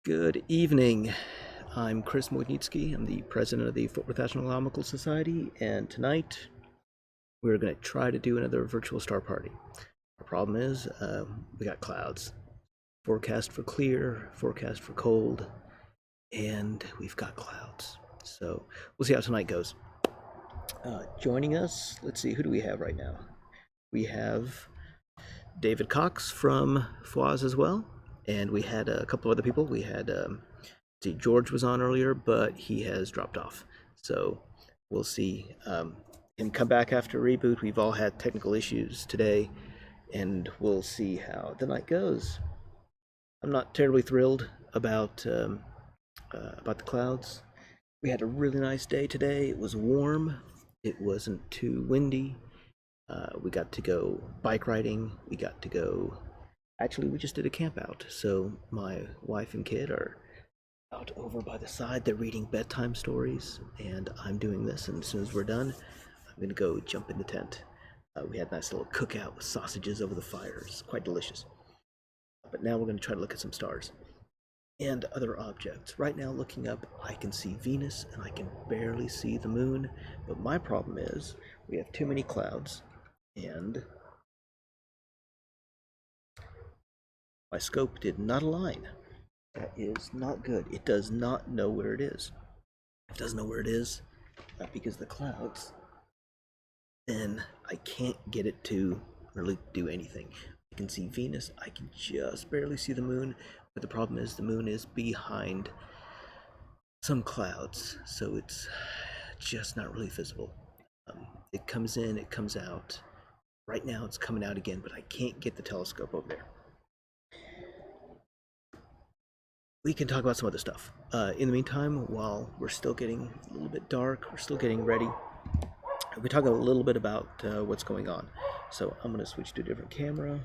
Good evening. I'm Chris Mognitsky. I'm the president of the Fort Worth Astronomical Society, and tonight we're going to try to do another virtual star party. Our problem is we got clouds. Forecast for clear, forecast for cold, and we've got clouds. So we'll see how tonight goes. Joining us, let's see, who do we have right now? We have David Cox from FWAS as well. And we had a couple of other people. We had, George was on earlier, but he has dropped off. So we'll see him come back after reboot. We've all had technical issues today, and we'll see how the night goes. I'm not terribly thrilled about the clouds. We had a really nice day today. It was warm. It wasn't too windy. We got to go bike riding. We got to go. Actually, we just did a camp out, so my wife and kid are out over by the side. They're reading bedtime stories, and I'm doing this, and as soon as we're done, I'm going to go jump in the tent. We had a nice little cookout with sausages over the fire. It's quite delicious. But now we're going to try to look at some stars and other objects. Right now, looking up, I can see Venus, and I can barely see the moon, but my problem is we have too many clouds, and my scope did not align. That is not good. It does not know where it is. If it doesn't know where it is, because of the clouds, then I can't get it to really do anything. I can see Venus. I can just barely see the moon, but the problem is the moon is behind some clouds, so it's just not really visible. It comes in, it comes out. Right now it's coming out again, but I can't get the telescope over there. We can talk about some other stuff. In the meantime, while we're still getting a little bit dark, we're still getting ready, we talk a little bit about what's going on. So I'm going to switch to a different camera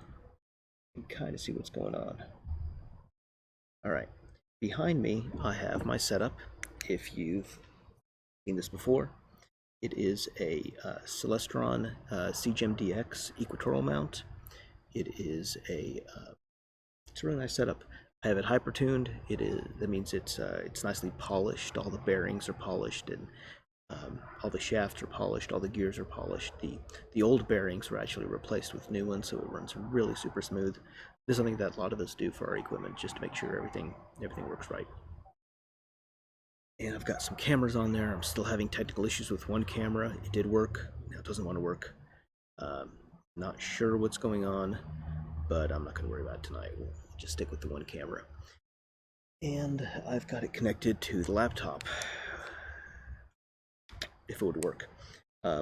and kind of see what's going on. All right. Behind me, I have my setup. If you've seen this before, it is a Celestron CGEM DX equatorial mount. It is it's a really nice setup. I have it hyper-tuned. That means it's nicely polished. All the bearings are polished, and all the shafts are polished. All the gears are polished. The old bearings were actually replaced with new ones, so it runs really super smooth. This is something that a lot of us do for our equipment, just to make sure everything works right. And I've got some cameras on there. I'm still having technical issues with one camera. It did work. Now it doesn't want to work. Not sure what's going on, but I'm not going to worry about it tonight. We'll just stick with the one camera. And I've got it connected to the laptop, if it would work. I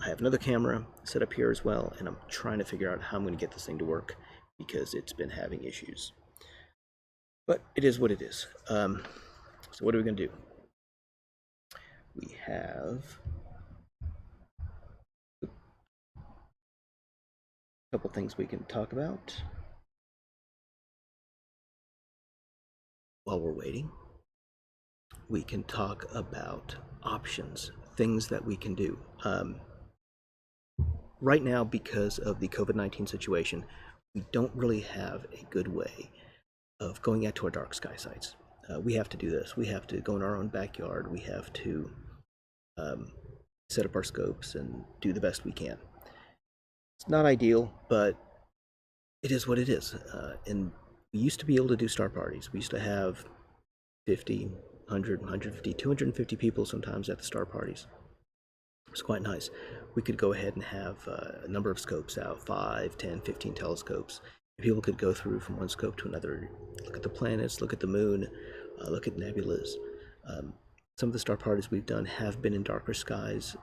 have another camera set up here as well, and I'm trying to figure out how I'm going to get this thing to work, because it's been having issues. But it is what it is. So what are we going to do? We have a couple things we can talk about while we're waiting. We can talk about options, things that we can do. Right now, because of the COVID-19 situation, we don't really have a good way of going out to our dark sky sites. We have to do this. We have to go in our own backyard. We have to set up our scopes and do the best we can. It's not ideal, but it is what it is. And we used to be able to do star parties. We used to have 50, 100, 150, 250 people sometimes at the star parties. It was quite nice. We could go ahead and have a number of scopes out, 5, 10, 15 telescopes. People could go through from one scope to another, look at the planets, look at the moon, look at nebulas. Some of the star parties we've done have been in darker skies.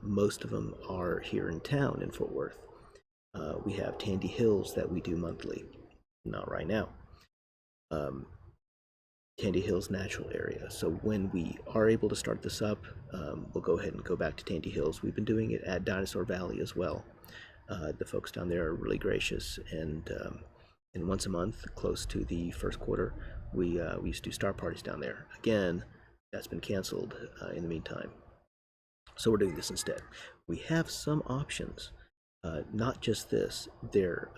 Most of them are here in town in Fort Worth. We have Tandy Hills that we do monthly. Not right now. Tandy Hills natural area. So when we are able to start this up, we'll go ahead and go back to Tandy Hills. We've been doing it at Dinosaur Valley as well. The folks down there are really gracious, and once a month, close to the first quarter, we used to do star parties down there. Again, that's been canceled in the meantime. So we're doing this instead. We have some options. Not just this. There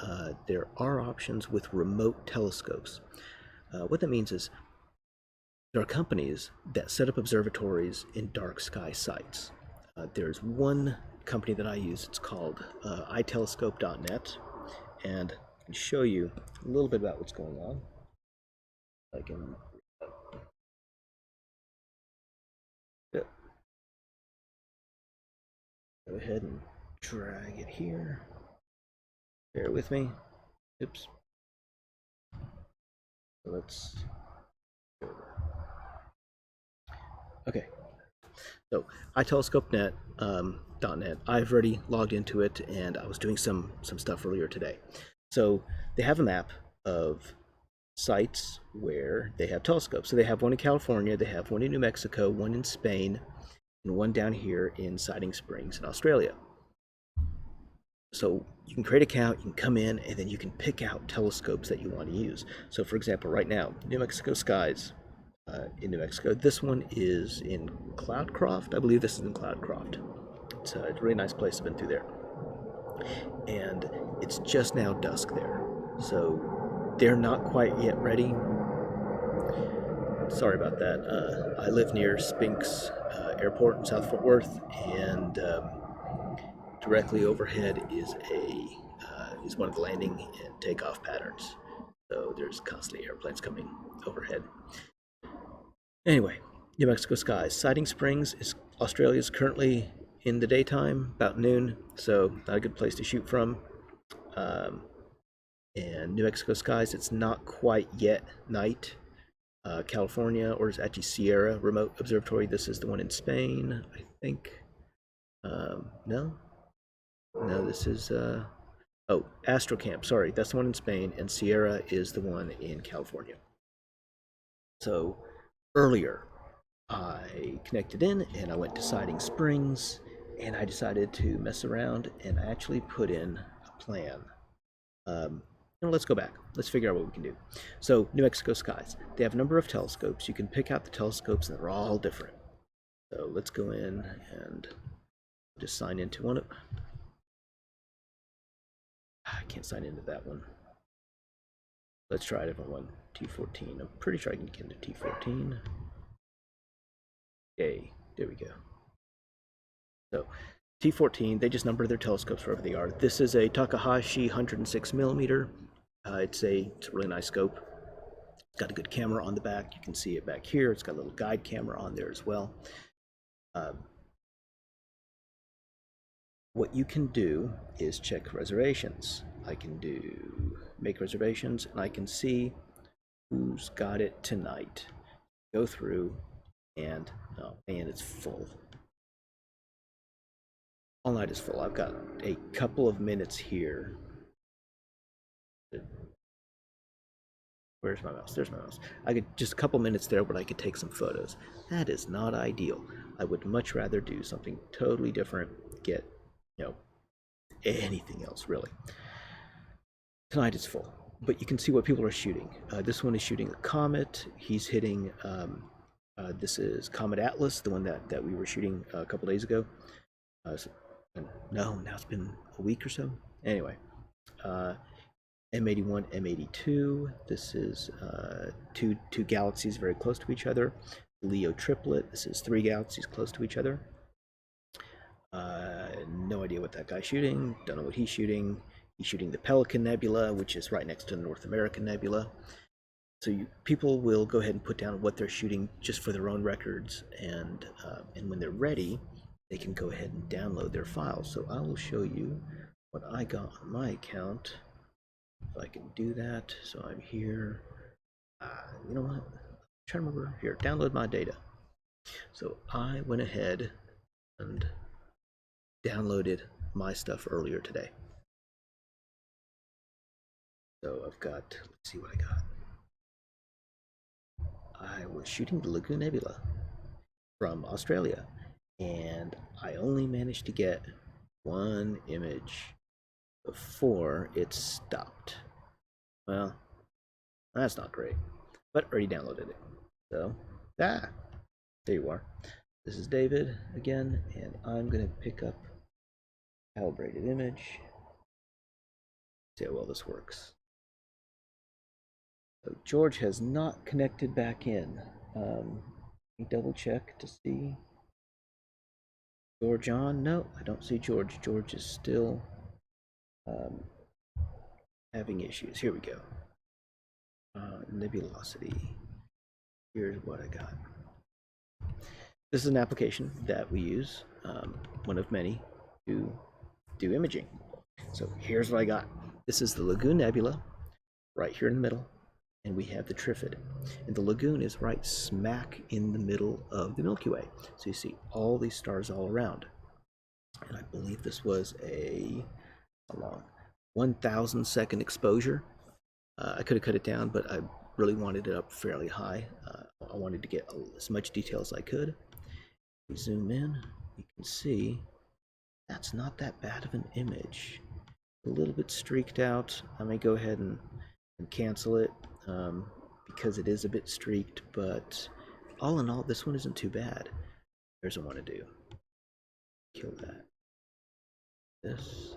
are options with remote telescopes. What that means is there are companies that set up observatories in dark sky sites. There's one company that I use. It's called itelescope.net, and I can show you a little bit about what's going on. I can go ahead and drag it here. Bear with me. Oops. Let's go over. Okay. So itelescope.net, .net. I've already logged into it, and I was doing some stuff earlier today. So they have a map of sites where they have telescopes. So they have one in California, they have one in New Mexico, one in Spain, and one down here in Siding Springs in Australia. So you can create an account, you can come in, and then you can pick out telescopes that you want to use. So for example, right now, New Mexico skies in New Mexico. This one is in Cloudcroft. I believe this is in Cloudcroft. It's a really nice place. I've been through there. And it's just now dusk there. So they're not quite yet ready. Sorry about that. I live near Spinks Airport in South Fort Worth, and directly overhead is one of the landing and takeoff patterns. So there's constantly airplanes coming overhead. Anyway, New Mexico skies. Siding Springs is Australia's currently in the daytime, about noon, so not a good place to shoot from. And New Mexico skies, it's not quite yet night. California, or is actually Sierra Remote Observatory. This is the one in Spain, I think. No, this is Astrocamp. Sorry, that's the one in Spain, and Sierra is the one in California. So earlier, I connected in and I went to Siding Springs, and I decided to mess around and actually put in a plan. Let's go back. Let's figure out what we can do. So New Mexico skies. They have a number of telescopes. You can pick out the telescopes, and they're all different. So let's go in and just sign into one. I can't sign into that one. Let's try a different one. T14. I'm pretty sure I can get into T14. Okay, there we go. So T14, they just number their telescopes wherever they are. This is a Takahashi 106mm. It's a really nice scope. It's got a good camera on the back. You can see it back here. It's got a little guide camera on there as well. What you can do is check reservations. I can make reservations, and I can see who's got it tonight. Go through, and oh man, it's full. All night is full. I've got a couple of minutes here. Where's my mouse? There's my mouse. I could just a couple minutes there where I could take some photos. That is not ideal. I would much rather do something totally different. Get, anything else really. Tonight is full, but you can see what people are shooting. This one is shooting a comet. He's hitting. This is Comet Atlas, the one that we were shooting a couple days ago. No, now it's been a week or so. Anyway, M81, M82. This is two galaxies very close to each other. Leo triplet. This is 3 galaxies close to each other. No idea what that guy's shooting. Don't know what he's shooting. He's shooting the Pelican Nebula, which is right next to the North American Nebula. So people will go ahead and put down what they're shooting just for their own records, and when they're ready, they can go ahead and download their files. So I will show you what I got on my account. If I can do that. So I'm here. You know what? I'm trying to remember. Here, download my data. So I went ahead and downloaded my stuff earlier today. So I've got, let's see what I got. I was shooting the Lagoon Nebula from Australia, and I only managed to get one image before it stopped. Well, that's not great, but already downloaded it. So, there you are. This is David again, and I'm going to pick up calibrated image. See how well this works. So George has not connected back in. Um, double check to see. George on? No, I don't see George. George is still um, having issues. Here we go. Nebulosity. Here's what I got. This is an application that we use, one of many, to do imaging. So here's what I got. This is the Lagoon Nebula, right here in the middle, and we have the Trifid. And the lagoon is right smack in the middle of the Milky Way. So you see all these stars all around. And I believe this was a long 1,000 second exposure. I could have cut it down, but I really wanted it up fairly high. I wanted to get as much detail as I could. If we zoom in, you can see that's not that bad of an image. A little bit streaked out. I may go ahead and cancel it because it is a bit streaked, but all in all, this one isn't too bad. Here's what I want to do. Kill that. This.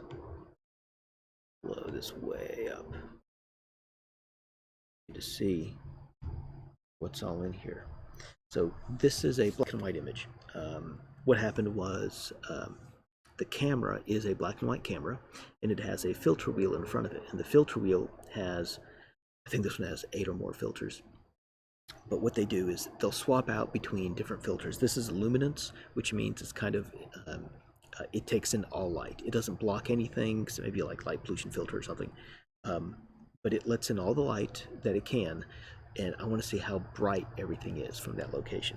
Blow this way up. To see what's all in here. So this is a black and white image. What happened was the camera is a black and white camera, and it has a filter wheel in front of it. And the filter wheel has, I think this one has 8 or more filters. But what they do is they'll swap out between different filters. This is luminance, which means it's kind of, it takes in all light. It doesn't block anything, so maybe like light pollution filter or something. But it lets in all the light that it can, and I want to see how bright everything is from that location.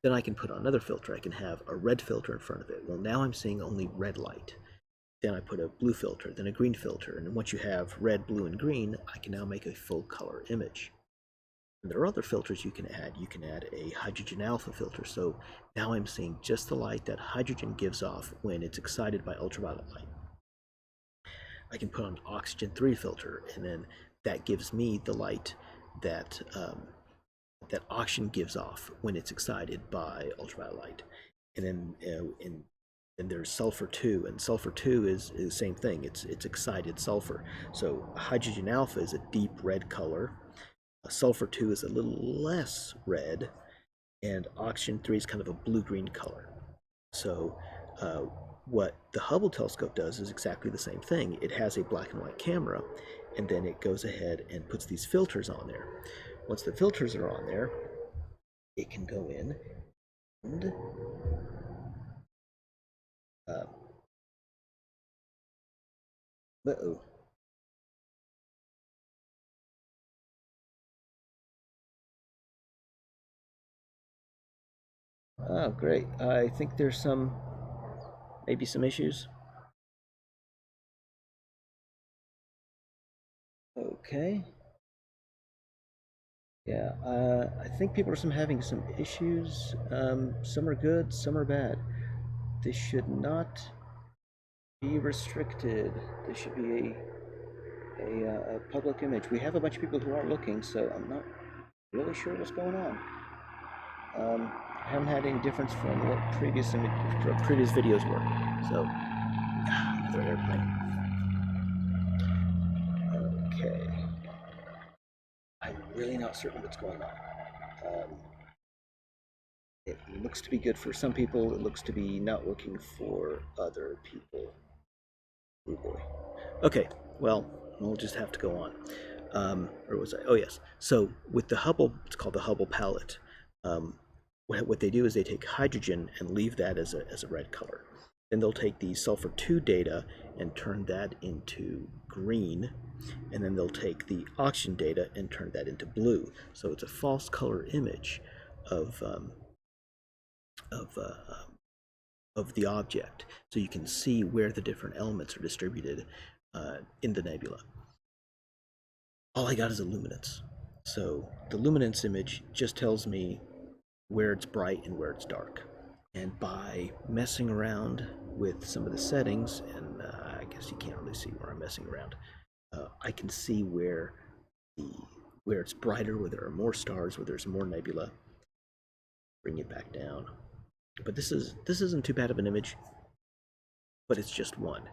Then I can put on another filter. I can have a red filter in front of it. Well, now I'm seeing only red light. Then I put a blue filter, then a green filter, and once you have red, blue, and green, I can now make a full color image. And there are other filters you can add. You can add a hydrogen alpha filter, so now I'm seeing just the light that hydrogen gives off when it's excited by ultraviolet light. I can put on oxygen 3 filter, and then that gives me the light that that oxygen gives off when it's excited by ultraviolet light. And then there's sulfur 2, and sulfur 2 is the same thing. It's excited sulfur. So hydrogen alpha is a deep red color. Sulfur 2 is a little less red, and oxygen 3 is kind of a blue-green color. So what the Hubble telescope does is exactly the same thing. It has a black and white camera, and then it goes ahead and puts these filters on there. Once the filters are on there, it can go in and uh-oh. Oh, great. I think there's maybe some issues. Okay. Yeah, I think people are having some issues. Some are good, some are bad. This should not be restricted. This should be a public image. We have a bunch of people who are looking, so I'm not really sure what's going on. I haven't had any difference from what previous videos were. So, another airplane. Okay. I'm really not certain what's going on. It looks to be good for some people. It looks to be not working for other people. Oh boy. Okay, well, we'll just have to go on. Where was I? Oh yes. So with the Hubble, it's called the Hubble palette. What they do is they take hydrogen and leave that as a red color. Then they'll take the sulfur 2 data and turn that into green, and then they'll take the oxygen data and turn that into blue. So it's a false color image of the object, so you can see where the different elements are distributed in the nebula. All I got is a luminance. So the luminance image just tells me where it's bright and where it's dark. And by messing around with some of the settings, and I guess you can't really see where I'm messing around, I can see where it's brighter, where there are more stars, where there's more nebula. Bring it back down. But this isn't too bad of an image, but it's just one.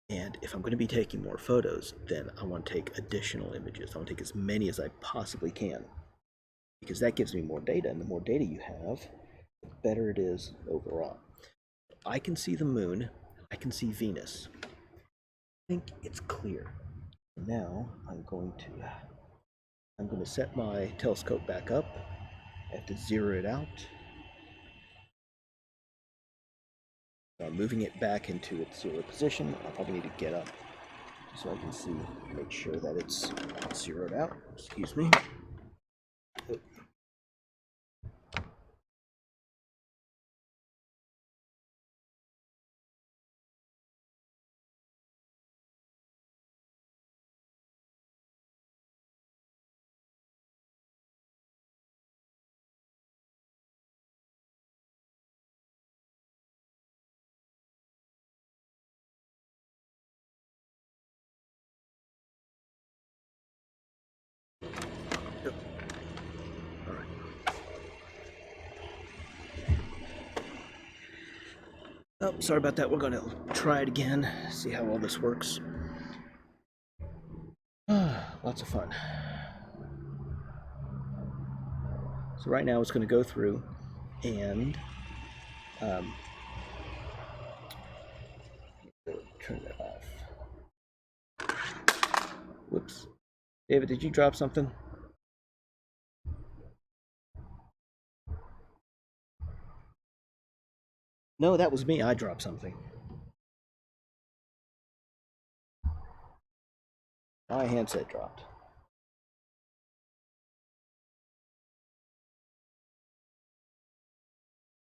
And if I'm going to be taking more photos, then I want to take additional images. I want to take as many as I possibly can, because that gives me more data, and the more data you have, the better it is overall. I can see the moon, I can see Venus. I think it's clear. Now I'm going to set my telescope back up. I have to zero it out. So I'm moving it back into its zero position. I'll probably need to get up so I can see, make sure that it's zeroed out. Excuse me. Oh, sorry about that. We're going to try it again, see how all this works. Lots of fun. So right now it's going to go through and turn that off. Whoops. David, did you drop something? No, that was me. I dropped something. My handset dropped.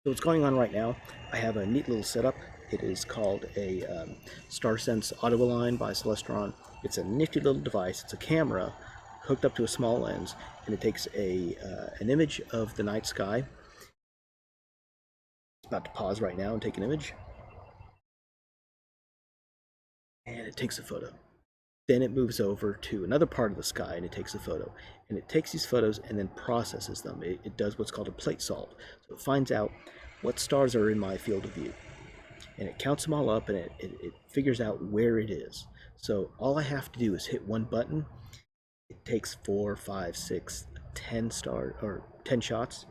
So what's going on right now, I have a neat little setup. It is called a StarSense Auto Align by Celestron. It's a nifty little device. It's a camera hooked up to a small lens, and it takes an image of the night sky. It's about to pause right now and take an image. And it takes a photo. Then it moves over to another part of the sky and it takes a photo. And it takes these photos and then processes them. It does what's called a plate solve. So it finds out what stars are in my field of view. And it counts them all up and it figures out where it is. So all I have to do is hit one button. It takes 4, 5, 6, 10 shots.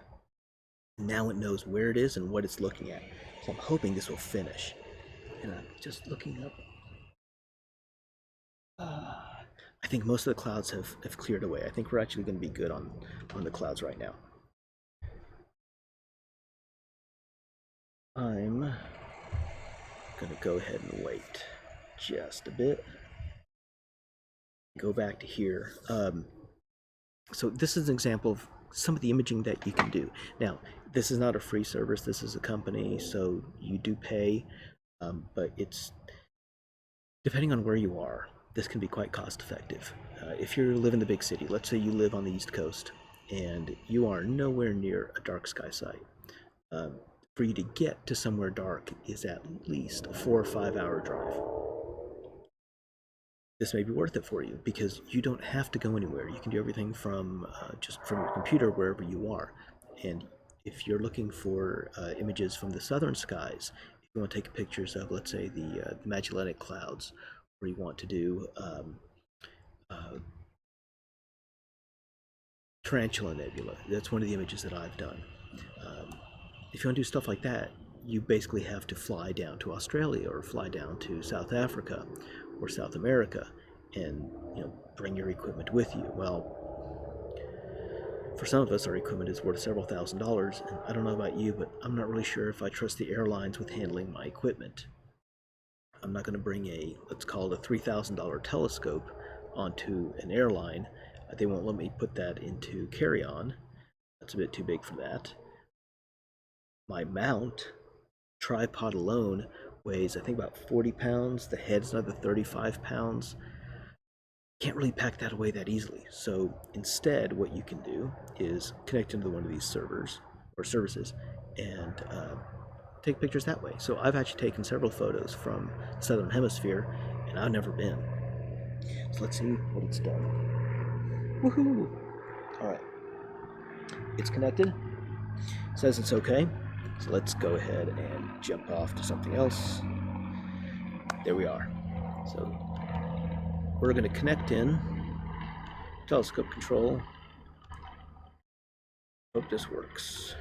Now it knows where it is and what it's looking at. So I'm hoping this will finish. And I'm just looking up. I think most of the clouds have cleared away. I think we're actually going to be good on the clouds right now. I'm going to go ahead and wait just a bit. Go back to here. So this is an example of some of the imaging that you can do. Now, this is not a free service. This is a company, so you do pay, but it's depending on where you are. This can be quite cost effective. If you live in the big city, let's say you live on the East Coast and you are nowhere near a dark sky site, for you to get to somewhere dark is at least a 4 or 5 hour drive. This may be worth it for you because you don't have to go anywhere. You can do everything from just from your computer wherever you are. And if you're looking for images from the southern skies, if you want to take pictures of, let's say, the Magellanic Clouds, or you want to do Tarantula Nebula. That's one of the images that I've done. If you want to do stuff like that, you basically have to fly down to Australia or fly down to South Africa or South America and bring your equipment with you. Well, for some of us, our equipment is worth several $1,000s, and I don't know about you, but I'm not really sure if I trust the airlines with handling my equipment. I'm not going to bring let's call it a $3,000 telescope onto an airline. They won't let me put that into carry-on. That's a bit too big for that. My mount, tripod alone, weighs I think about 40 pounds. The head's another 35 pounds. Can't really pack that away that easily. So instead, what you can do is connect into one of these servers or services and take pictures that way. So I've actually taken several photos from the Southern Hemisphere, and I've never been. So let's see what it's done. Woohoo! All right, it's connected. It says it's okay. So let's go ahead and jump off to something else. There we are. So we're going to connect in telescope control Hope this works.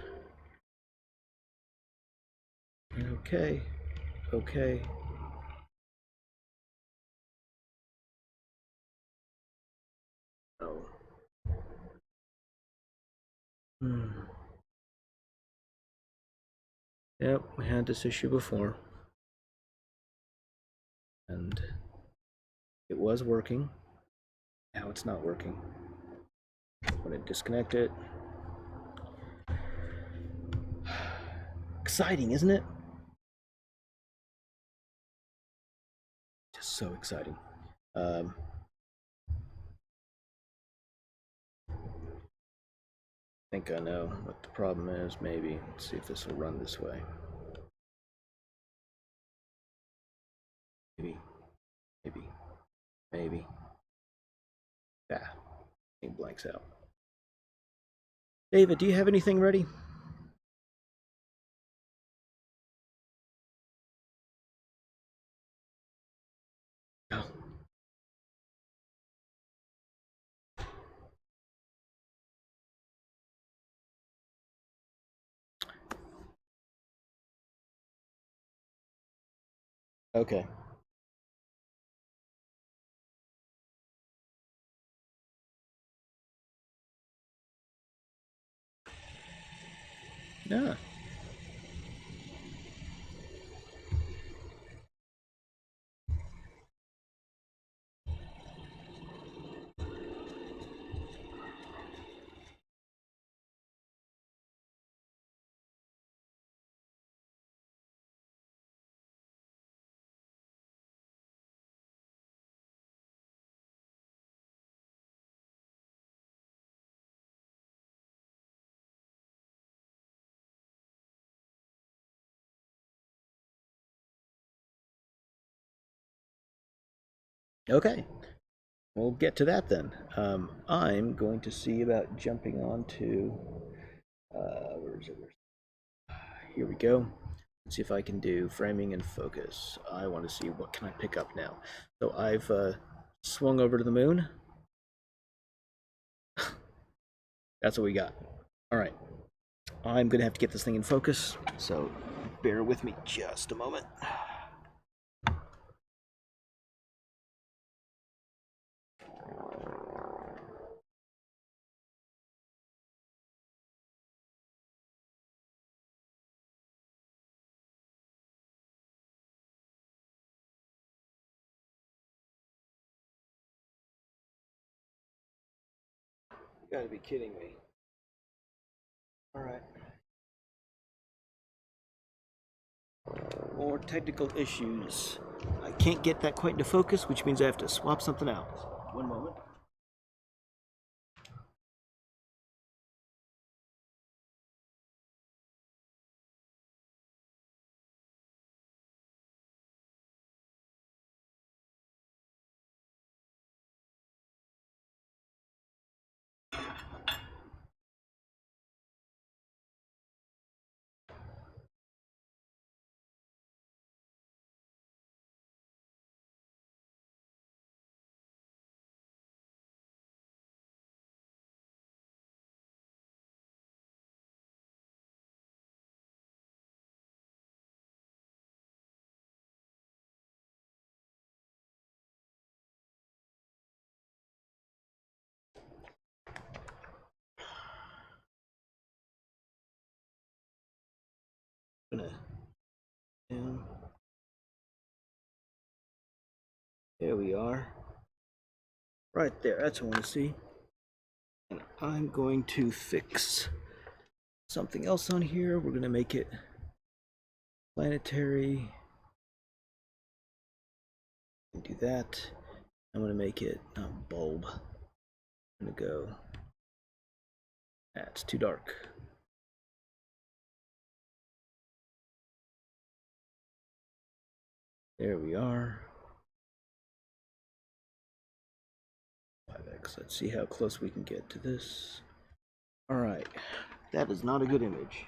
Okay. Okay. Oh. Yep, we had this issue before. And it was working. Now it's not working. I'm going to disconnect it. Exciting, isn't it? Just so exciting. I think I know what the problem is, maybe. Let's see if this will run this way. Maybe. Maybe. Maybe. Ah, it blanks out. David, do you have anything ready? No. Okay. Yeah. Okay. We'll get to that then. I'm going to see about jumping on to, where is it? Here we go. Let's see if I can do framing and focus. I want to see what can I pick up now. So I've swung over to the moon. That's what we got. All right. I'm going to have to get this thing in focus, so bear with me just a moment. You gotta be kidding me. All right. More technical issues. I can't get that quite into focus, which means I have to swap something out. One moment. Gonna down. There we are. Right there. That's what I want to see. And I'm going to fix something else on here. We're gonna make it planetary. And do that. I'm gonna make it bulb. I'm gonna go. That's too dark. There we are. 5x. Let's see how close we can get to this. All right. That is not a good image.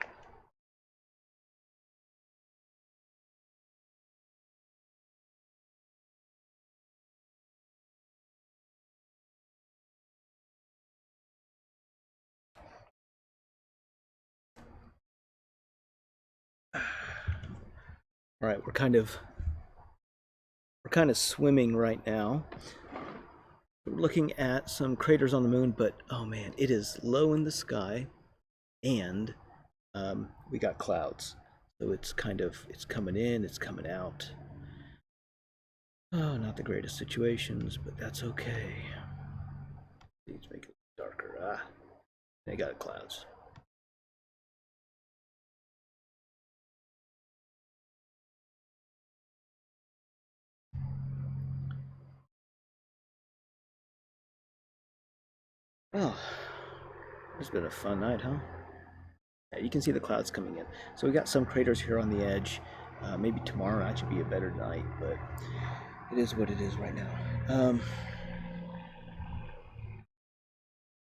All right, we're kind of swimming right now. We're looking at some craters on the moon, but oh man, it is low in the sky, and we got clouds. So it's coming in, it's coming out. Oh, not the greatest situations, but that's okay. Please make it darker. Ah, they got clouds. Oh, it's been a fun night, huh? Yeah, you can see the clouds coming in. So we got some craters here on the edge. Maybe tomorrow actually be a better night, but it is what it is right now.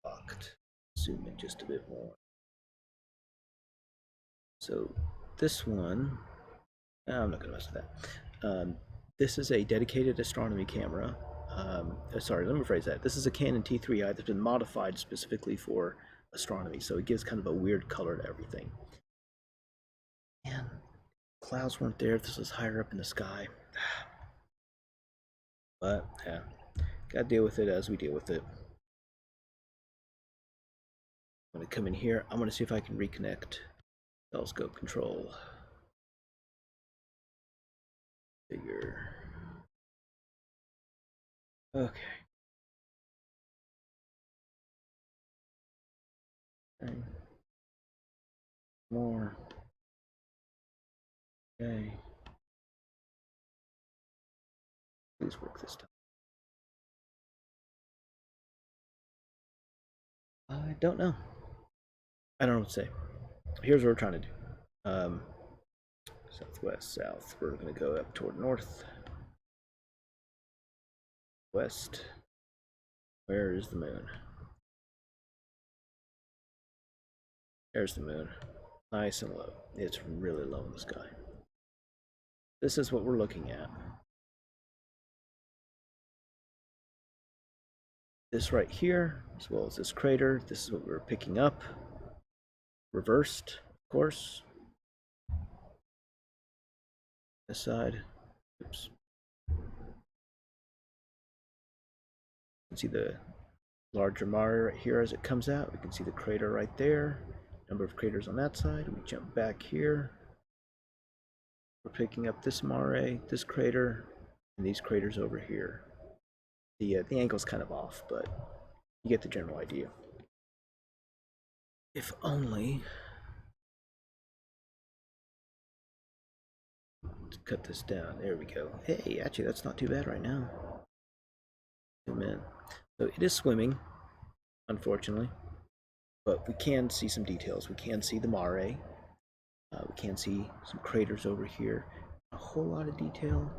Locked. Zoom in just a bit more. So this one, I'm not going to mess with that. This is a dedicated astronomy camera. Sorry, let me rephrase that. This is a Canon T3i that's been modified specifically for astronomy, so it gives kind of a weird color to everything. And clouds weren't there if this was higher up in the sky. But yeah, gotta deal with it as we deal with it. I'm gonna come in here. I'm gonna see if I can reconnect telescope control. Figure. Okay. Okay. More. Okay. Please work this time. I don't know. I don't know what to say. Here's what we're trying to do. Southwest, south. We're going to go up toward north. West. Where is the moon? There's the moon. Nice and low. It's really low in the sky. This is what we're looking at. This right here, as well as this crater, this is what we're picking up. Reversed, of course. This side. Oops. You can see the larger Mare right here as it comes out. We can see the crater right there. Number of craters on that side. We jump back here. We're picking up this Mare, this crater, and these craters over here. The angle's kind of off, but you get the general idea. If only. Let's cut this down. There we go. Hey, actually, that's not too bad right now. Zoom in. So it is swimming, unfortunately, but we can see some details. We can see the Mare. We can see some craters over here. A whole lot of detail,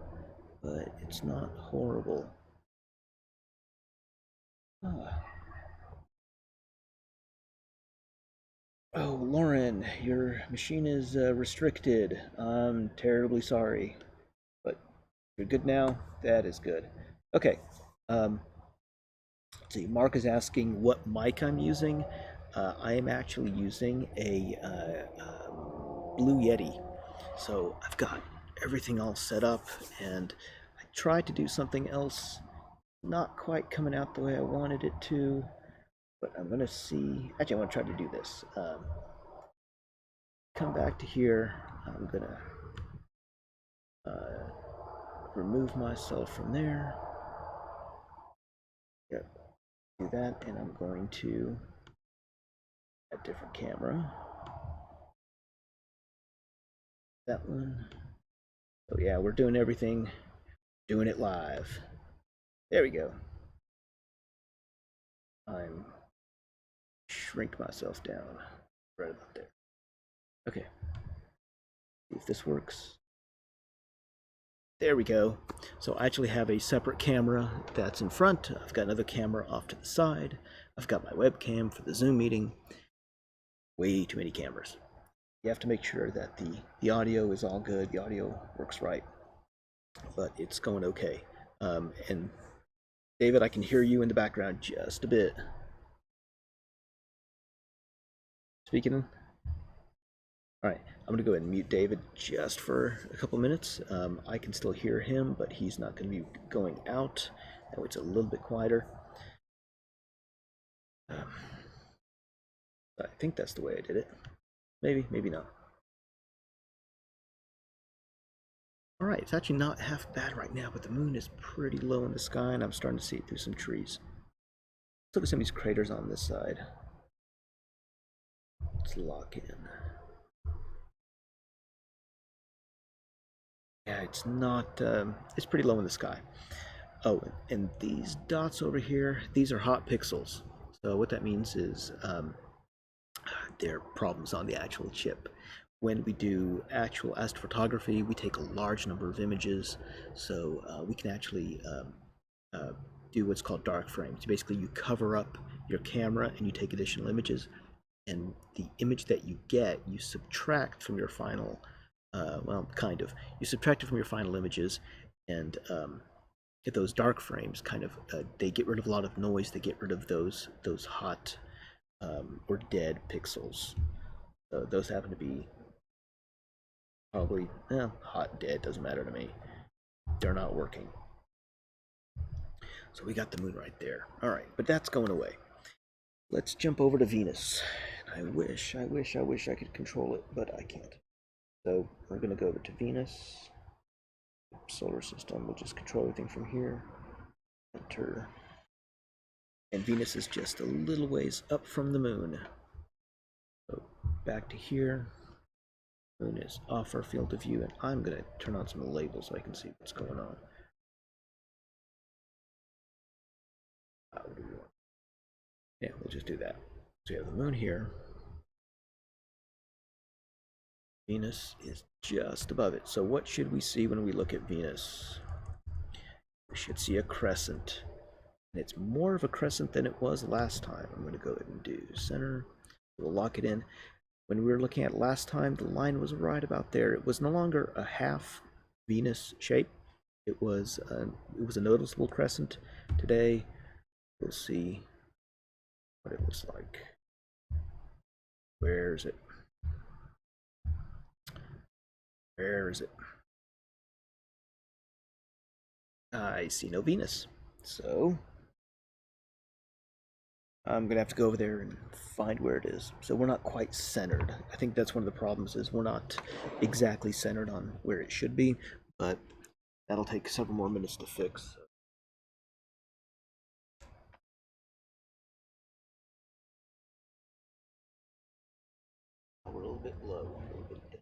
but it's not horrible. Oh, Lauren, your machine is restricted. I'm terribly sorry, but you're good now. That is good. Okay. Let's see. Mark is asking what mic I'm using. I am actually using a Blue Yeti. So I've got everything all set up, and I tried to do something else, not quite coming out the way I wanted it to, but I'm gonna see. Actually, I want to try to do this. Come back to here. I'm gonna remove myself from there. Yep, do that, and I'm going to a different camera. That one. Oh yeah, we're doing everything, doing it live. There we go. I'm shrink myself down right about there. Okay. See if this works. There we go. So I actually have a separate camera that's in front. I've got another camera off to the side. I've got my webcam for the Zoom meeting. Way too many cameras. You have to make sure that the audio is all good, the audio works right, but it's going okay. And David, I can hear you in the background just a bit. Speaking. All right, I'm gonna go ahead and mute David just for a couple minutes. I can still hear him, but he's not gonna be going out. That way it's a little bit quieter. Um, I think that's the way I did it. Maybe, maybe not. All right, it's actually not half bad right now, but the moon is pretty low in the sky, and I'm starting to see it through some trees. Let's look at some of these craters on this side. Let's lock in. Yeah, it's not, it's pretty low in the sky. Oh, and these dots over here, these are hot pixels. So what that means is there are problems on the actual chip. When we do actual astrophotography, we take a large number of images, so we can actually uh, do what's called dark frames. Basically, you cover up your camera and you take additional images, and the image that you get, you subtract from your final, well, kind of, you subtract it from your final images, and those dark frames kind of, they get rid of a lot of noise, they get rid of those hot or dead pixels. So those happen to be probably, hot, dead, doesn't matter to me. They're not working. So we got the moon right there. All right, but that's going away. Let's jump over to Venus. I wish I could control it, but I can't. So we're gonna go over to Venus. Solar system, we'll just control everything from here. Enter. And Venus is just a little ways up from the moon. So back to here. Moon is off our field of view, and I'm gonna turn on some labels so I can see what's going on. What do we want? Yeah, we'll just do that. So we have the moon here. Venus is just above it. So what should we see when we look at Venus? We should see a crescent. And it's more of a crescent than it was last time. I'm going to go ahead and do center. We'll lock it in. When we were looking at last time, the line was right about there. It was no longer a half Venus shape. It was a noticeable crescent. Today, we'll see what it looks like. Where is it? Where is it? I see no Venus. So I'm gonna have to go over there and find where it is. So we're not quite centered. I think that's one of the problems, is we're not exactly centered on where it should be, but that'll take several more minutes to fix. We're a little bit low, a little bit down.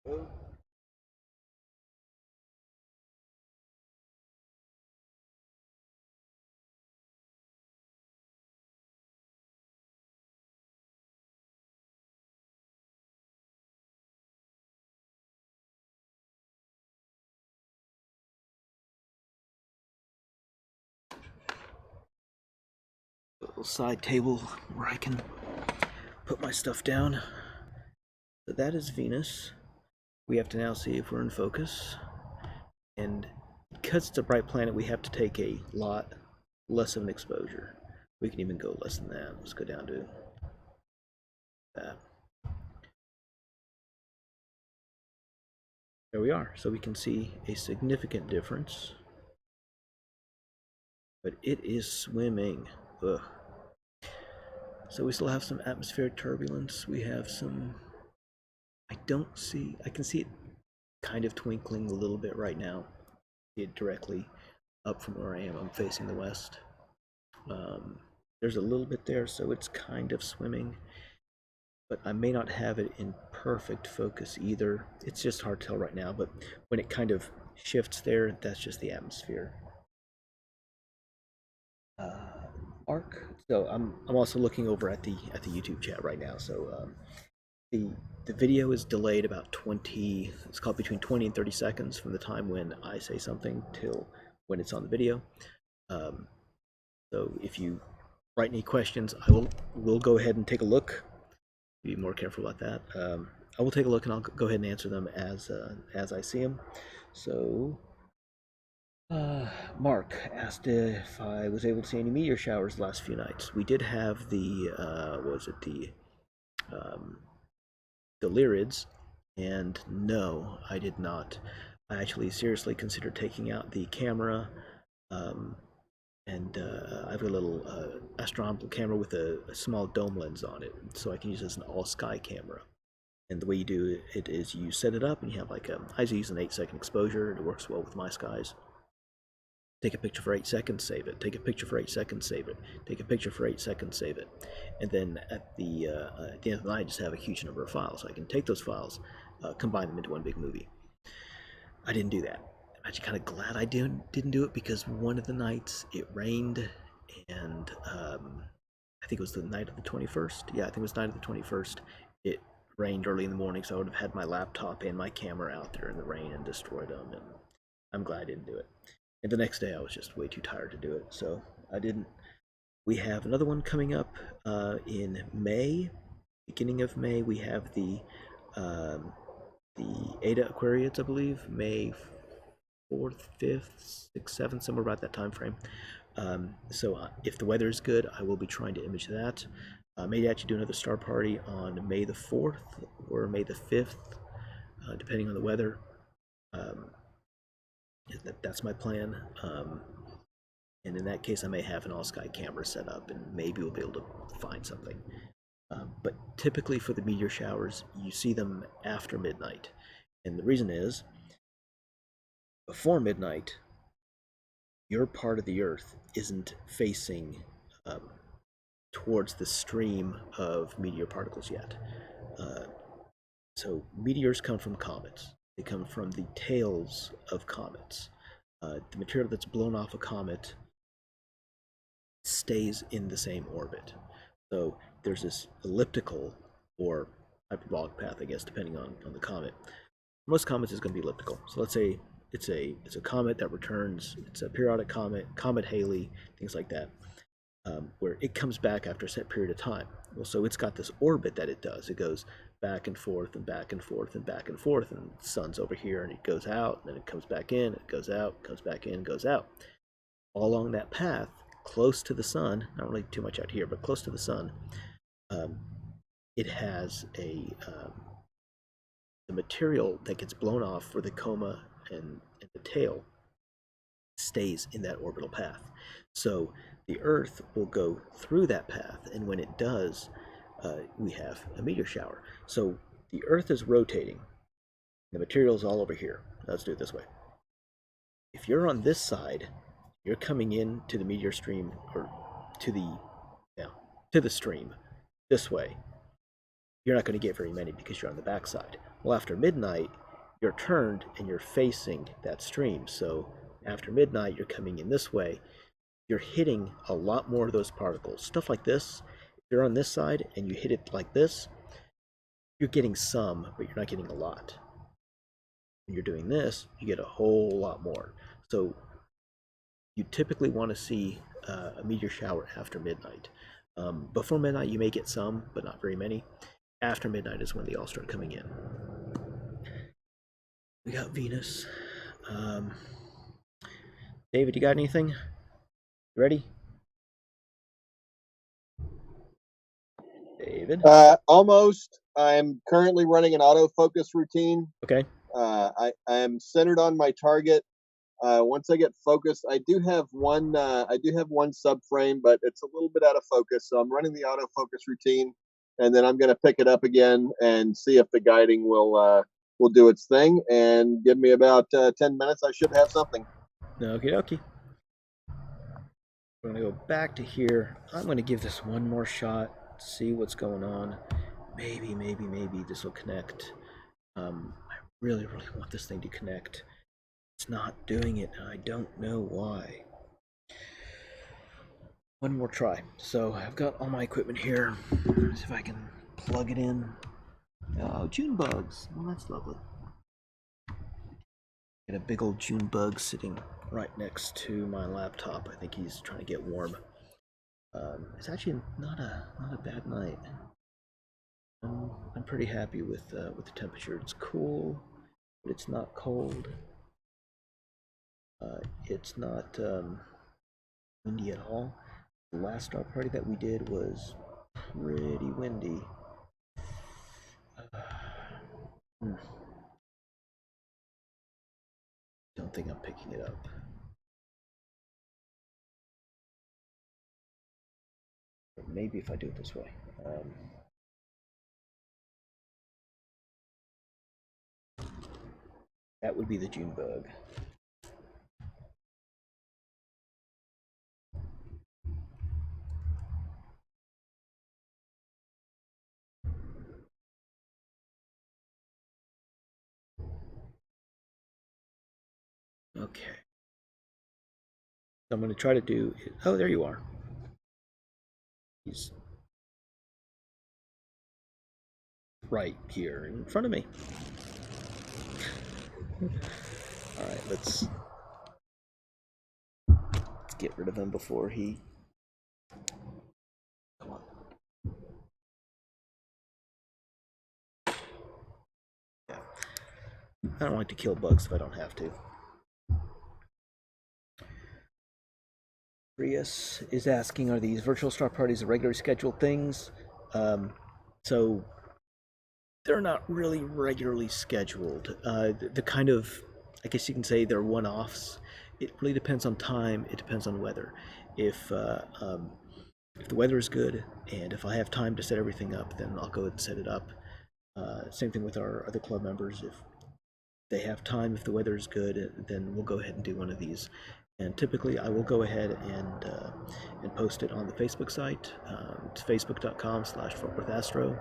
Oh. A little side table where I can put my stuff down. So that is Venus. We have to now see if we're in focus. And because it's a bright planet, we have to take a lot less of an exposure. We can even go less than that. Let's go down to that. There we are. So we can see a significant difference. But it is swimming. Ugh. So we still have some atmospheric turbulence. We have some, I can see it kind of twinkling a little bit right now. See it directly up from where I am. I'm facing the west. There's a little bit there, so it's kind of swimming, but I may not have it in perfect focus either. It's just hard to tell right now, but when it kind of shifts there, that's just the atmosphere. Arc. So I'm also looking over at the YouTube chat right now. So the video is delayed about 20. It's called between 20 and 30 seconds from the time when I say something till when it's on the video. So if you write any questions, we'll go ahead and take a look. Be more careful about that. I will take a look and I'll go ahead and answer them as I see them. So Mark asked if I was able to see any meteor showers the last few nights. We did have the, um, the Lyrids, and no, I did not. I actually seriously considered taking out the camera, um, and I have a little astronomical camera with a small dome lens on it, so I can use it as an all-sky camera. And the way you do it is you set it up, and you have like I use an 8-second exposure. It works well with my skies. Take a picture for 8 seconds, save it. Take a picture for 8 seconds, save it. Take a picture for 8 seconds, save it. And then at the end of the night, I just have a huge number of files. I can take those files, combine them into one big movie. I didn't do that. I'm actually kind of glad I didn't do it, because one of the nights it rained, and I think it was the night of the 21st. Yeah, I think it was the night of the 21st. It rained early in the morning, so I would have had my laptop and my camera out there in the rain and destroyed them. And I'm glad I didn't do it. And the next day I was just way too tired to do it, so I didn't. We have another one coming up in May, beginning of May. We have the Eta Aquariids, I believe, May 4th, 5th, 6th, 7th, somewhere about that time frame. So if the weather is good, I will be trying to image that. Maybe actually do another star party on May the 4th or May the 5th, depending on the weather. That's my plan. And in that case, I may have an all-sky camera set up, and maybe we'll be able to find something. But typically for the meteor showers, you see them after midnight. And the reason is, before midnight, your part of the Earth isn't facing towards the stream of meteor particles yet. So meteors come from comets. They come from the tails of comets. The material that's blown off a comet stays in the same orbit. So there's this elliptical or hyperbolic path, I guess, depending on the comet. Most comets is going to be elliptical. So let's say it's a comet that returns. It's a periodic comet, Comet Halley, things like that, where it comes back after a set period of time. Well, so it's got this orbit that it does. It goes back and forth and back and forth and back and forth, and the sun's over here, and it goes out, and then it comes back in, it goes out, comes back in, goes out. All along that path, close to the sun, not really too much out here, but close to the sun, it has the material that gets blown off for the coma and the tail stays in that orbital path. So the Earth will go through that path, and when it does, we have a meteor shower. So the Earth is rotating. The material is all over here. Let's do it this way. If you're on this side, you're coming in to the meteor stream, or to the stream this way. You're not going to get very many because you're on the backside. Well, after midnight, you're turned and you're facing that stream. So after midnight, you're coming in this way. You're hitting a lot more of those particles. Stuff like this, if you're on this side and you hit it like this, you're getting some, but you're not getting a lot. When you're doing this, you get a whole lot more. So you typically want to see a meteor shower after midnight. Before midnight, you may get some, but not very many. After midnight is when they all start coming in. We got Venus. David, you got anything? You ready? David? Almost. I'm currently running an autofocus routine. Okay. I am centered on my target. Once I get focused, I do have one subframe, but it's a little bit out of focus. So I'm running the autofocus routine, and then I'm going to pick it up again and see if the guiding will do its thing. And give me about 10 minutes. I should have something. Okie dokie. We're going to go back to here. I'm going to give this one more shot, see what's going on. Maybe this will connect. I really want this thing to connect. It's not doing it, and I don't know why. One more try. So I've got all my equipment here. Let's see if I can plug it in. Oh, June bugs. Well, that's lovely. Got a big old June bug sitting right next to my laptop. I think he's trying to get warm. It's actually not a bad night. I'm pretty happy with the temperature. It's cool, but it's not cold. It's not windy at all. The last star party that we did was pretty windy. Hmm. Don't think I'm picking it up. Or maybe if I do it this way. That would be the June bug. Okay. So I'm going to try to do. Oh, there you are. He's right here in front of me. All right, let's get rid of him before he. Come on. Yeah. I don't like to kill bugs if I don't have to. Rias is asking, are these virtual star parties regularly scheduled things? So they're not really regularly scheduled. The kind of, I guess you can say they're one-offs. It really depends on time. It depends on weather. If the weather is good and if I have time to set everything up, then I'll go ahead and set it up. Same thing with our other club members. If they have time, if the weather is good, then we'll go ahead and do one of these. And typically, I will go ahead and post it on the Facebook site. It's facebook.com/Fort Worth Astro,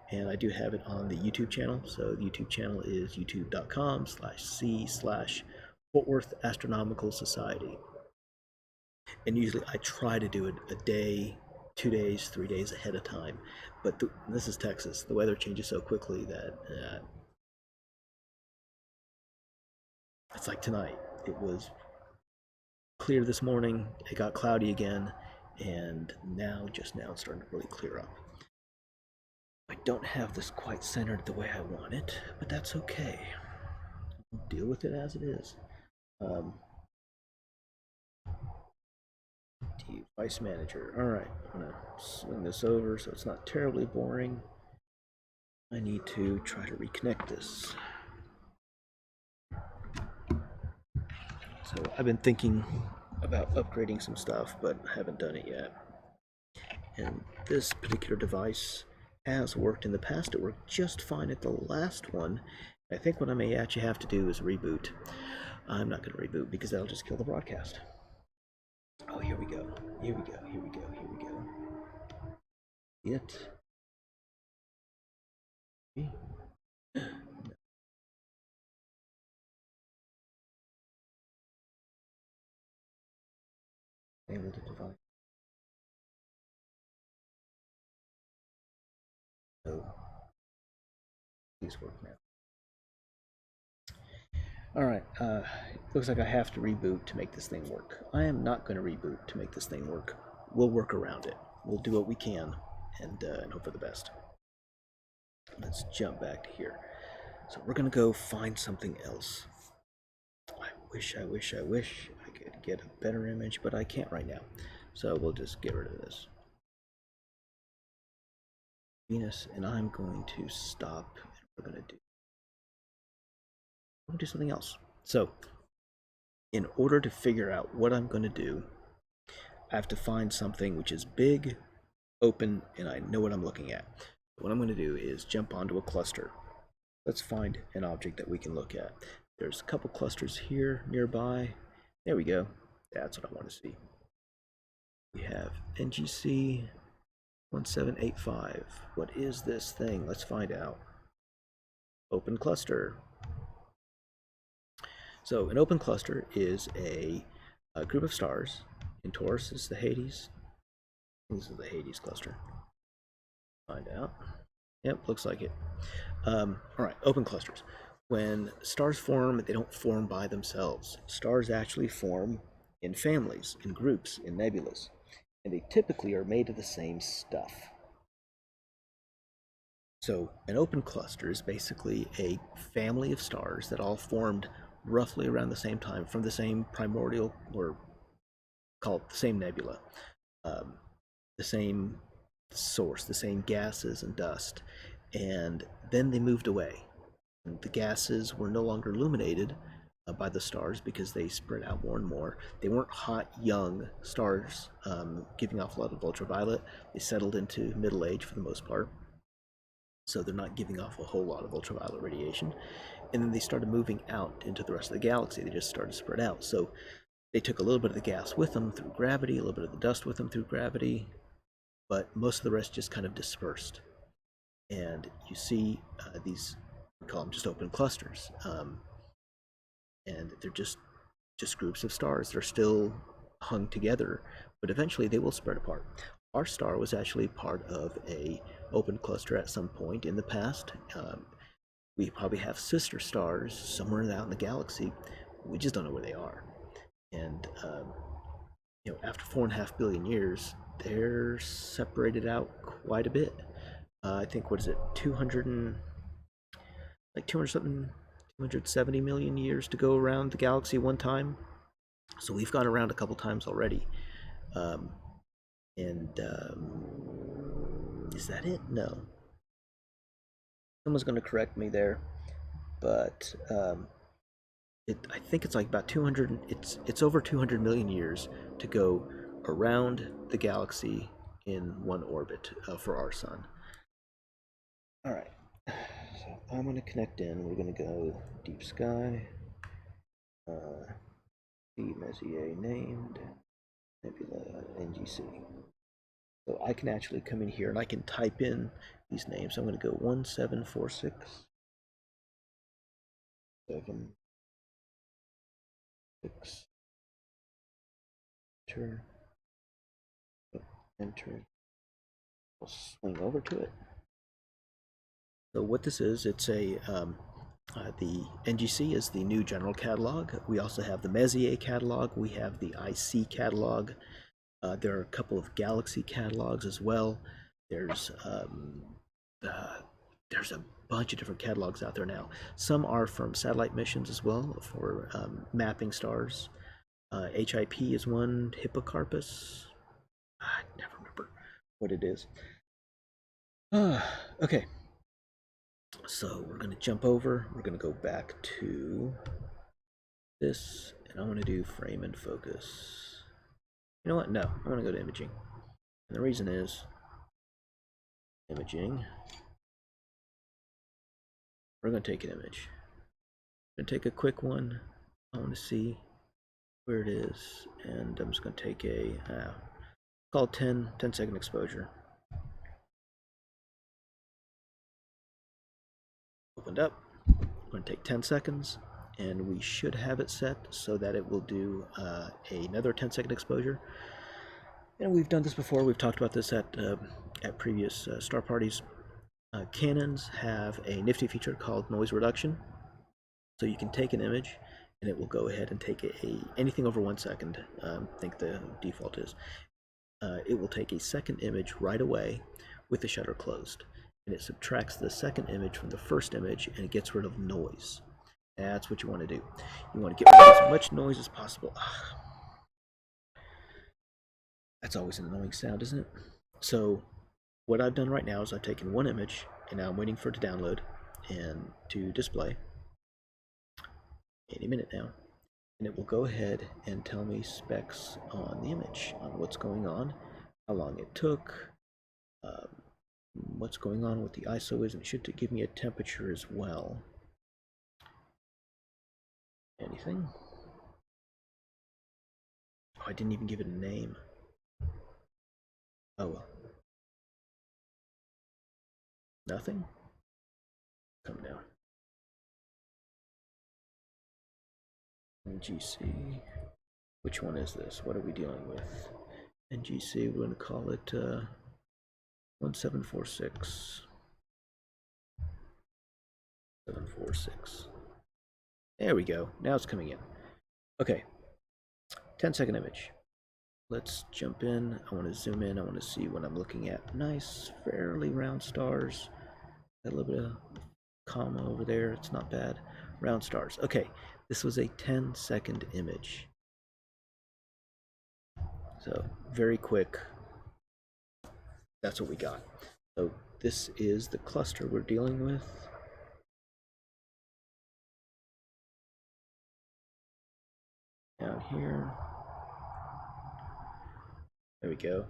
and I do have it on the YouTube channel. So the YouTube channel is youtube.com/C/Fort Worth Astronomical Society. And usually, I try to do it a day, 2 days, 3 days ahead of time. But this is Texas. The weather changes so quickly that it's like tonight. It was clear this morning, it got cloudy again, and just now it's starting to really clear up. I don't have this quite centered the way I want it, but that's okay. I'll deal with it as it is. Device manager. Alright, I'm going to swing this over so it's not terribly boring. I need to try to reconnect this. So I've been thinking about upgrading some stuff, but haven't done it yet. And this particular device has worked in the past. It worked just fine at the last one. I think what I may actually have to do is reboot. I'm not going to reboot because that'll just kill the broadcast. Oh, here we go. Here we go. Here we go. Here we go. It. Able to device. Oh. Please work now. Alright, looks like I have to reboot to make this thing work. I am not going to reboot to make this thing work. We'll work around it. We'll do what we can and hope for the best. Let's jump back to here. So we're going to go find something else. I wish I could get a better image, but I can't right now. So we'll just get rid of this. Venus, and I'm going to stop. We're going to do something else. So, in order to figure out what I'm going to do, I have to find something which is big, open, and I know what I'm looking at. What I'm going to do is jump onto a cluster. Let's find an object that we can look at. There's a couple clusters here nearby. There we go. That's what I want to see. We have NGC 1785. What is this thing? Let's find out. Open cluster. So an open cluster is a group of stars. In Taurus is the Hades. This is the Hades cluster. Find out. Yep, looks like it. All right, open clusters. When stars form, they don't form by themselves. Stars actually form in families, in groups, in nebulas. And they typically are made of the same stuff. So an open cluster is basically a family of stars that all formed roughly around the same time from the same primordial, or call it the same nebula, um, the same source, the same gases and dust. And then they moved away. And the gases were no longer illuminated by the stars because they spread out more and more. They weren't hot, young stars giving off a lot of ultraviolet. They settled into middle age for the most part. So they're not giving off a whole lot of ultraviolet radiation. And then they started moving out into the rest of the galaxy. They just started to spread out. So they took a little bit of the gas with them through gravity, a little bit of the dust with them through gravity, but most of the rest just kind of dispersed. And you see these, we call them just open clusters, and they're just groups of stars. They're still hung together, but eventually they will spread apart. Our star was actually part of a open cluster at some point in the past. We probably have sister stars somewhere out in the galaxy. We just don't know where they are. And after 4.5 billion years, they're separated out quite a bit. I think, what is it, 200 something, 270 million years to go around the galaxy one time. So we've gone around a couple times already. Is that it? No. Someone's going to correct me there, but I think it's like about 200. It's over 200 million years to go around the galaxy in one orbit for our sun. All right. So I'm going to connect in. We're going to go deep sky. The Messier named Nebula NGC. So I can actually come in here and I can type in these names. I'm going to go 1746 7 6 enter. We'll swing over to it. So what this is, it's a the NGC is the new general catalog. We also have the Messier catalog. We have the IC catalog. There are a couple of galaxy catalogs as well. There's a bunch of different catalogs out there now. Some are from satellite missions as well for mapping stars. HIP is one. Hippocarpus. I never remember what it is. Okay. So we're going to jump over. We're going to go back to this, and I want to do frame and focus. You know what? No, I'm going to go to imaging. And the reason is imaging. We're going to take an image. I'm going to take a quick one. I want to see where it is, and I'm just going to take a call 10-second exposure. Opened up. I'm going to take 10 seconds, and we should have it set so that it will do another 10-second exposure. And we've done this before. We've talked about this at previous star parties. Canons have a nifty feature called noise reduction. So you can take an image, and it will go ahead and take anything over 1 second. I think the default is. It will take a second image right away with the shutter closed. And it subtracts the second image from the first image, and it gets rid of noise. That's what you want to do. You want to get rid of as much noise as possible. That's always an annoying sound, isn't it? So what I've done right now is I've taken one image, and now I'm waiting for it to download and to display any minute now. And it will go ahead and tell me specs on the image, on what's going on, how long it took, what's going on, what the ISO is, and it should give me a temperature as well. Anything? Oh, I didn't even give it a name. Oh well. Nothing? Come down. NGC. Which one is this? What are we dealing with? NGC, we're going to call it 1746. 746. There we go. Now it's coming in. Okay. 10-second image. Let's jump in. I want to zoom in. I want to see what I'm looking at. Nice, fairly round stars. Got a little bit of comma over there. It's not bad. Round stars. Okay, this was a 10-second image. So very quick. That's what we got. So this is the cluster we're dealing with. Down here. There we go.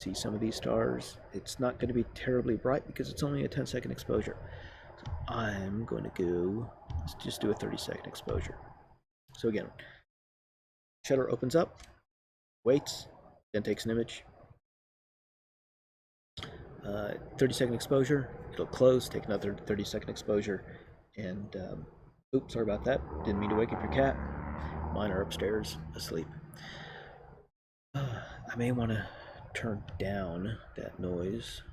See some of these stars. It's not going to be terribly bright because it's only a 10-second exposure. So I'm going to go, let's just do a 30-second exposure. So again, shutter opens up, waits, then takes an image. 30-second exposure, it'll close, take another 30-second exposure, and oops, sorry about that. Didn't mean to wake up your cat. Mine are upstairs asleep. I may want to turn down that noise.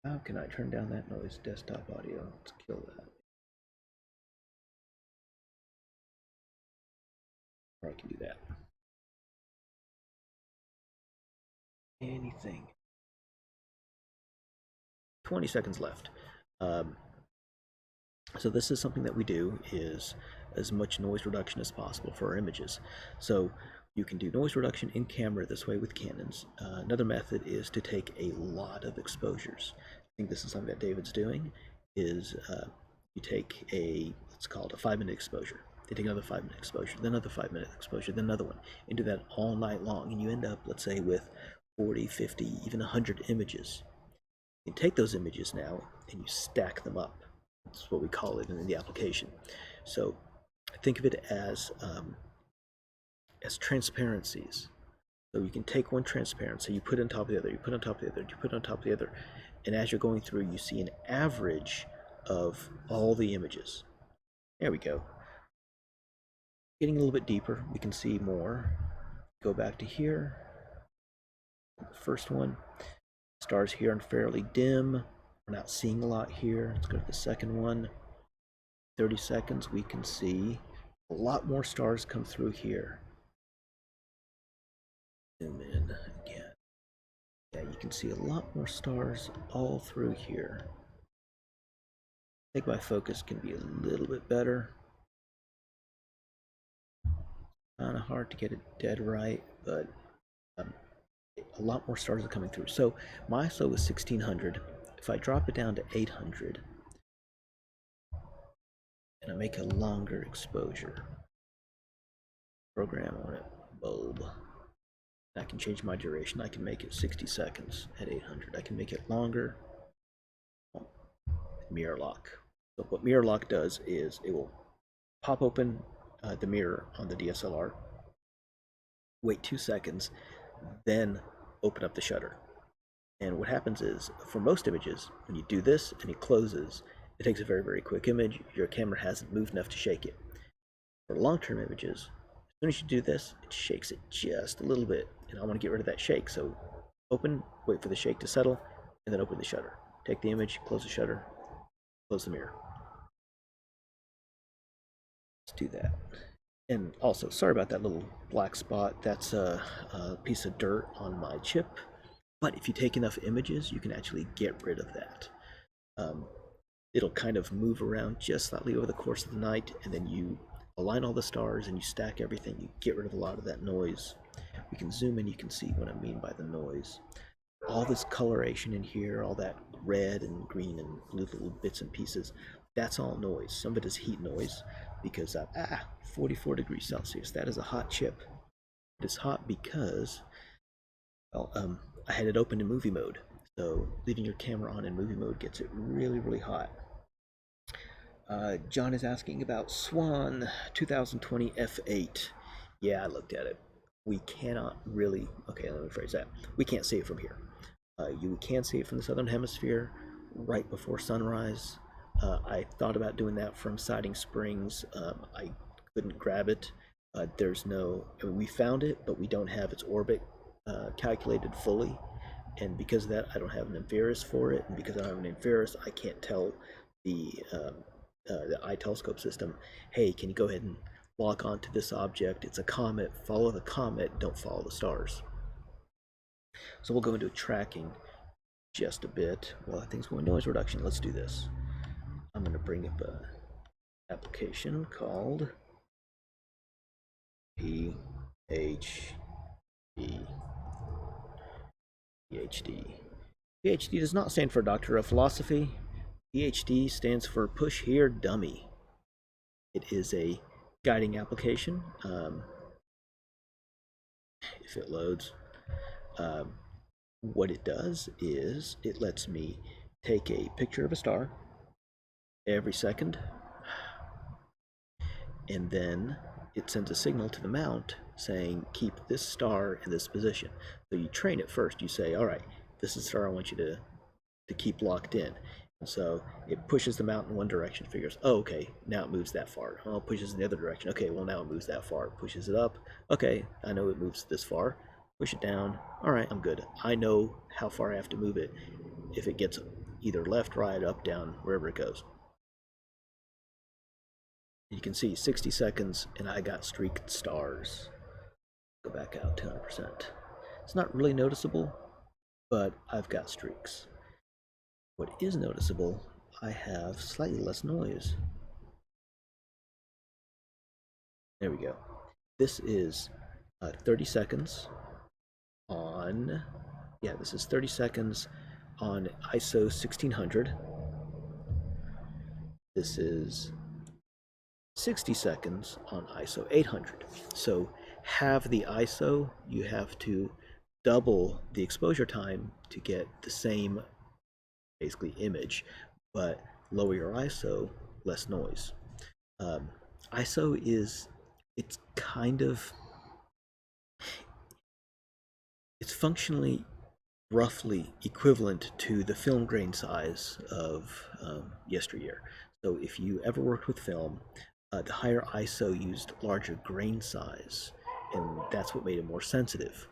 How can I turn down that noise? Desktop audio. Let's kill that. Or I can do that. Anything. 20 seconds left. So this is something that we do, is as much noise reduction as possible for our images. So you can do noise reduction in camera this way with Canons. Another method is to take a lot of exposures. I think this is something that David's doing, is you take a, let's call it a 5-minute exposure. They take another 5-minute exposure, then another 5-minute exposure, then another one, and do that all night long. And you end up, let's say, with 40, 50, even 100 images. You can take those images now and you stack them up. That's what we call it in the application. So think of it as transparencies. So you can take one transparency, you put it on top of the other, you put it on top of the other, you put it on top of the other, and as you're going through, you see an average of all the images. There we go. Getting a little bit deeper, we can see more. Go back to here. The first one. Stars here are fairly dim. We're not seeing a lot here. Let's go to the second one. 30 seconds, we can see a lot more stars come through here. Zoom in again. Yeah, you can see a lot more stars all through here. I think my focus can be a little bit better. Kind of hard to get it dead right, but a lot more stars are coming through. So my ISO was 1600. If I drop it down to 800 and I make a longer exposure, program on it, bulb, I can change my duration. I can make it 60 seconds at 800. I can make it longer. Mirror lock. So what mirror lock does is it will pop open the mirror on the DSLR, wait 2 seconds, then open up the shutter. And what happens is, for most images, when you do this and it closes, it takes a very, very quick image. Your camera hasn't moved enough to shake it. For long-term images, as soon as you do this, it shakes it just a little bit. And I want to get rid of that shake. So open, wait for the shake to settle, and then open the shutter. Take the image, close the shutter, close the mirror. Let's do that. And also, sorry about that little black spot. That's a piece of dirt on my chip. But if you take enough images, you can actually get rid of that. It'll kind of move around just slightly over the course of the night, and then you align all the stars and you stack everything. You get rid of a lot of that noise. We can zoom in, you can see what I mean by the noise. All this coloration in here, all that red and green and blue little bits and pieces, that's all noise. Some of it is heat noise because 44 degrees Celsius. That is a hot chip. It is hot because, well, I had it open in movie mode. So leaving your camera on in movie mode gets it really, really hot. John is asking about Swan 2020 F8. Yeah, I looked at it. We cannot really, okay, let me rephrase that. We can't see it from here. You can see it from the southern hemisphere right before sunrise. I thought about doing that from Siding Springs. I couldn't grab it. There's no, I mean, we found it, but we don't have its orbit calculated fully. And because of that, I don't have an infrared for it. And because I don't have an infrared, I can't tell the eye telescope system, hey, can you go ahead and lock onto this object? It's a comet. Follow the comet. Don't follow the stars. So we'll go into tracking just a bit. Well, I think it's going noise reduction. Let's do this. I'm going to bring up a application called PhD. PhD. PhD does not stand for Doctor of Philosophy. PhD stands for Push Here Dummy. It is a guiding application. If it loads, what it does is it lets me take a picture of a star every second, and then it sends a signal to the mount saying keep this star in this position. So you train it first. You say, all right, this is the star I want you to keep locked in. And so it pushes the mount in one direction, figures, oh, okay, now it moves that far. Oh, it pushes in the other direction. Okay, well, now it moves that far. It pushes it up. Okay, I know it moves this far. Push it down. All right, I'm good. I know how far I have to move it if it gets either left, right, up, down, wherever it goes. You can see 60 seconds, and I got streaked stars. Go back out to 100%. It's not really noticeable, but I've got streaks. What is noticeable, I have slightly less noise. There we go. This is 30 seconds on, this is 30 seconds on ISO 1600. This is 60 seconds on ISO 800. So halve the ISO, you have to double the exposure time to get the same basically image, but lower your ISO, less noise. ISO is, it's functionally roughly equivalent to the film grain size of yesteryear. So if you ever worked with film, the higher ISO used larger grain size, and that's what made it more sensitive.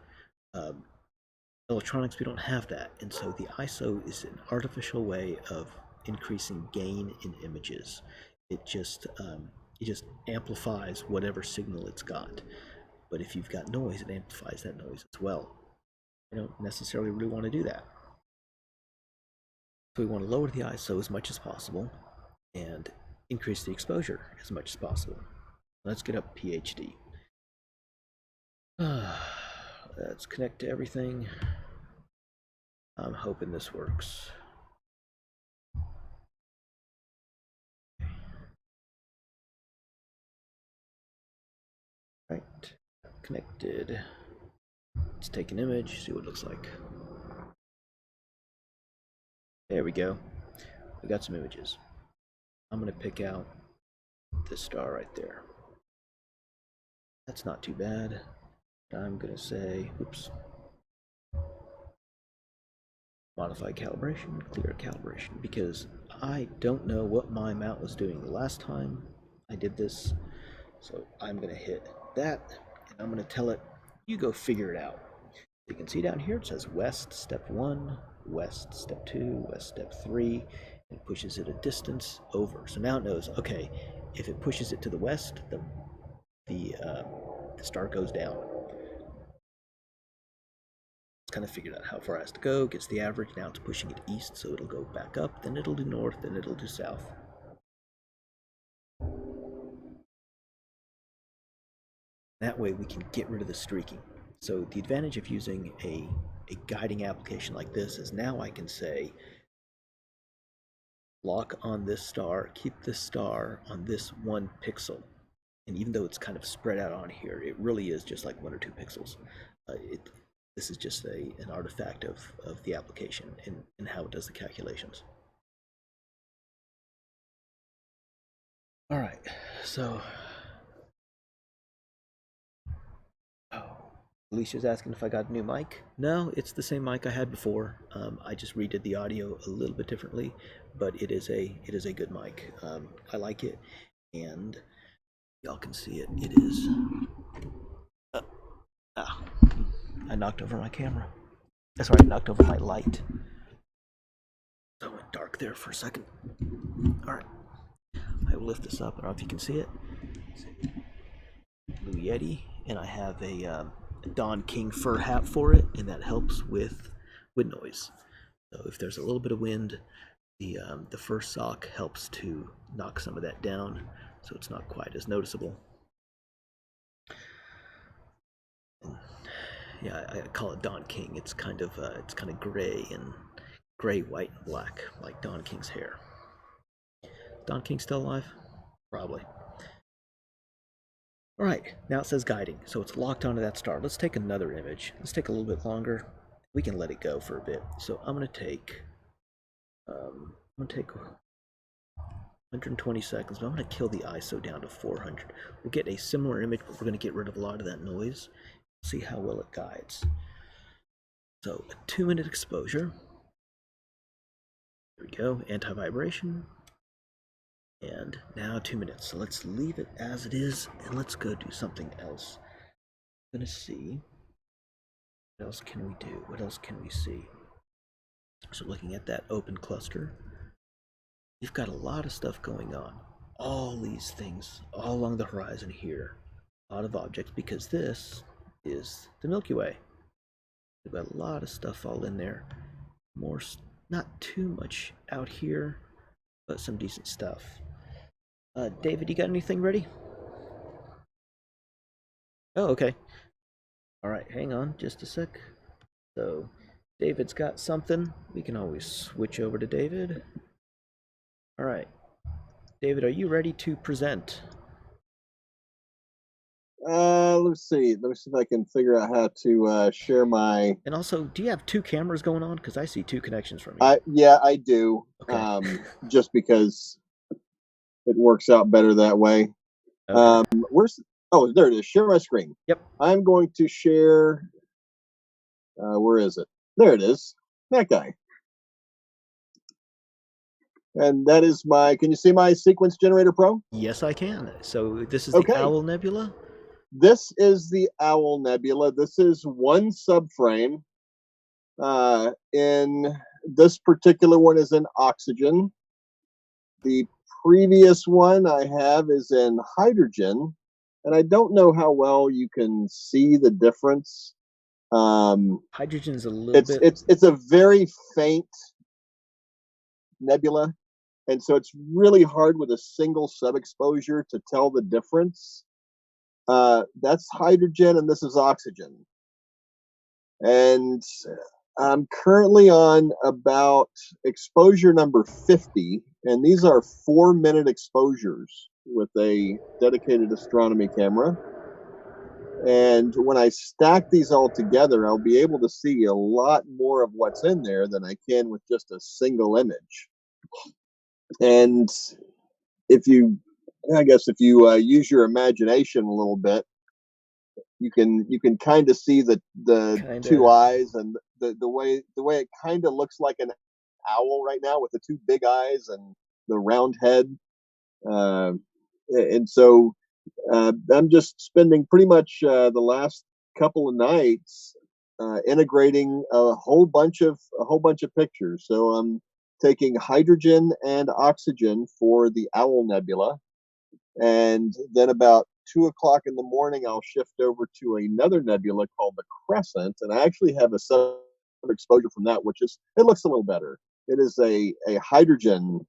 Electronics, we don't have that, and so the ISO is an artificial way of increasing gain in images. It just amplifies whatever signal it's got. But if you've got noise, it amplifies that noise as well. I don't necessarily really want to do that. So we want to lower the ISO as much as possible and increase the exposure as much as possible. Let's get up PhD. Let's connect to everything. I'm hoping this works. Right, connected. Let's take an image, see what it looks like. There we go. We got some images. I'm going to pick out this star right there. That's not too bad. I'm going to say, oops, modify calibration, clear calibration, because I don't know what my mount was doing the last time I did this. So I'm going to hit that, and I'm going to tell it, you go figure it out. You can see down here it says west step 1, west step 2, west step 3. It pushes it a distance over. So now it knows, okay, if it pushes it to the west, the star goes down. It's kind of figured out how far it has to go, gets the average. Now it's pushing it east, so it'll go back up, then it'll do north, then it'll do south. That way we can get rid of the streaking. So the advantage of using a guiding application like this is now I can say, lock on this star, keep this star on this 1 pixel. And even though it's kind of spread out on here, it really is just like 1 or 2 pixels. This is just an artifact of the application and how it does the calculations. All right, so Alicia's asking if I got a new mic. No, it's the same mic I had before. I just redid the audio a little bit differently, but it is a good mic. I like it, and y'all can see it. It is. I knocked over my camera. That's right, I knocked over my light. So it went dark there for a second. All right, I will lift this up. I don't know if you can see it. Blue Yeti, and I have a Don King fur hat for it, and that helps with wind noise. So if there's a little bit of wind, the fur sock helps to knock some of that down, so it's not quite as noticeable. Yeah, I call it Don King. It's kind of gray and gray, white, and black, like Don King's hair. Don King still alive? Probably. All right, now it says guiding, so it's locked onto that star. Let's take another image. Let's take a little bit longer. We can let it go for a bit. So I'm gonna take 120 seconds, but I'm gonna kill the ISO down to 400. We'll get a similar image, but we're gonna get rid of a lot of that noise. See how well it guides. So a 2-minute exposure. There we go, anti-vibration. And now 2 minutes. So let's leave it as it is and let's go do something else. I'm gonna see what else can we do? What else can we see? So looking at that open cluster, you've got a lot of stuff going on. All these things all along the horizon here. A lot of objects, because this is the Milky Way. We've got a lot of stuff all in there. More, not too much out here, but some decent stuff. David, you got anything ready? Oh, okay. All right, hang on just a sec. So David's got something. We can always switch over to David. All right. David, are you ready to present? Let's see. Let me see if I can figure out how to share my. And also, do you have 2 cameras going on? Because I see 2 connections from you. Yeah, I do. Okay. Just because it works out better that way. Okay. Oh, there it is. Share my screen. Yep. I'm going to share. Where is it? There it is. That guy. And that is my. Can you see my Sequence Generator Pro? Yes, I can. So this is Okay. the Owl Nebula? This is the Owl Nebula. This is one subframe. In this particular one is in oxygen. The previous one I have is in hydrogen, and I don't know how well you can see the difference. Hydrogen's a little bit. It's a very faint nebula, and so it's really hard with a single sub-exposure to tell the difference. That's hydrogen, and this is oxygen. And I'm currently on about exposure number 50, and these are 4-minute exposures with a dedicated astronomy camera. And when I stack these all together, I'll be able to see a lot more of what's in there than I can with just a single image. And if you use your imagination a little bit, you can kind of see the Kinda. 2 eyes and the way it kind of looks like an owl right now with the 2 big eyes and the round head. And so I'm just spending pretty much the last couple of nights integrating a whole bunch of pictures. So I'm taking hydrogen and oxygen for the Owl Nebula, and then about 2 o'clock in the morning, I'll shift over to another nebula called the Crescent, and I actually have a sub exposure from that, which it looks a little better. It is a hydrogen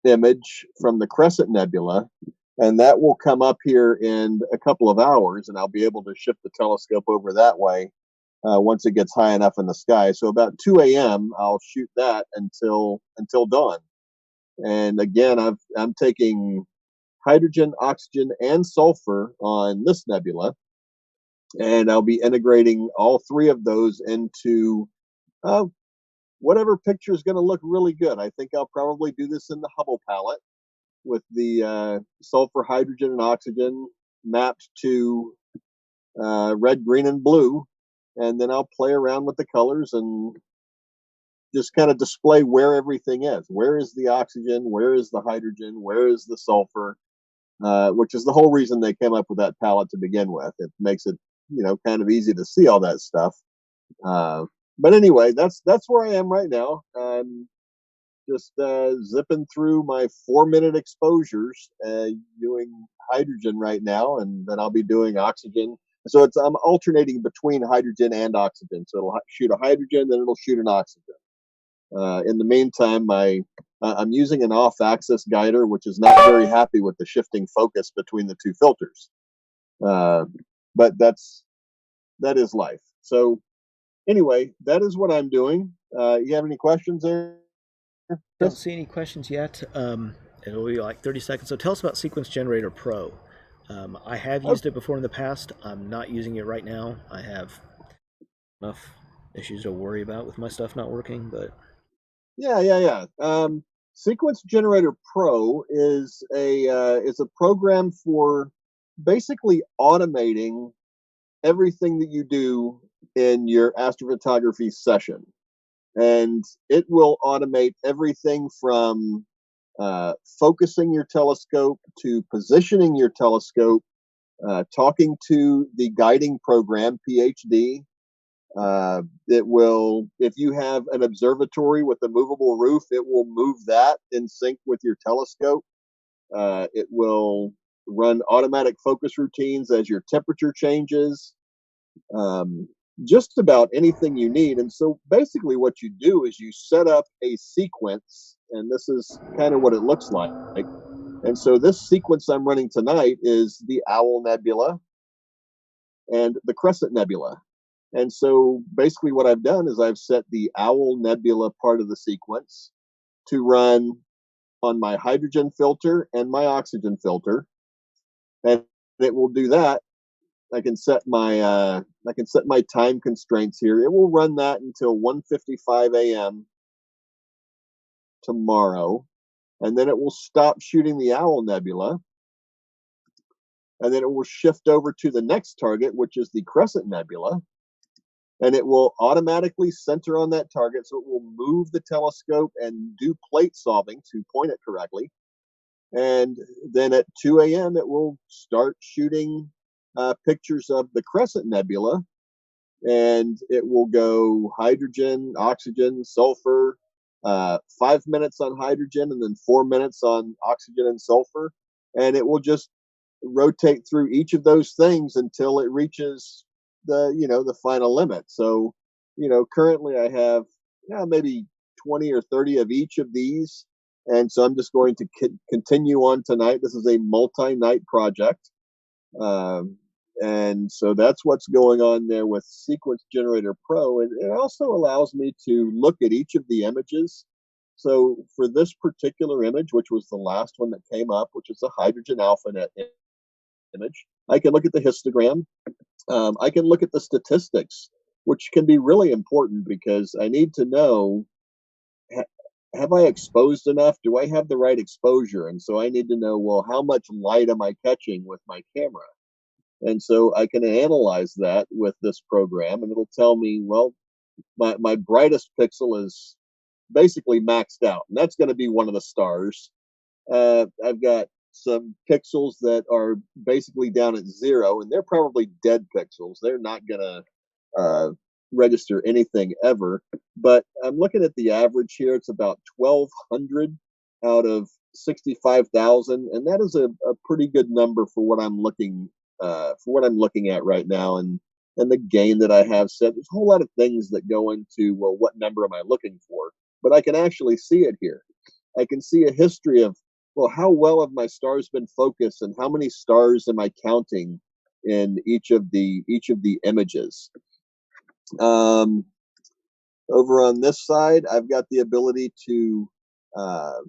image from the Crescent Nebula, and that will come up here in a couple of hours, and I'll be able to shift the telescope over that way once it gets high enough in the sky. So about 2 a.m., I'll shoot that until dawn. And again, I'm taking hydrogen, oxygen, and sulfur on this nebula, and I'll be integrating all 3 of those into whatever picture is going to look really good. I think I'll probably do this in the Hubble palette with the sulfur, hydrogen, and oxygen mapped to red, green, and blue, and then I'll play around with the colors and just kind of display where everything is. Where is the oxygen? Where is the hydrogen? Where is the sulfur? Which is the whole reason they came up with that palette to begin with. It makes it, kind of easy to see all that stuff. But anyway, that's where I am right now. I'm just zipping through my 4-minute exposures, doing hydrogen right now, and then I'll be doing oxygen. So I'm alternating between hydrogen and oxygen. So it'll shoot a hydrogen, then it'll shoot an oxygen. In the meantime, I'm using an off-axis guider, which is not very happy with the shifting focus between the two filters. But that is life. So anyway, that is what I'm doing. You have any questions there, Don't Chris? see any questions yet. It'll be like 30 seconds. So tell us about Sequence Generator Pro. I have Oh, used it before in the past. I'm not using it right now. I have enough issues to worry about with my stuff not working, but yeah. Sequence Generator Pro is a program for basically automating everything that you do in your astrophotography session. And it will automate everything from focusing your telescope to positioning your telescope, talking to the guiding program, PhD. It will, if you have an observatory with a movable roof, it will move that in sync with your telescope. It will run automatic focus routines as your temperature changes. Um, just about anything you need. And so basically, what you do is you set up a sequence, and this is kind of what it looks like. And so this sequence I'm running tonight is the Owl Nebula and the Crescent Nebula. And so basically, what I've done is I've set the Owl Nebula part of the sequence to run on my hydrogen filter and my oxygen filter, and it will do that. I can set my time constraints here. It will run that until 1:55 a.m. tomorrow, and then it will stop shooting the Owl Nebula, and then it will shift over to the next target, which is the Crescent Nebula, and it will automatically center on that target, so it will move the telescope and do plate solving to point it correctly. And then at 2 a.m., it will start shooting pictures of the Crescent Nebula, and it will go hydrogen, oxygen, sulfur, 5 minutes on hydrogen, and then 4 minutes on oxygen and sulfur. And it will just rotate through each of those things until it reaches the final limit. So, currently I have maybe 20 or 30 of each of these. And so I'm just going to continue on tonight. This is a multi-night project. And so that's what's going on there with Sequence Generator Pro. And it also allows me to look at each of the images. So for this particular image, which was the last one that came up, which is a hydrogen alpha net image, I can look at the histogram. I can look at the statistics, which can be really important because I need to know, have I exposed enough? Do I have the right exposure? And so I need to know, well, how much light am I catching with my camera? And so I can analyze that with this program, and it'll tell me, well, my brightest pixel is basically maxed out, and that's going to be one of the stars. I've got some pixels that are basically down at 0, and they're probably dead pixels. They're not going to register anything ever. But I'm looking at the average here. It's about 1,200 out of 65,000, and that is a pretty good number for what I'm looking at right now, and the gain that I have set. There's a whole lot of things that go into, well, what number am I looking for? But I can actually see it here. I can see a history of, well, how well have my stars been focused, and how many stars am I counting in each of the images. Um, Over on this side, I've got the ability uh,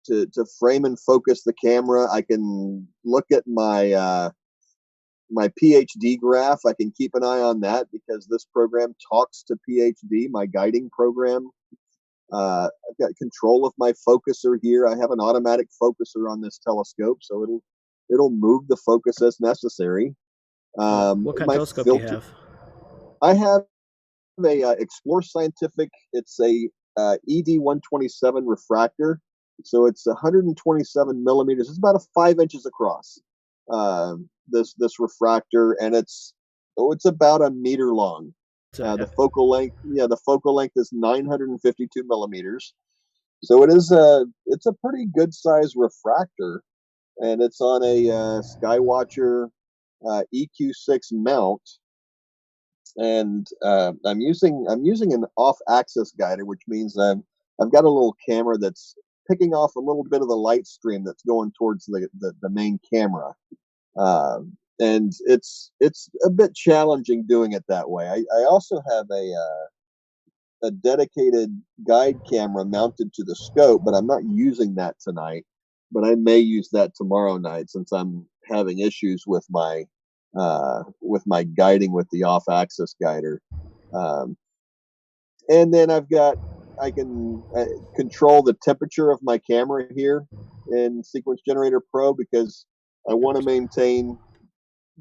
to frame and focus the camera. I can look at my PhD graph. I can keep an eye on that because this program talks to PhD, my guiding program. I've got control of my focuser here. I have an automatic focuser on this telescope, so it'll move the focus as necessary. what kind of My telescope do you filter, have? I have a Explore Scientific. It's a ED 127 refractor, so it's 127 millimeters. It's about 5 inches across. This refractor, and it's about a meter long. So, The focal length, is 952 millimeters. So it's a pretty good size refractor, and it's on a Skywatcher EQ6 mount, and I'm using an off-axis guider, which means I've got a little camera that's picking off a little bit of the light stream that's going towards the main camera, and it's a bit challenging doing it that way. I also have a dedicated guide camera mounted to the scope, but I'm not using that tonight. But I may use that tomorrow night since I'm having issues with my guiding with the off-axis guider. Um, and then I can control the temperature of my camera here in Sequence Generator Pro because I want to maintain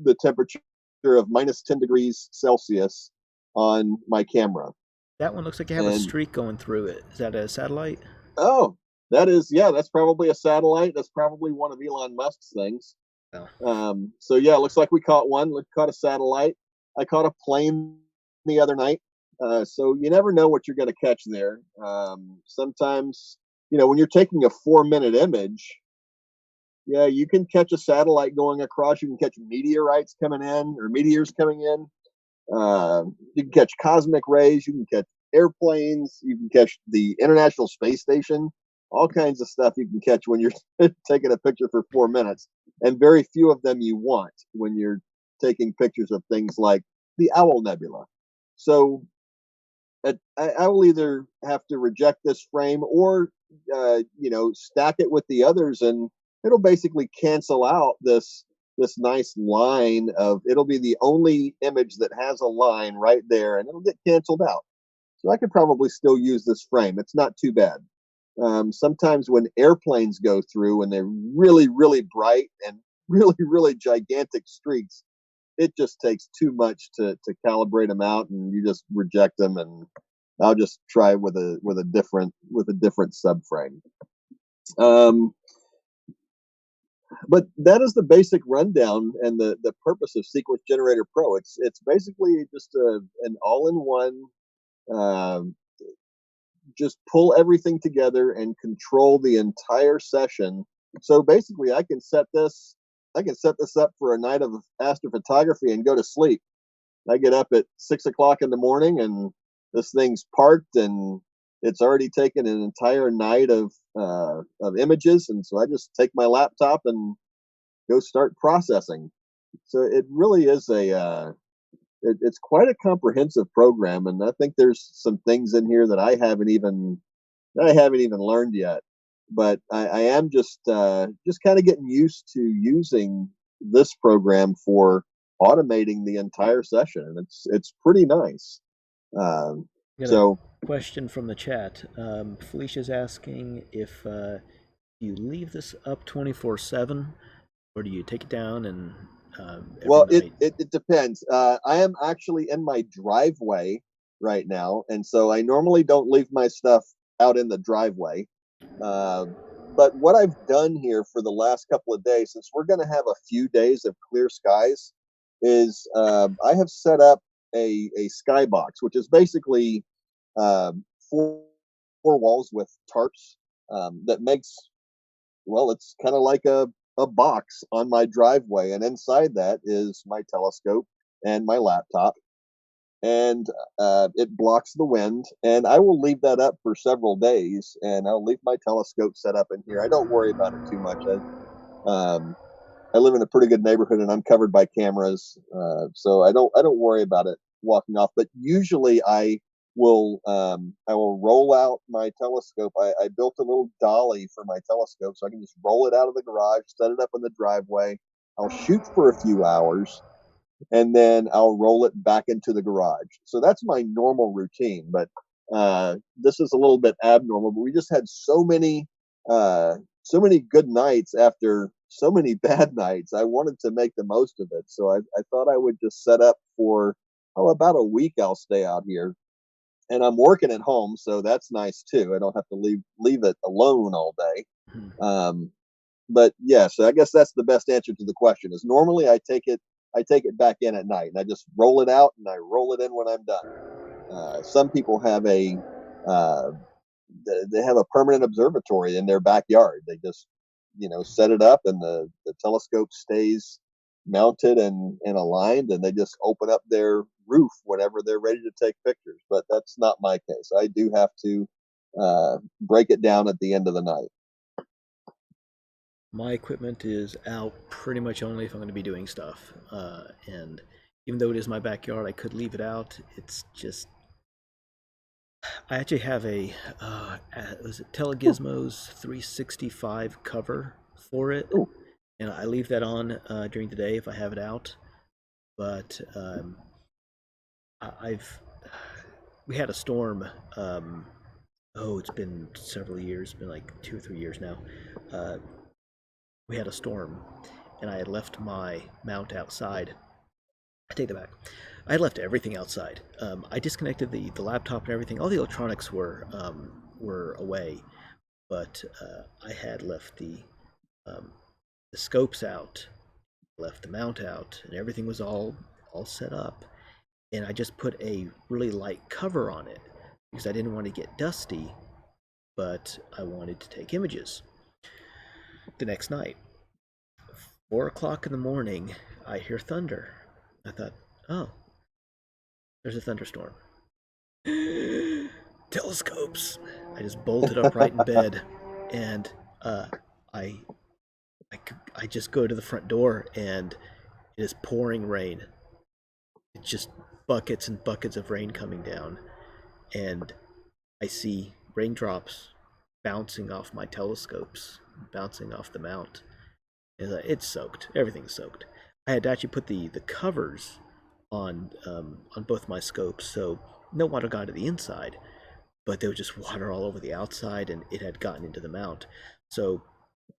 the temperature of minus 10 degrees Celsius on my camera. That one looks like you have a And streak going through it. Is that a satellite? oh, that's probably a satellite. That's probably one of Elon Musk's things. Oh. So yeah, it looks like we caught one. We caught a satellite. I caught a plane the other night. So you never know what you're going to catch there. Sometimes, when you're taking a 4-minute image, yeah, you can catch a satellite going across. You can catch meteorites coming in or meteors coming in. You can catch cosmic rays. You can catch airplanes. You can catch the International Space Station. All kinds of stuff you can catch when you're taking a picture for 4 minutes, and very few of them you want when you're taking pictures of things like the Owl Nebula. So I will either have to reject this frame or stack it with the others, and it'll basically cancel out this nice line of, it'll be the only image that has a line right there, and it'll get canceled out. So I could probably still use this frame. It's not too bad. Sometimes when airplanes go through and they're really, really bright and really, really gigantic streaks, it just takes too much to calibrate them out, and you just reject them. And I'll just try with a different subframe. But that is the basic rundown and the purpose of Sequence Generator Pro. It's basically just an all-in-one. Just pull everything together and control the entire session. So basically, I can set this up for a night of astrophotography and go to sleep. I get up at 6 o'clock in the morning, and this thing's parked, and it's already taken an entire night of images, and so I just take my laptop and go start processing. So it really is it's quite a comprehensive program, and I think there's some things in here that I haven't even learned yet. But I am just kind of getting used to using this program for automating the entire session, and it's pretty nice. Got So a question from the chat. Felicia's asking if you leave this up 24/7, or do you take it down and every well, night? it depends. I am actually in my driveway right now, and so I normally don't leave my stuff out in the driveway. But what I've done here for the last couple of days, since we're going to have a few days of clear skies, is I have set up a skybox, which is basically four walls with tarps that makes, well, it's kind of like a box on my driveway, and inside that is my telescope and my laptop, and it blocks the wind. And I will leave that up for several days, and I'll leave my telescope set up in here. I don't worry about it too much. I live in a pretty good neighborhood, and I'm covered by cameras, so I don't worry about it walking off. But usually I will roll out my telescope. I built a little dolly for my telescope, so I can just roll it out of the garage, set it up in the driveway. I'll shoot for a few hours, and then I'll roll it back into the garage. So that's my normal routine. But this is a little bit abnormal. But we just had so many good nights after so many bad nights. I wanted to make the most of it, so I thought I would just set up for about a week. I'll stay out here, and I'm working at home, so that's nice too. I don't have to leave it alone all day. But yeah, so I guess that's the best answer to the question. Is normally I take it back in at night, and I just roll it out and I roll it in when I'm done. Some people have they have a permanent observatory in their backyard. They just set it up, and the telescope stays mounted and aligned, and they just open up their roof whenever they're ready to take pictures. But that's not my case. I do have to break it down at the end of the night. My equipment is out pretty much only if I'm going to be doing stuff. And even though it is my backyard, I could leave it out. It's just I actually have was it Telegizmo's 365 cover for it, Ooh. and I leave that on during the day if I have it out. But I've we had a storm. Oh, it's been several years. It's been like 2 or 3 years now. Uh, we had a storm, and I had left my mount outside. I take that back. I had left everything outside. I disconnected the laptop and everything. All the electronics were away, but I had left the scopes out, left the mount out, and everything was all set up. And I just put a really light cover on it because I didn't want to get dusty, but I wanted to take images. The next night, 4 o'clock in the morning, I hear thunder. I thought, oh, there's a thunderstorm. Telescopes. I just bolted upright in bed, and I, I just go to the front door, and it is pouring rain. It's just buckets and buckets of rain coming down, and I see raindrops bouncing off my telescopes, bouncing off the mount. And it's soaked. Everything's soaked. I had to actually put the covers on both my scopes, so no water got to the inside, but there was just water all over the outside, and it had gotten into the mount. So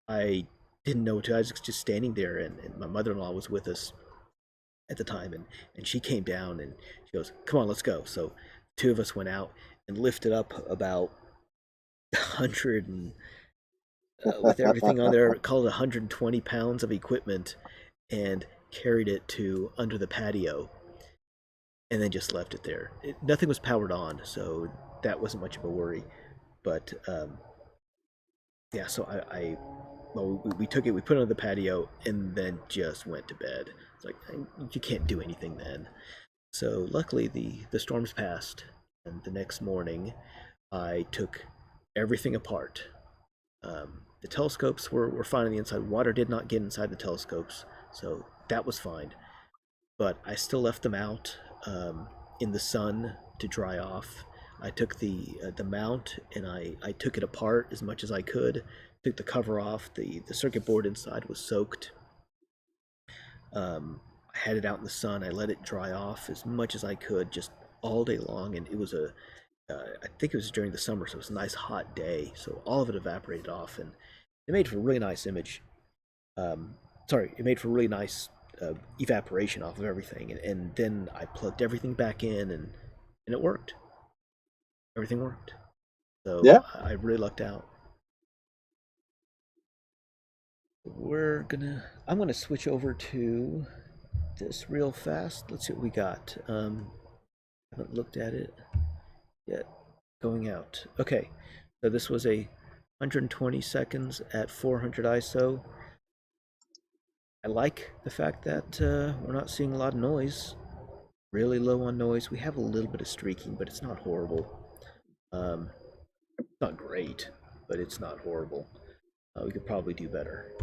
I didn't know what to. I was just standing there, and my mother-in-law was with us at the time, and she came down and she goes, "Come on, let's go." So two of us went out and lifted up about 100 and with everything on there, called it 120 pounds of equipment, and carried it to under the patio, and then just left it there. Nothing was powered on, so that wasn't much of a worry. But yeah, so well, we took it, we put it on the patio, and then just went to bed. It's like you can't do anything then. So luckily the storms passed, and the next morning I took everything apart. The telescopes were fine on the inside. Water did not get inside the telescopes, so that was fine. But I still left them out in the sun to dry off. I took the mount, and I took it apart as much as I could. Took the cover off. The circuit board inside was soaked. I had it out in the sun. I let it dry off as much as I could, just all day long. And it was I think it was during the summer, so it was a nice hot day. So all of it evaporated off, and it made for a really nice image. It made for a really nice evaporation off of everything. And then I plugged everything back in, and it worked. Everything worked. So Yeah. I really lucked out. I'm gonna switch over to this real fast. Let's see what we got. Haven't looked at it yet. Going out. Okay, so this was a 120 seconds at 400 ISO. I like the fact that we're not seeing a lot of noise. Really low on noise. We have a little bit of streaking, but it's not horrible. It's not great, but it's not horrible. We could probably do better.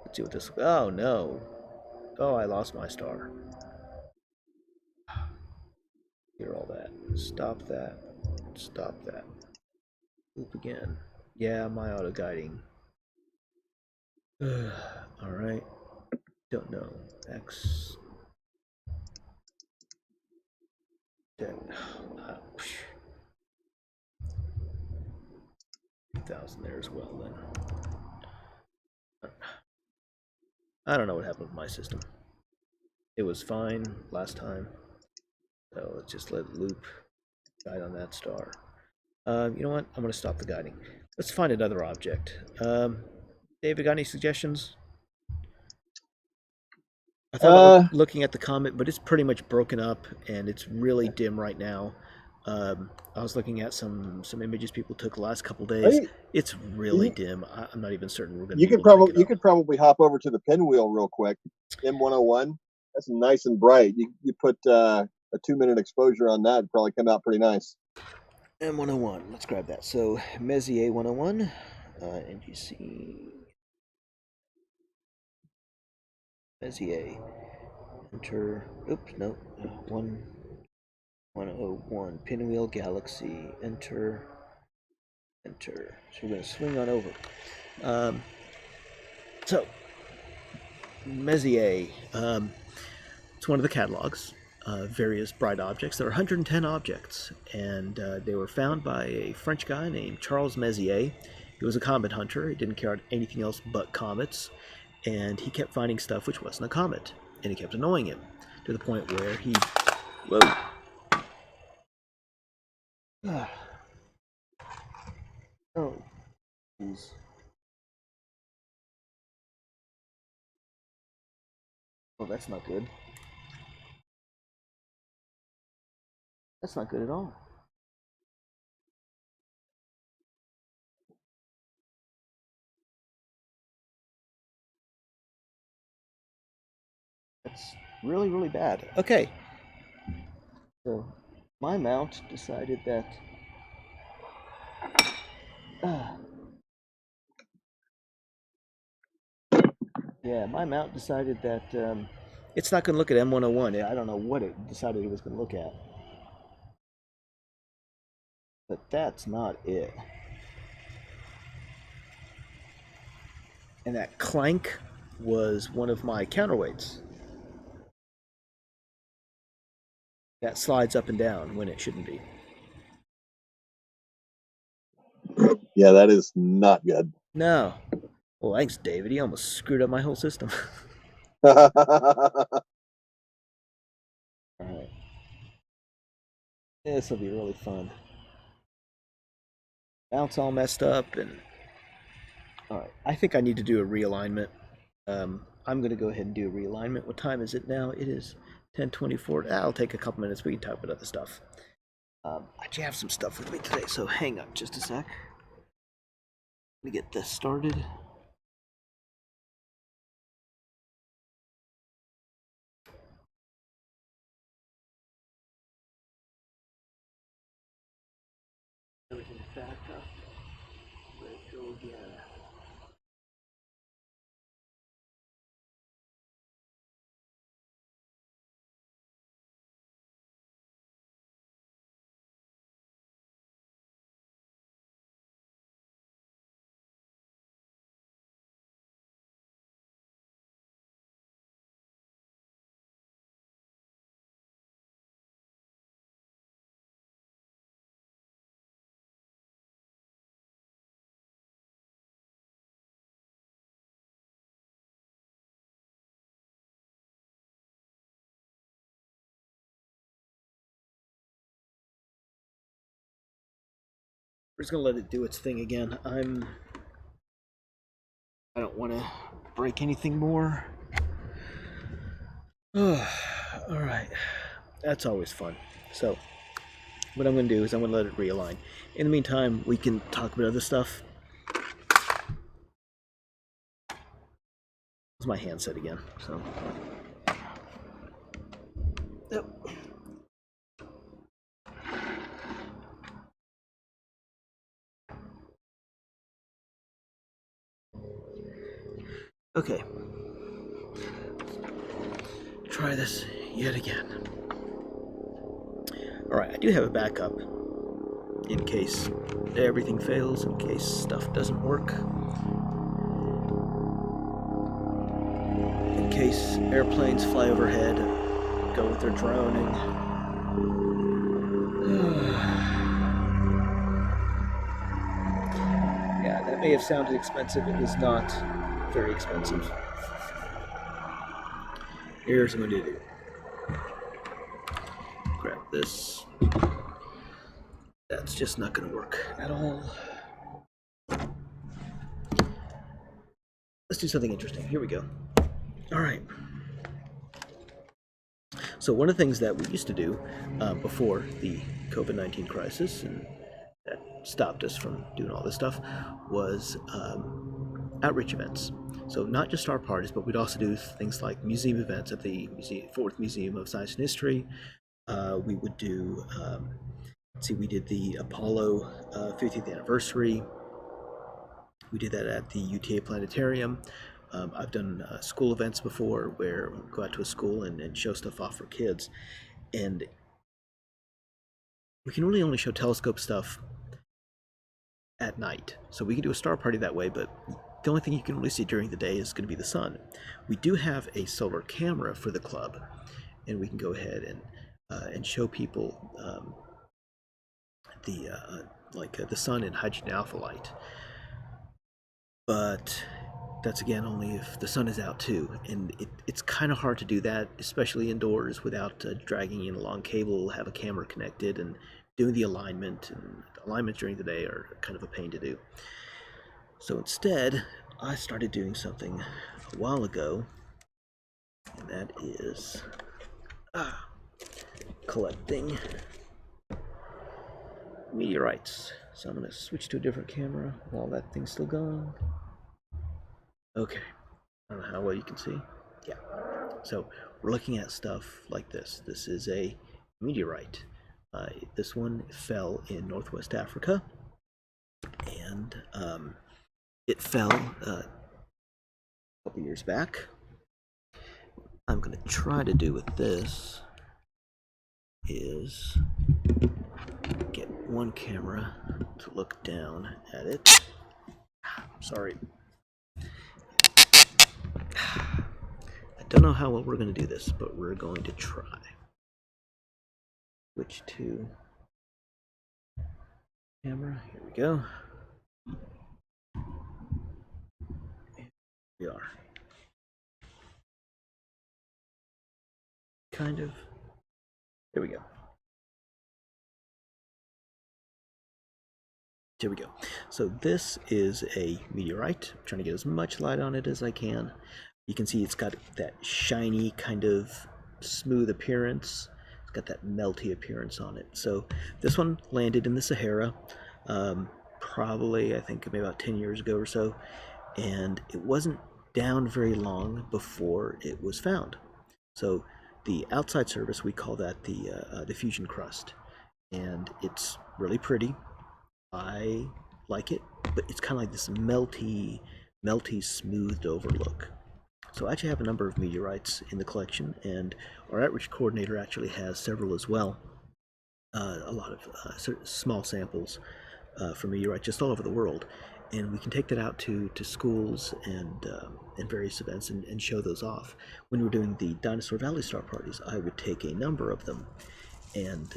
Let's see what this. Oh no! Oh, I lost my star. Hear all that. Stop that. Stop that. Loop again. Yeah, my auto guiding. Alright. Don't know. X. 10. 2,000 there as well then. I don't know what happened with my system. It was fine last time. So let's just let it loop. Guide on that star. You know what? I'm going to stop the guiding. Let's find another object. David, got any suggestions? I thought about looking at the comet, but it's pretty much broken up, and it's really dim right now. I was looking at some images people took the last couple days. Hey, It's really dim. I'm not even certain we're going to you be could able to pick it probably up. hop over to the pinwheel real quick. M101. That's nice and bright. You put a 2-minute exposure on that, it'd probably come out pretty nice. M101. Let's grab that. So Messier 101, NGC Messier. Enter. Oops, no. 101. Pinwheel Galaxy. Enter. Enter. So we're going to swing on over. So Messier. It's one of the catalogs. Various bright objects. There are 110 objects, and they were found by a French guy named Charles Messier. He was a comet hunter. He didn't care about anything else but comets, and he kept finding stuff which wasn't a comet, and it kept annoying him to the point where he... Whoa. Oh, jeez. Well, that's not good. That's not good at all. That's really, really bad. Okay. So, my mount decided that... yeah, my mount decided that it's not going to look at M101. I don't know what it decided it was going to look at. But that's not it. And that clank was one of my counterweights. That slides up and down when it shouldn't be. Yeah, that is not good. No. Well, thanks, David. He almost screwed up my whole system. All Alright. This will be really fun. Mount's all messed up, and... Alright, I think I need to do a realignment. I'm going to go ahead and do a realignment. What time is it now? It is 10:24. That'll take a couple minutes. We can talk about other stuff. I actually have some stuff with me today, so hang on just a sec. Let me get this started. Everything back up. Let it go again. We're just gonna let it do its thing again. I don't want to break anything more. Oh, all right, that's always fun. So, what I'm gonna do is I'm gonna let it realign. In the meantime, we can talk about other stuff. It's my handset again. So. Yep. Okay. Try this yet again. Alright, I do have a backup in case everything fails, in case stuff doesn't work. In case airplanes fly overhead, go with their droning. Yeah, that may have sounded expensive. It was not very expensive. Here's what I'm going to do. Grab this. That's just not going to work at all. Let's do something interesting. Here we go. All right. So one of the things that we used to do before the COVID-19 crisis, and that stopped us from doing all this stuff, was outreach events. So not just star parties, but we'd also do things like museum events at the Fort Worth Museum of Science and History. We would do, we did the Apollo 50th anniversary. We did that at the UTA Planetarium. I've done school events before where we go out to a school and show stuff off for kids. And we can really only show telescope stuff at night. So we can do a star party that way, but the only thing you can really see during the day is going to be the sun. We do have a solar camera for the club, and we can go ahead and show people the sun in hydrogen alpha light. But that's again only if the sun is out too, and it's kind of hard to do that, especially indoors, without dragging in a long cable, have a camera connected, and doing the alignment. And alignments during the day are kind of a pain to do. So instead, I started doing something a while ago, and that is collecting meteorites. So I'm going to switch to a different camera while that thing's still going. Okay, I don't know how well you can see. Yeah, so we're looking at stuff like this. This is a meteorite. This one fell in Northwest Africa, and it fell a couple years back. I'm going to try to do with this is get one camera to look down at it. Sorry. I don't know how well we're going to do this, but we're going to try. Switch to camera. Here we go. Here we are. Kind of. There we go. There we go. So this is a meteorite. I'm trying to get as much light on it as I can. You can see it's got that shiny kind of smooth appearance. It's got that melty appearance on it. So this one landed in the Sahara, probably I think maybe about 10 years ago or so, and it wasn't down very long before it was found. So the outside surface, we call that the fusion crust, and it's really pretty. I like it, but it's kind of like this melty, smoothed over look. So I actually have a number of meteorites in the collection, and our outreach coordinator actually has several as well. A lot of small samples for meteorites just all over the world, and we can take that out to schools and various events and show those off. When we're doing the Dinosaur Valley Star parties, I would take a number of them and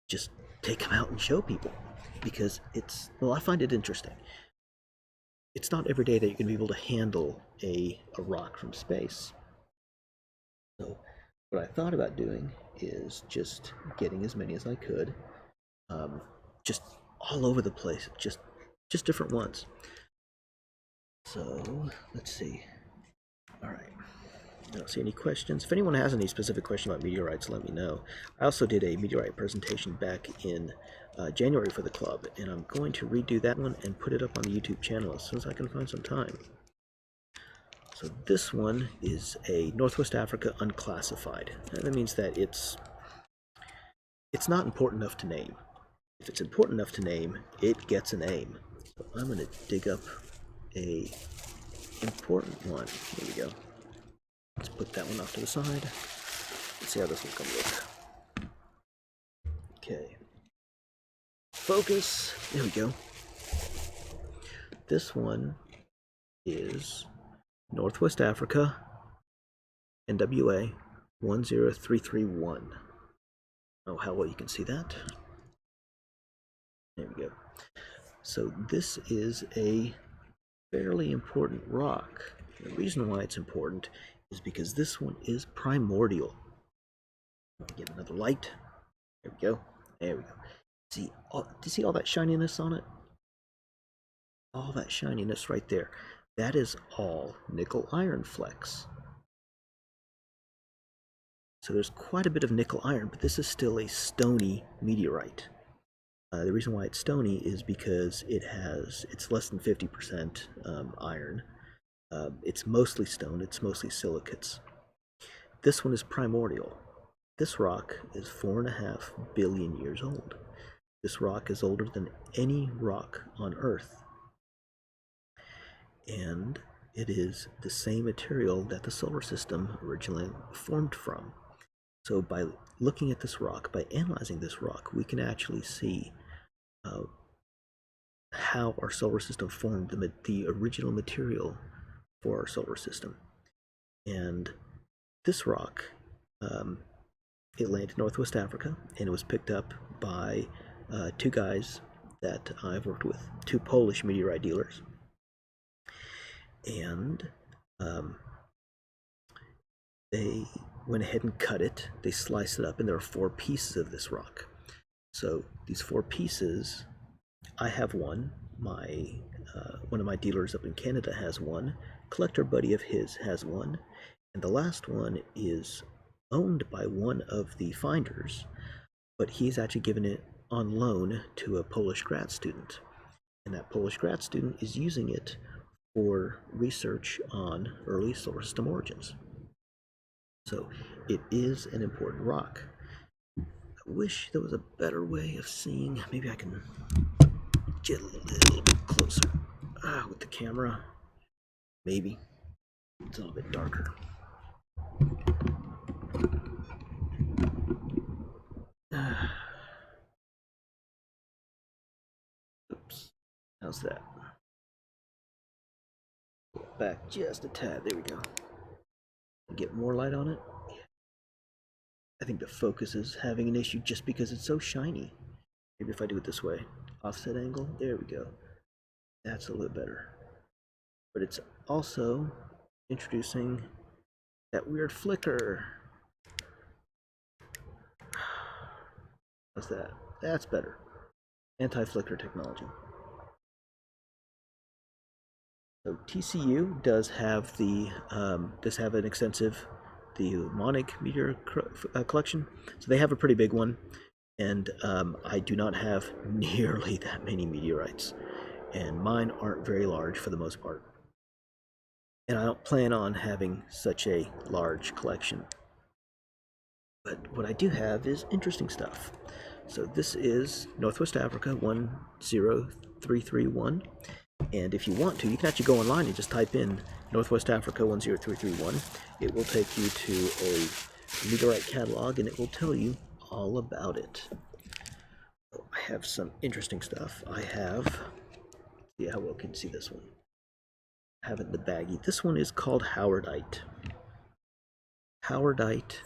just take them out and show people, because I find it interesting. It's not every day that you're going to be able to handle a rock from space. So what I thought about doing is just getting as many as I could, just all over the place, just different ones. So let's see. All right. I don't see any questions. If anyone has any specific question about meteorites, let me know. I also did a meteorite presentation back in January for the club, and I'm going to redo that one and put it up on the YouTube channel as soon as I can find some time. So this one is a Northwest Africa unclassified. And that means that it's not important enough to name. If it's important enough to name, it gets a name. So I'm going to dig up a important one. Here we go. Let's put that one off to the side. Let's see how this one's going to look. Okay. Focus. There we go. This one is Northwest Africa, NWA 10331. Oh, how well you can see that. There we go. So this is a fairly important rock. The reason why it's important is because this one is primordial. Get another light. There we go. There we go. Do you see all that shininess on it? All that shininess right there. That is all nickel iron flecks. So there's quite a bit of nickel iron, but this is still a stony meteorite. The reason why it's stony is because it's less than 50% iron. It's mostly stone, it's mostly silicates. This one is primordial. This rock is 4.5 billion years old. This rock is older than any rock on Earth. And it is the same material that the solar system originally formed from. So by looking at this rock, by analyzing this rock, we can actually see how our solar system formed, the original material for our solar system. And this rock, it landed in Northwest Africa, and it was picked up by two guys that I've worked with, two Polish meteorite dealers. And they went ahead and cut it. They sliced it up, and there are 4 pieces of this rock. So these 4 pieces, I have one. One of my dealers up in Canada has one. A collector buddy of his has one, and the last one is owned by one of the finders, but he's actually given it on loan to a Polish grad student, and that Polish grad student is using it for research on early solar system origins. So it is an important rock. I wish there was a better way of seeing. Maybe I can get a little bit closer with the camera. Maybe. It's a little bit darker. Oops. How's that? Back just a tad. There we go. Get more light on it. I think the focus is having an issue just because it's so shiny. Maybe if I do it this way. Offset angle. There we go. That's a little better. But it's also introducing that weird flicker. How's that? That's better. Anti-flicker technology. So TCU does have an extensive Monic meteor collection. So they have a pretty big one, and I do not have nearly that many meteorites, and mine aren't very large for the most part. And I don't plan on having such a large collection. But what I do have is interesting stuff. So this is Northwest Africa 10331. And if you want to, you can actually go online and just type in Northwest Africa 10331. It will take you to a meteorite catalog, and it will tell you all about it. I have some interesting stuff. See how well can you see this one? I have it in the baggie. This one is called Howardite. Howardite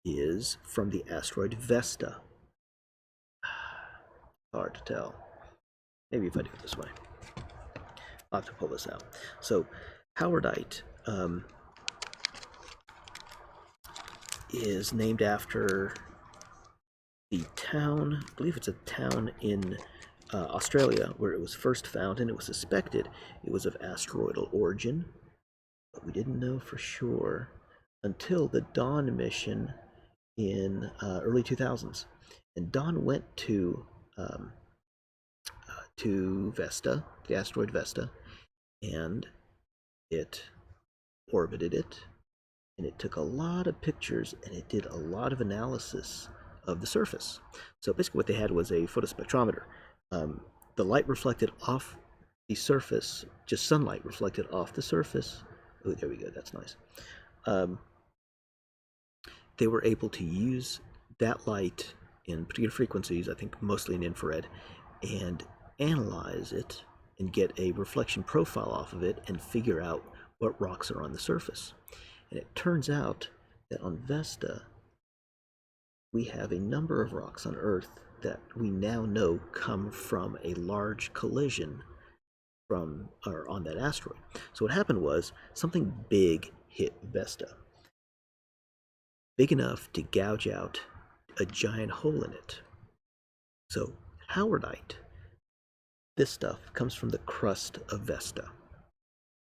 is from the asteroid Vesta. Hard to tell. Maybe if I do it this way. I'll have to pull this out. So, Howardite is named after the town, I believe it's a town in Australia where it was first found, and it was suspected it was of asteroidal origin, but we didn't know for sure until the Dawn mission in early 2000s. And Dawn went to Vesta, the asteroid Vesta, and it orbited it, and it took a lot of pictures, and it did a lot of analysis of the surface. So basically what they had was a photospectrometer. The light reflected off the surface, just sunlight reflected off the surface. Oh, there we go, that's nice. They were able to use that light in particular frequencies, I think mostly in infrared, and analyze it and get a reflection profile off of it and figure out what rocks are on the surface. And it turns out that on Vesta, we have a number of rocks on Earth that we now know come from a large collision on that asteroid. So what happened was something big hit Vesta, big enough to gouge out a giant hole in it. So Howardite, this stuff comes from the crust of Vesta.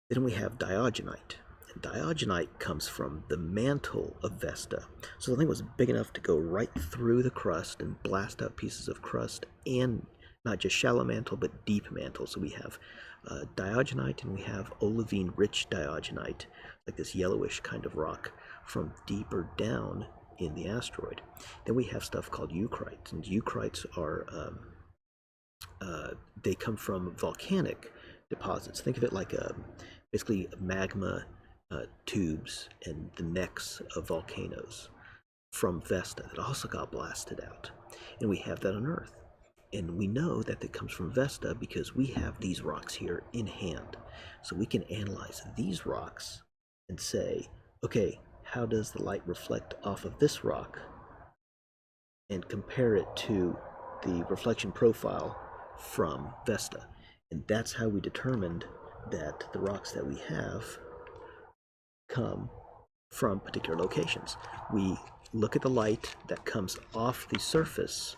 Then we have Diogenite, Diogenite comes from the mantle of Vesta. So the thing was big enough to go right through the crust and blast out pieces of crust, and not just shallow mantle, but deep mantle. So we have Diogenite and we have olivine-rich Diogenite, like this yellowish kind of rock from deeper down in the asteroid. Then we have stuff called eucrites, and eucrites are they come from volcanic deposits. Think of it like basically magma tubes and the necks of volcanoes from Vesta that also got blasted out. And we have that on Earth. And we know that it comes from Vesta because we have these rocks here in hand. So we can analyze these rocks and say, okay, how does the light reflect off of this rock, and compare it to the reflection profile from Vesta. And that's how we determined that the rocks that we have come from particular locations. We look at the light that comes off the surface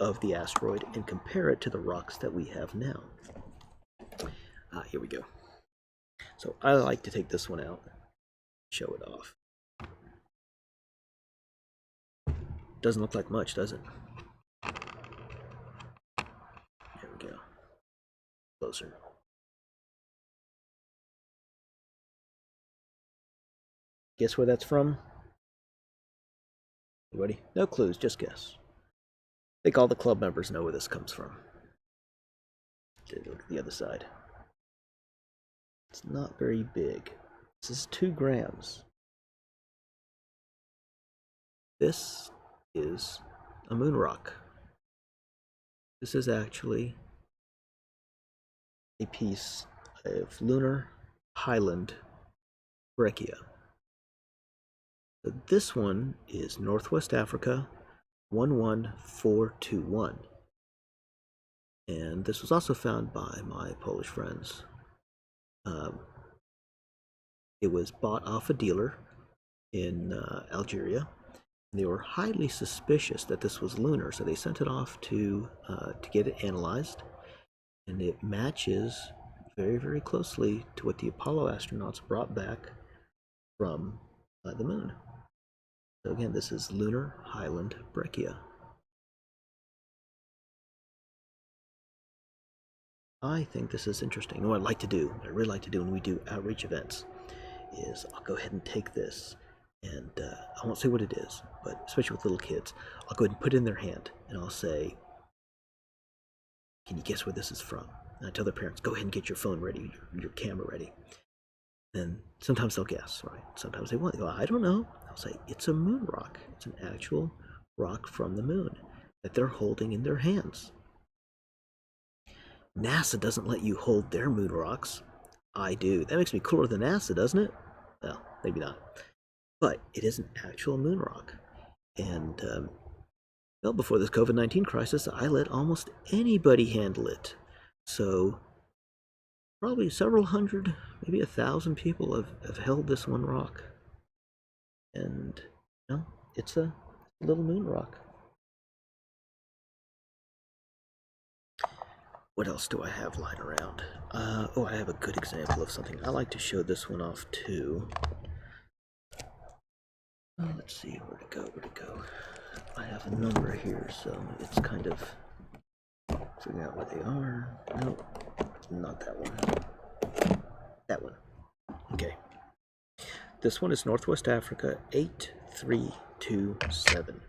of the asteroid and compare it to the rocks that we have now. Here we go. So I like to take this one out, show it off. Doesn't look like much, does it? There we go. Closer. Guess where that's from? Anybody? No clues, just guess. I think all the club members know where this comes from. Look at the other side. It's not very big. This is 2 grams. This is a moon rock. This is actually a piece of lunar highland breccia. So this one is Northwest Africa 11421. And this was also found by my Polish friends. It was bought off a dealer in Algeria. They were highly suspicious that this was lunar, so they sent it off to get it analyzed, and it matches very, very closely to what the Apollo astronauts brought back from the moon. So again, this is lunar highland breccia. I think this is interesting. And what I'd like to do, what I really like to do when we do outreach events, is I'll go ahead and take this, and I won't say what it is, but especially with little kids, I'll go ahead and put it in their hand, and I'll say, can you guess where this is from? And I tell their parents, go ahead and get your phone ready, your camera ready. And sometimes they'll guess, right? Sometimes they won't. They go, I don't know. I'll say, it's a moon rock. It's an actual rock from the moon that they're holding in their hands. NASA doesn't let you hold their moon rocks. I do. That makes me cooler than NASA, doesn't it? Well, maybe not. But it is an actual moon rock. And, well, before this COVID-19 crisis, I let almost anybody handle it. So, probably several hundred, maybe 1,000 people have held this one rock. And, you know, it's a little moon rock. What else do I have lying around? Oh, I have a good example of something. I like to show this one off too. Let's see, where'd it go? I have a number here, so it's kind of figuring out what they are. Nope, not that one. That one. Okay. This one is Northwest Africa 8327.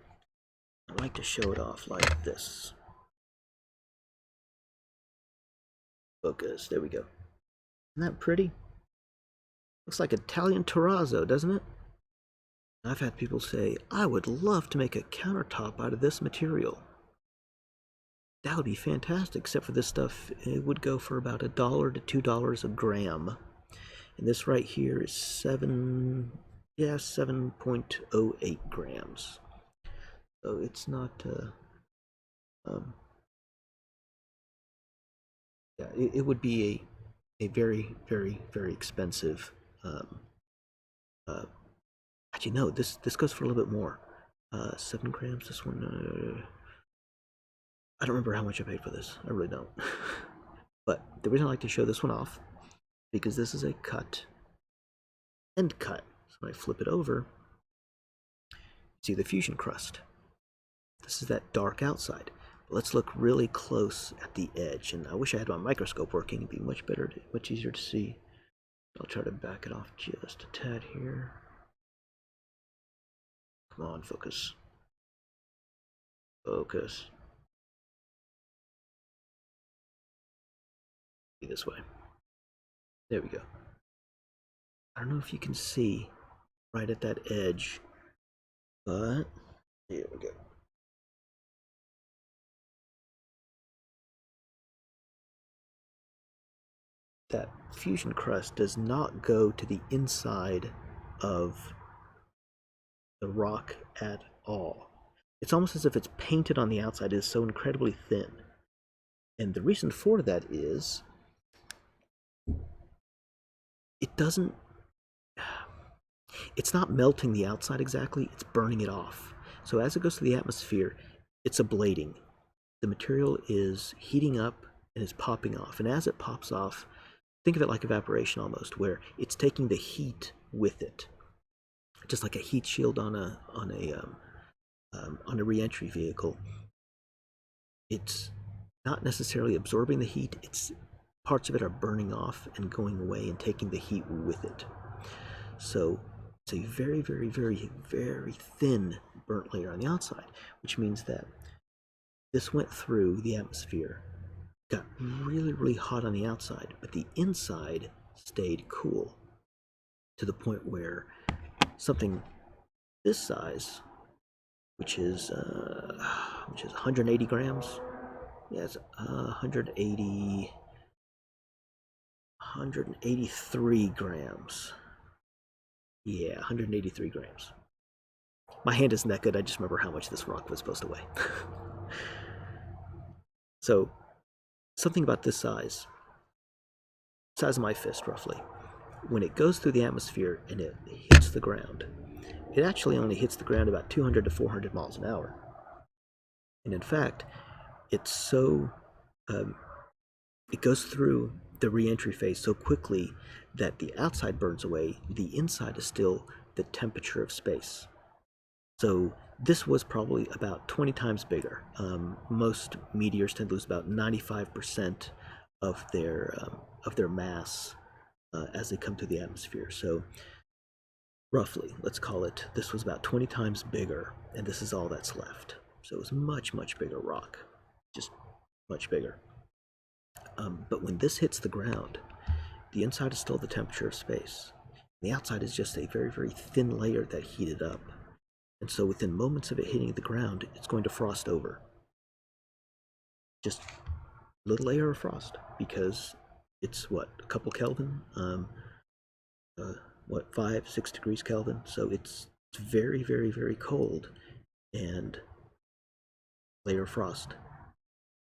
I like to show it off like this. Focus, there we go. Isn't that pretty? Looks like Italian terrazzo, doesn't it? I've had people say, I would love to make a countertop out of this material. That would be fantastic, except for this stuff, it would go for about $1 to $2 a gram. And this right here is 7.08 grams. So it's not, yeah, it would be a very, very, very expensive, actually no, this goes for a little bit more. 7 grams, this one, I don't remember how much I paid for this, I really don't. But the reason I like to show this one off, because this is a cut end cut. So when I flip it over, see the fusion crust. This is that dark outside. But let's look really close at the edge, and I wish I had my microscope working. It'd be much better, much easier to see. I'll try to back it off just a tad here. Come on, focus. Focus. Be this way. There we go. I don't know if you can see right at that edge, but here we go. That fusion crust does not go to the inside of the rock at all. It's almost as if it's painted on the outside. It is so incredibly thin. And the reason for that is it's not melting the outside exactly, it's burning it off. So as it goes through the atmosphere, it's ablating. The material is heating up and is popping off. And as it pops off, think of it like evaporation almost, where it's taking the heat with it. Just like a heat shield on a re-entry vehicle. It's not necessarily absorbing the heat, it's parts of it are burning off and going away and taking the heat with it. So it's a very, very, very, very thin burnt layer on the outside, which means that this went through the atmosphere, got really, really hot on the outside, but the inside stayed cool to the point where something this size, which is 180 grams, yeah, it's 183 grams. Yeah, 183 grams. My hand isn't that good, I just remember how much this rock was supposed to weigh. So, something about this size of my fist roughly, when it goes through the atmosphere and it hits the ground, it actually only hits the ground about 200 to 400 miles an hour. And in fact, it's so, it goes through the re-entry phase so quickly that the outside burns away, the inside is still the temperature of space. So this was probably about 20 times bigger. Most meteors tend to lose about 95% of their mass as they come through the atmosphere. So roughly, let's call it, this was about 20 times bigger, and this is all that's left. So it was much, much bigger rock, just much bigger. But when this hits the ground, the inside is still the temperature of space. The outside is just a very, very thin layer that heated up. And so within moments of it hitting the ground, it's going to frost over. Just a little layer of frost, because it's what, a couple Kelvin? 5-6 degrees Kelvin? So it's very, very, very cold, and layer of frost.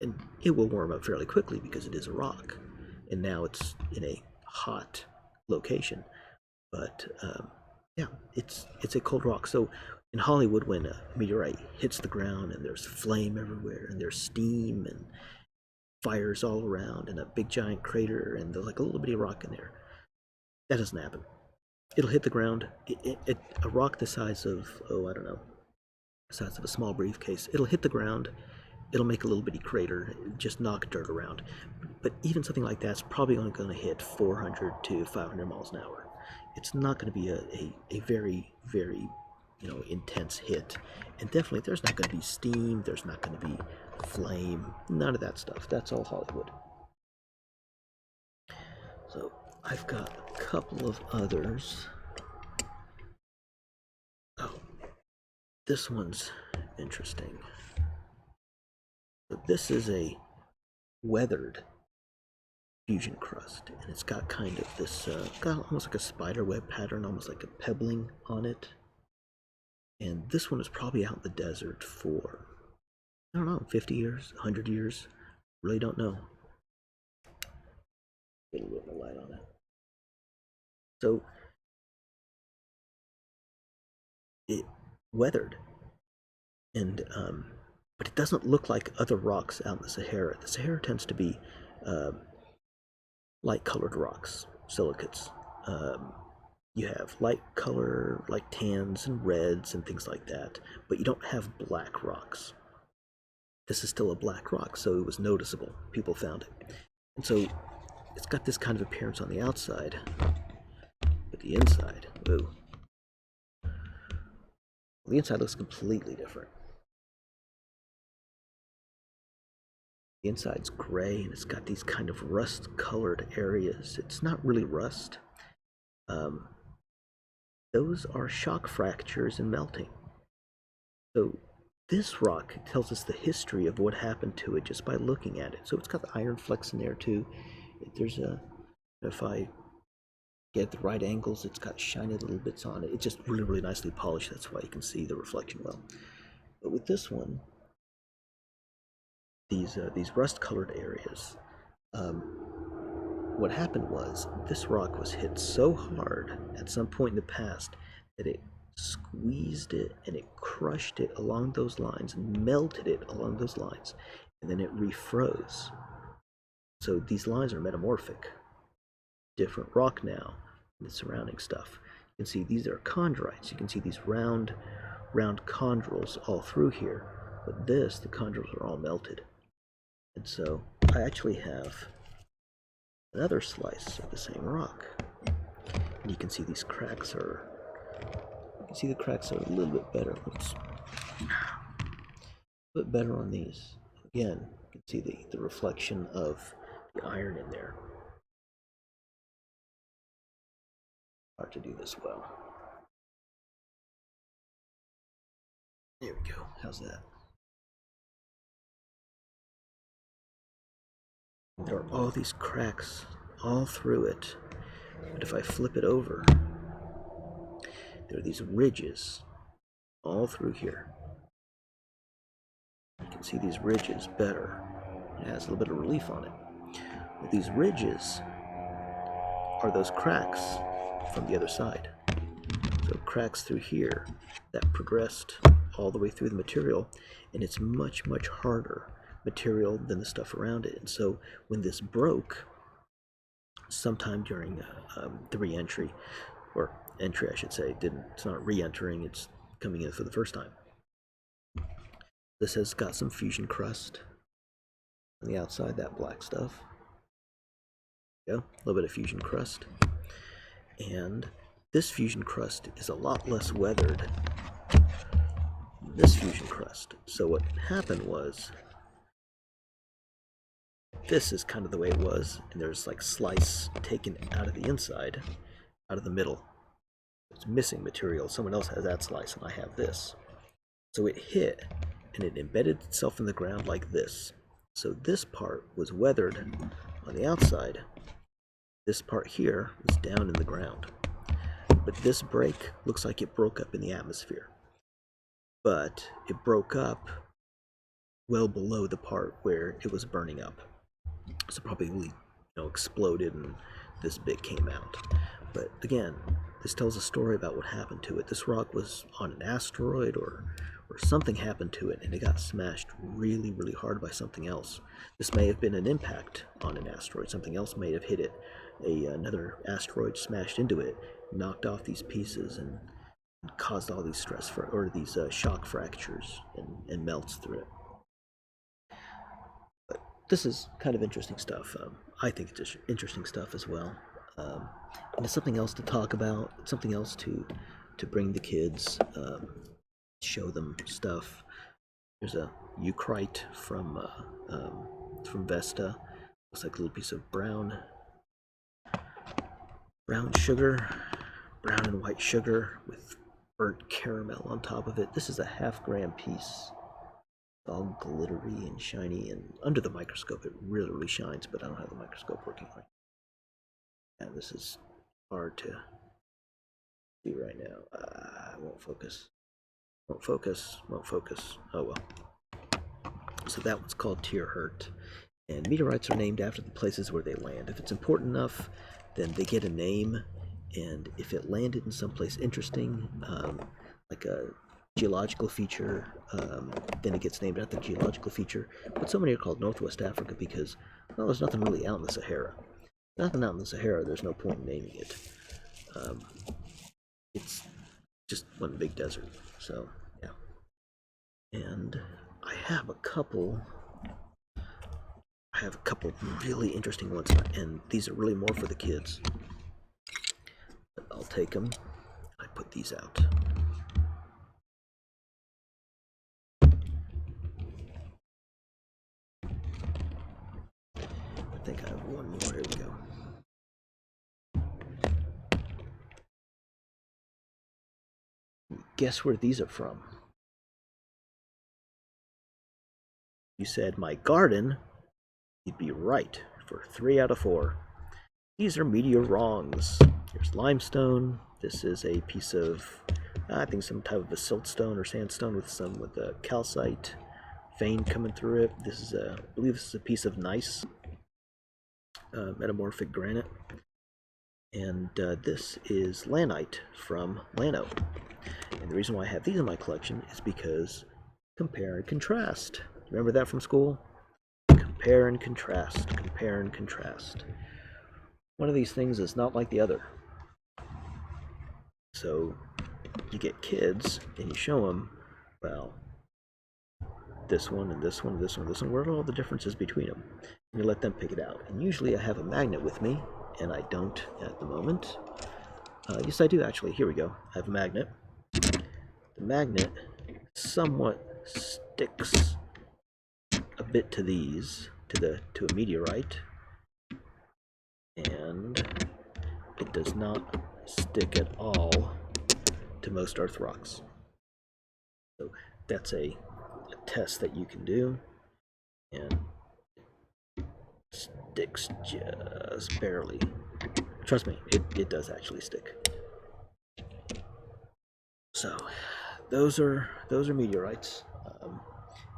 And it will warm up fairly quickly because it is a rock. And now it's in a hot location. But yeah, it's a cold rock. So in Hollywood, when a meteorite hits the ground and there's flame everywhere and there's steam and fires all around and a big giant crater and there's like a little bitty rock in there, that doesn't happen. It'll hit the ground. A rock the size of, I don't know, the size of a small briefcase, it'll hit the ground, it'll make a little bitty crater, just knock dirt around. But even something like that's probably only going to hit 400 to 500 miles an hour. It's not going to be a very, very, intense hit. And definitely there's not going to be steam, there's not going to be flame, none of that stuff. That's all Hollywood. So I've got a couple of others. Oh, this one's interesting. So this is a weathered fusion crust, and it's got kind of this, got almost like a spider web pattern, almost like a pebbling on it. And this one is probably out in the desert for, I don't know, 50 years, 100 years, really don't know. Get a little bit of light on it. So it weathered, and but it doesn't look like other rocks out in the Sahara. The Sahara tends to be light colored rocks, silicates. You have light color, like tans and reds and things like that, but you don't have black rocks. This is still a black rock, so it was noticeable. People found it. And so it's got this kind of appearance on the outside, but the inside, whoa. The inside looks completely different. The inside's gray, and it's got these kind of rust-colored areas. It's not really rust. Those are shock fractures and melting. So this rock tells us the history of what happened to it just by looking at it. So it's got the iron flecks in there too. There's if I get the right angles, it's got shiny little bits on it. It's just really, really nicely polished. That's why you can see the reflection well. But with this one, these rust-colored areas, what happened was this rock was hit so hard at some point in the past that it squeezed it and it crushed it along those lines, melted it along those lines, and then it refroze. So these lines are metamorphic. Different rock now than the surrounding stuff. You can see these are chondrites. You can see these round chondrules all through here. But the chondrules are all melted. And so I actually have another slice of the same rock. And you can see these cracks are, you can see the cracks are a little bit better. Let's put better on these. Again, you can see the reflection of the iron in there. Hard to do this well. There we go. How's that? There are all these cracks all through it. But if I flip it over, there are these ridges all through here. You can see these ridges better. It has a little bit of relief on it. But these ridges are those cracks from the other side. So cracks through here that progressed all the way through the material, and it's much, much harder material than the stuff around it. And so when this broke, sometime during the re-entry, or entry I should say, it's not re-entering, it's coming in for the first time. This has got some fusion crust on the outside, that black stuff. There you go, a little bit of fusion crust. And this fusion crust is a lot less weathered than this fusion crust. So what happened was, this is kind of the way it was, and there's like slice taken out of the inside, out of the middle. It's missing material. Someone else has that slice, and I have this. So it hit, and it embedded itself in the ground like this. So this part was weathered on the outside. This part here was down in the ground. But this break looks like it broke up in the atmosphere. But it broke up well below the part where it was burning up. So probably, exploded and this bit came out. But again, this tells a story about what happened to it. This rock was on an asteroid or something happened to it, and it got smashed really, really hard by something else. This may have been an impact on an asteroid. Something else may have hit it. Another asteroid smashed into it, knocked off these pieces, and caused all these these shock fractures and melts through it. But this is kind of interesting stuff. I think it's interesting stuff as well. And it's something else to talk about, something else to bring the kids, show them stuff. There's a eucrite from Vesta. Looks like a little piece of brown sugar, brown and white sugar with burnt caramel on top of it. This is a half-gram piece. It's all glittery and shiny, and under the microscope it really, really shines, but I don't have the microscope working right now. And this is hard to see right now. Won't focus. Oh well. So that one's called Tierhurt. And meteorites are named after the places where they land. If it's important enough, then they get a name. And if it landed in someplace interesting, like a geological feature, then it gets named after the geological feature. But so many are called Northwest Africa because, well, there's nothing really out in the Sahara. Nothing out in the Sahara, there's no point in naming it. it's just one big desert. So yeah, and I have a couple really interesting ones, and these are really more for the kids. But I'll take them. I put these out. I think I have one more. Here we go. Guess where these are from? You said my garden, you'd be right for 3 out of 4. These are meteorons. Here's limestone. This is a piece of, I think, some type of a siltstone or sandstone with a calcite vein coming through it. This is I believe this is a piece of gneiss, metamorphic granite. And this is lanite from Llano. And the reason why I have these in my collection is because compare and contrast. Remember that from school? Compare and contrast, compare and contrast. One of these things is not like the other. So you get kids and you show them, well, this one and this one and this one and this one, what are all the differences between them? And you let them pick it out. And usually I have a magnet with me, and I don't at the moment. Yes, I do actually. Here we go. I have a magnet. The magnet somewhat sticks a bit to these, to a meteorite, and it does not stick at all to most Earth rocks. So that's a test that you can do, and it sticks just barely. Trust me, it does actually stick. So those are meteorites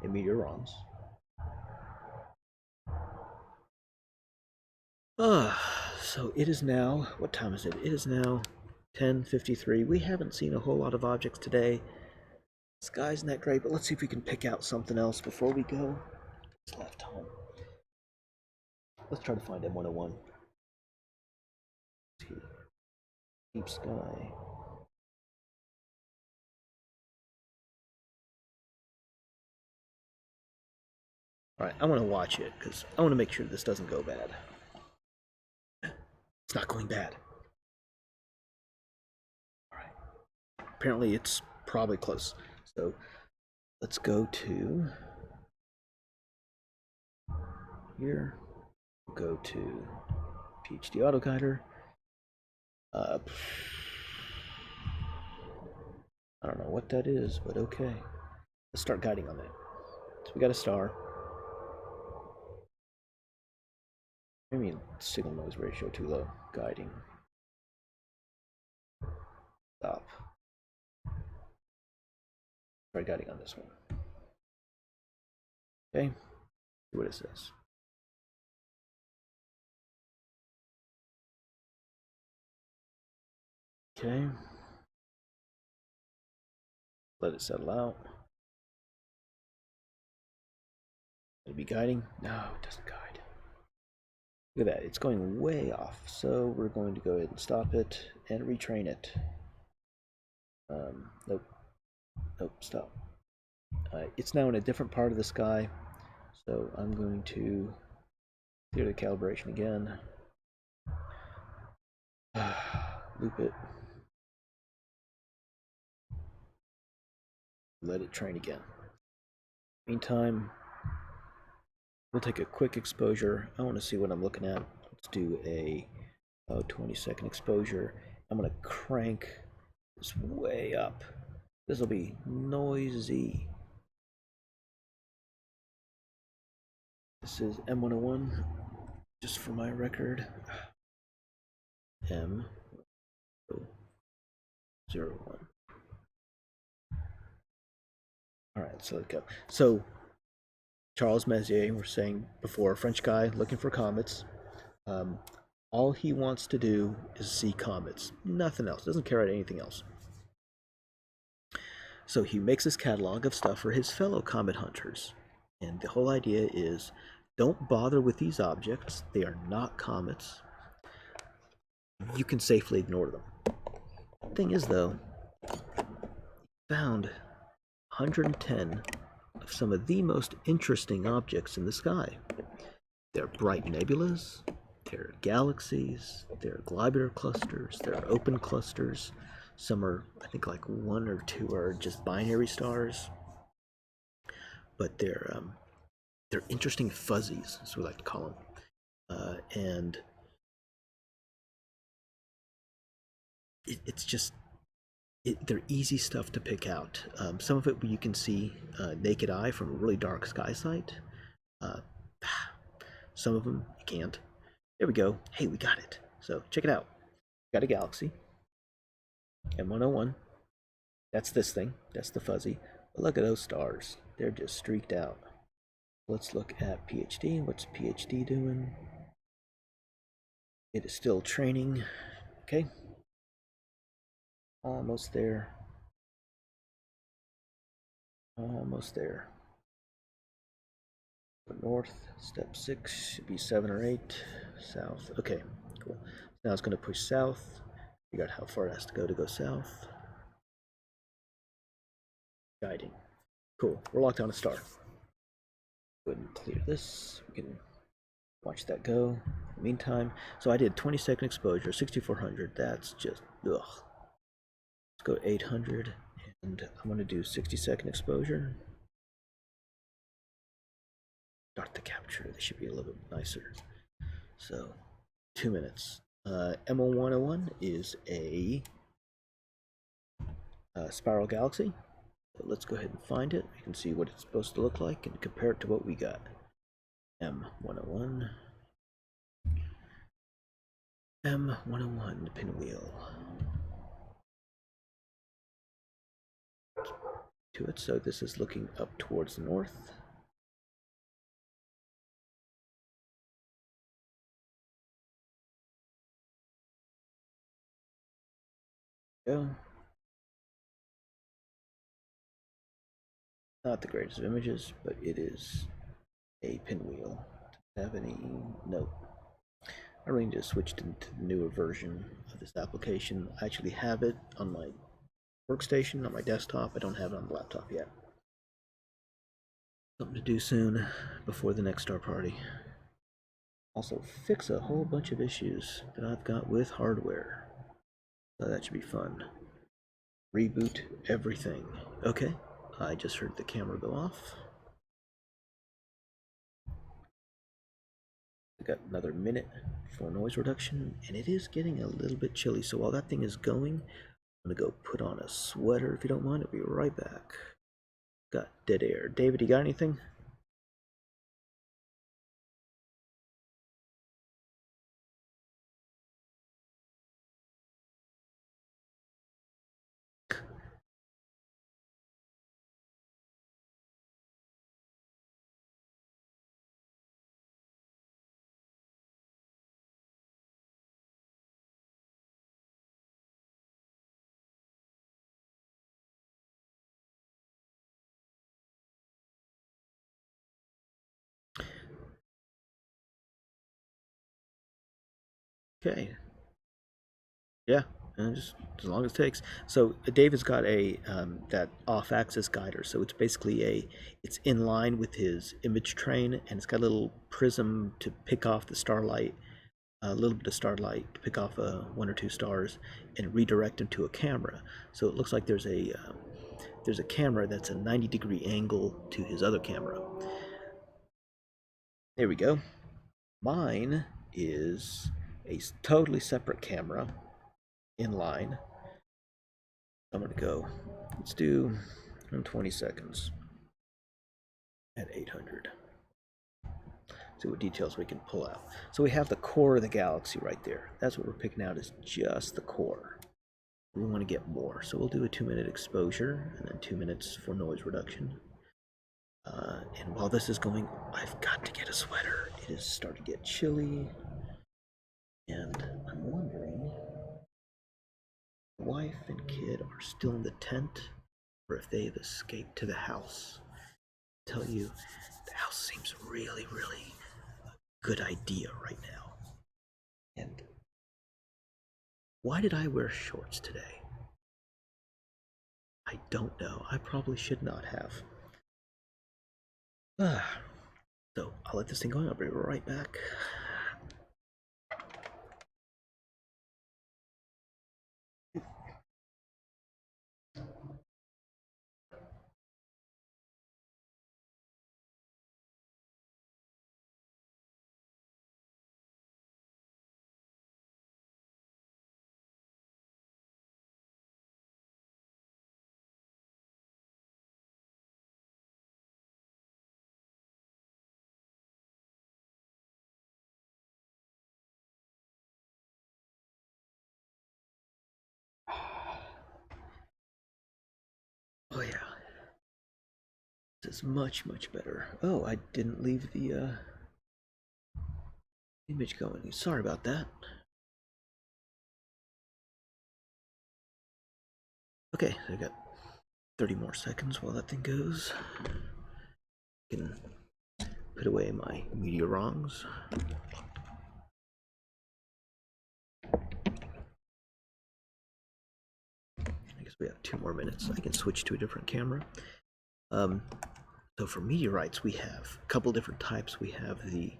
and meteorons. So it is now, what time is it? It is now 10:53. We haven't seen a whole lot of objects today. The sky's not great, but let's see if we can pick out something else before we go. It's left home. Let's try to find M101. Deep sky. Alright, I want to watch it because I want to make sure this doesn't go bad. It's not going bad. Alright. Apparently it's probably close. So let's go to here. We'll go to PhD AutoGuider. I don't know what that is, but okay. Let's start guiding on that. So we got a star. Maybe signal noise ratio too low. Guiding. Stop. Try guiding on this one. Okay. See what it says. Okay. Let it settle out. It'll be guiding. No, it doesn't guide. Look at that. It's going way off. So we're going to go ahead and stop it and retrain it. Nope. Nope, stop. It's now in a different part of the sky. So I'm going to clear the calibration again. Loop it. Let it train again. Meantime, we'll take a quick exposure. I want to see what I'm looking at. Let's do a 20-second exposure. I'm going to crank this way up. This will be noisy. This is M101, just for my record. M01. Alright, so let's go. So, Charles Messier, we're saying before, French guy looking for comets. All he wants to do is see comets. Nothing else. Doesn't care about anything else. So he makes this catalog of stuff for his fellow comet hunters. And the whole idea is, don't bother with these objects. They are not comets. You can safely ignore them. Thing is, though, found 110 of some of the most interesting objects in the sky. They're bright nebulas, they're galaxies, they're globular clusters, they're open clusters. Some are, I think, like one or two are just binary stars. But they're interesting fuzzies, as we like to call them, and it's just they're easy stuff to pick out. Some of it you can see naked eye from a really dark sky sight. Uh, some of them you can't. There we go. Hey, we got it. So check it out. Got a galaxy. M101. That's this thing. That's the fuzzy. But look at those stars. They're just streaked out. Let's look at PhD. What's PhD doing? It is still training. Okay. Almost there. Almost there. North, step 6, should be 7 or 8. South. Okay, cool. Now it's going to push south. Figure out how far it has to go south. Guiding. Cool. We're locked on a star. Go ahead and clear this. We can watch that go. In the meantime, so I did 20-second exposure, 6400. That's just ugh. Let's go 800, and I'm going to do 60-second exposure. Start the capture. They should be a little bit nicer. So, 2 minutes. M101 is a spiral galaxy. So let's go ahead and find it. You can see what it's supposed to look like and compare it to what we got. M101. M101, the pinwheel. To it, so this is looking up towards the north. Go. Not the greatest of images, but it is a pinwheel. Doesn't have any note. I really need to switch into the newer version of this application. I actually have it on my workstation, on my desktop. I don't have it on the laptop yet. Something to do soon before the next star party. Also fix a whole bunch of issues that I've got with hardware. So that should be fun. Reboot everything. Okay, I just heard the camera go off. We got another minute for noise reduction, and it is getting a little bit chilly. So while that thing is going, I'm gonna go put on a sweater if you don't mind. I'll be right back. Got dead air. David, you got anything? Okay. Yeah, and just as long as it takes. So David's got a that off-axis guider. So it's basically it's in line with his image train, and it's got a little prism to pick off the starlight, a little bit of starlight to pick off one or two stars, and redirect them to a camera. So it looks like there's a camera that's a 90-degree angle to his other camera. There we go. Mine is a totally separate camera in line. I'm gonna go, let's do 20 seconds at 800. See what details we can pull out. So we have the core of the galaxy right there. That's what we're picking out, is just the core. We want to get more, so we'll do a 2-minute exposure and then 2 minutes for noise reduction. And while this is going, I've got to get a sweater. It is starting to get chilly, and I'm wondering, wife and kid are still in the tent, or if they've escaped to the house. I tell you, the house seems really, really a good idea right now. And why did I wear shorts today? I don't know. I probably should not have. So I'll let this thing go. I'll be right back. Oh yeah, this is much, much better. Oh, I didn't leave the image going. Sorry about that. Okay, I got 30 more seconds while that thing goes. I can put away my meteorons. I guess we have 2 more minutes. I can switch to a different camera. So for meteorites, we have a couple different types. We have the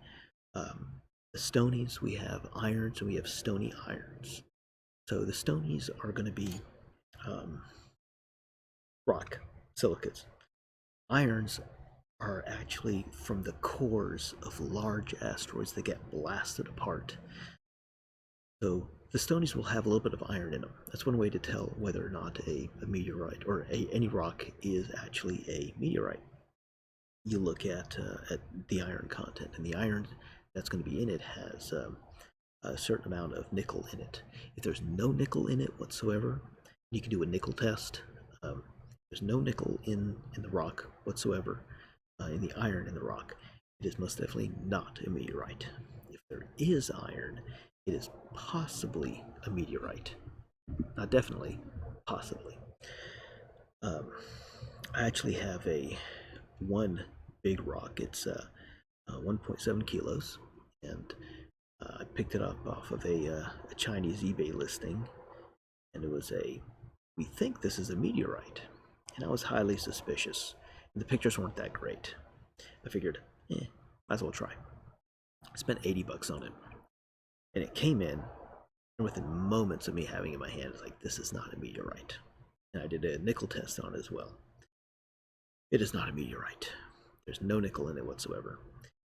stonies, we have irons, and we have stony irons. So the stonies are going to be rock, silicates. Irons are actually from the cores of large asteroids that get blasted apart. So the stonies will have a little bit of iron in them. That's one way to tell whether or not a meteorite or any rock is actually a meteorite. You look at the iron content, and the iron that's going to be in it has a certain amount of nickel in it. If there's no nickel in it whatsoever, you can do a nickel test. There's no nickel in the rock whatsoever, in the iron in the rock. It is most definitely not a meteorite. If there is iron, it is possibly a meteorite. Not definitely, possibly. I actually have one big rock. It's 1.7 kilos, and I picked it up off of a Chinese eBay listing, and it was we think this is a meteorite, and I was highly suspicious. And the pictures weren't that great. I figured, might as well try. I spent $80 on it, and it came in, and within moments of me having it in my hand, it's like, this is not a meteorite. And I did a nickel test on it as well. It is not a meteorite. There's no nickel in it whatsoever.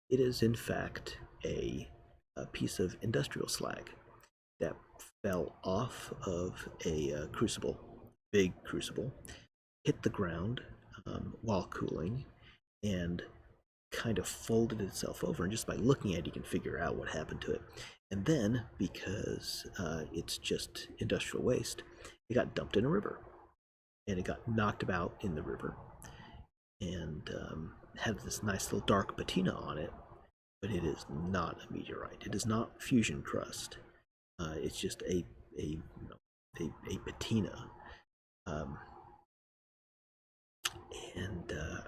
It is, in fact, a piece of industrial slag that fell off of a crucible, big crucible, hit the ground while cooling, and kind of folded itself over. And just by looking at it, you can figure out what happened to it. And then, because it's just industrial waste, it got dumped in a river, and it got knocked about in the river, and had this nice little dark patina on it. But it is not a meteorite. It is not fusion crust. It's just a patina.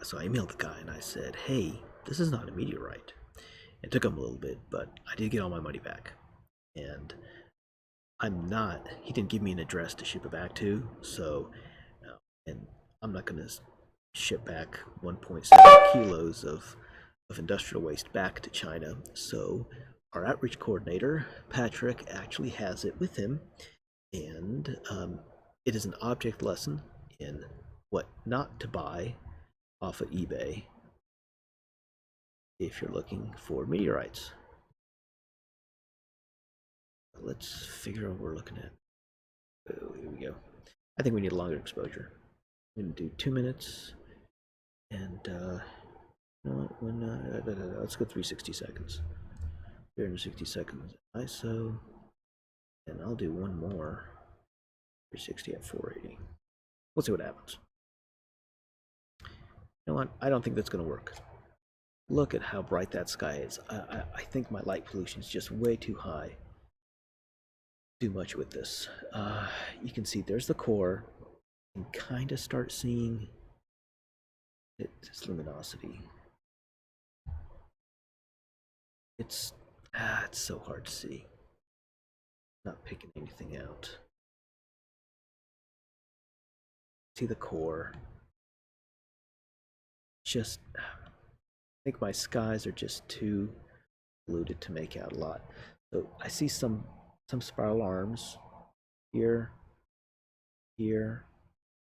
So I emailed the guy and I said, "Hey, this is not a meteorite." It took him a little bit, but I did get all my money back. And he didn't give me an address to ship it back to, so, and I'm not going to ship back 1.7 kilos of industrial waste back to China. So our outreach coordinator, Patrick, actually has it with him, and it is an object lesson in what not to buy off of eBay if you're looking for meteorites. Let's figure out what we're looking at. Oh, here we go. I think we need a longer exposure. I'm going to do 2 minutes, and let's go 360 seconds. 360 seconds ISO, and I'll do one more 360 at 480. We'll see what happens. You know what? I don't think that's going to work. Look at how bright that sky is. I think my light pollution is just way too high. Do much with this. You can see there's the core. You can kind of start seeing its luminosity. It's so hard to see. Not picking anything out. See the core. Just, I think my skies are just too polluted to make out a lot. So I see some spiral arms here, here.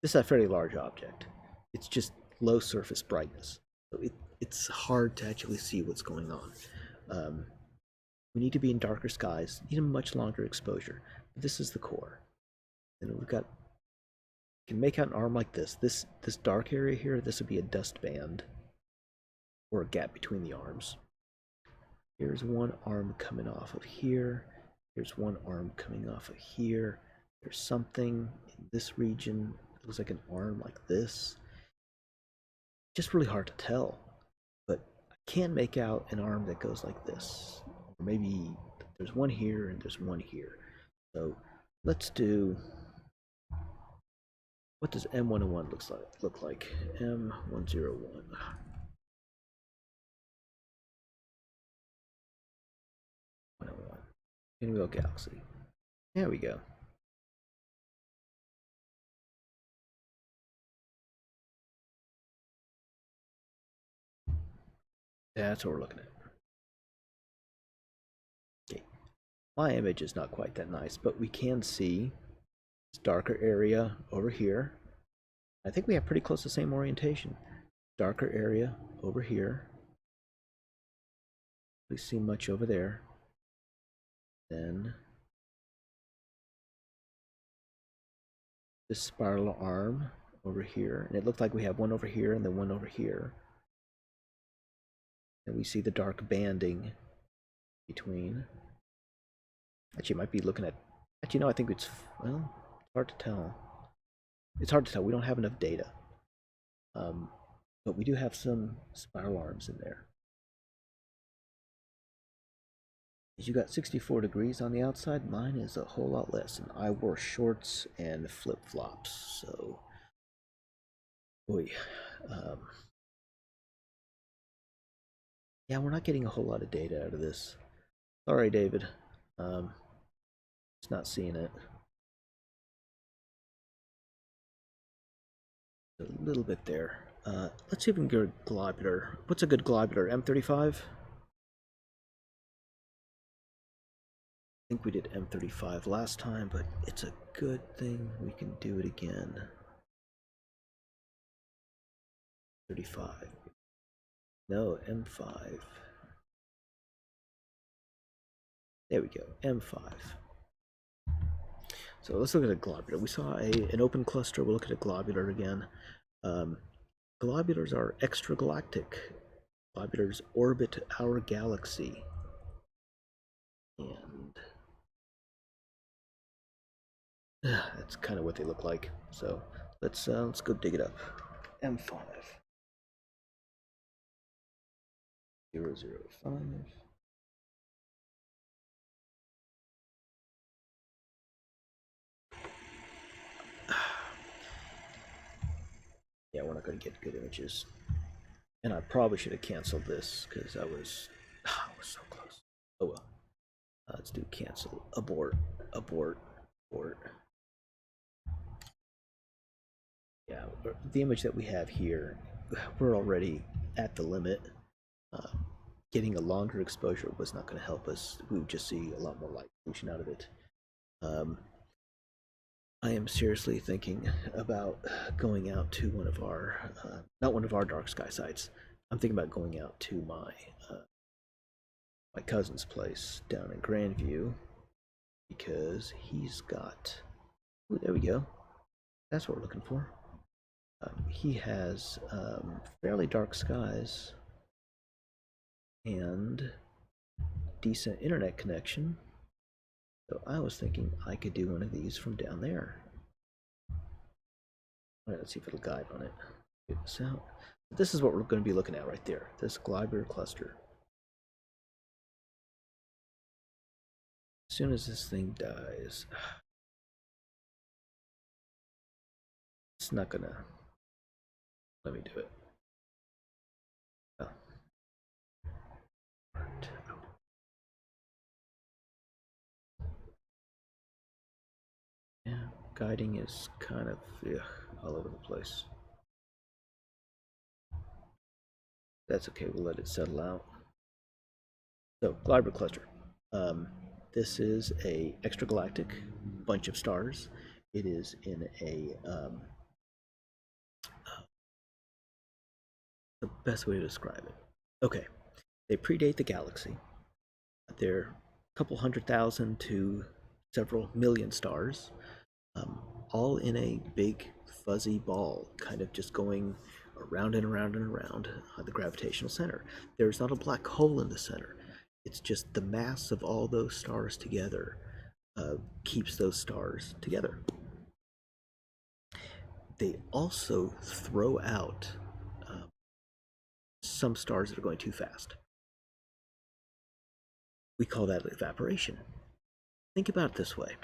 This is a fairly large object. It's just low surface brightness, so it's hard to actually see what's going on. We need to be in darker skies, need a much longer exposure. This is the core, and we've got. You can make out an arm like this. This dark area here, this would be a dust band, or a gap between the arms. Here's one arm coming off of here. Here's one arm coming off of here. There's something in this region. It looks like an arm like this. Just really hard to tell. But I can make out an arm that goes like this. Or maybe there's one here and there's one here. So let's do. What does M101 look like? M101. Pinwheel Galaxy. There we go. That's what we're looking at. Okay. My image is not quite that nice, but we can see this darker area over here. I think we have pretty close to the same orientation. Darker area over here. We see much over there. Then this spiral arm over here, and it looked like we have one over here and then one over here. And we see the dark banding between. Actually, might be looking at. Actually, no, I think it's hard to tell. It's hard to tell. We don't have enough data, but we do have some spiral arms in there. You got 64 degrees on the outside. Mine is a whole lot less, and I wore shorts and flip-flops, so boy, yeah, we're not getting a whole lot of data out of this. Sorry, David, it's not seeing it. A little bit there. Let's see if we can get a globular. What's a good globular? M35? I think we did M35 last time, but it's a good thing we can do it again. 35. No, M5. There we go, M5. So let's look at a globular. We saw an open cluster. We'll look at a globular again. Globulars are extragalactic. Globulars orbit our galaxy. And that's kind of what they look like. So let's go dig it up. M5. 005. Yeah, we're not going to get good images. And I probably should have canceled this because I was so close. Oh well. Let's do cancel, abort. Yeah, the image that we have here, we're already at the limit. Getting a longer exposure was not going to help us. We would just see a lot more light pollution out of it. I am seriously thinking about going out to one of our, not one of our dark sky sites. I'm thinking about going out to my cousin's place down in Grandview because he's got. Ooh, there we go. That's what we're looking for. He has fairly dark skies and decent internet connection. So I was thinking I could do one of these from down there. Alright, let's see if it'll guide on it. Get this out. This is what we're going to be looking at right there. This globular cluster. As soon as this thing dies, it's not gonna let me do it. Oh. Yeah. guiding is kind of all over the place. That's okay, we'll let it settle out. So, Glider Cluster. This is a extragalactic bunch of stars. It is in a the best way to describe it. Okay, they predate the galaxy. They're a couple 100,000 to several million stars, all in a big fuzzy ball, kind of just going around and around and around the gravitational center. There's not a black hole in the center. It's just the mass of all those stars together keeps those stars together. They also throw out some stars that are going too fast. We call that evaporation. Think about it this way.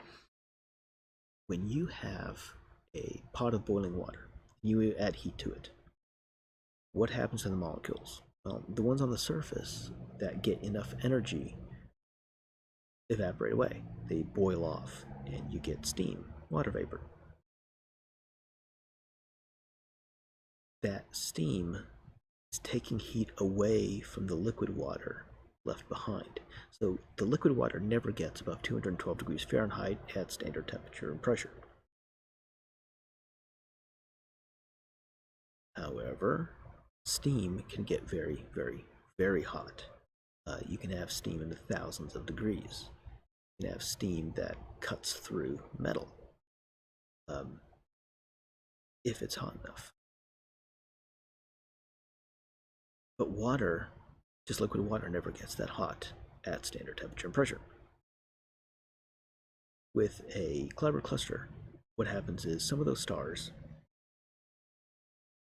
When you have a pot of boiling water, you add heat to it, what happens to the molecules? Well, the ones on the surface that get enough energy evaporate away. They boil off, and you get steam, water vapor. That steam is taking heat away from the liquid water left behind. So the liquid water never gets above 212 degrees Fahrenheit at standard temperature and pressure. However, steam can get very, very, very hot. You can have steam in the thousands of degrees. You can have steam that cuts through metal if it's hot enough. But water, just liquid water, never gets that hot at standard temperature and pressure. With a Clever cluster, what happens is some of those stars,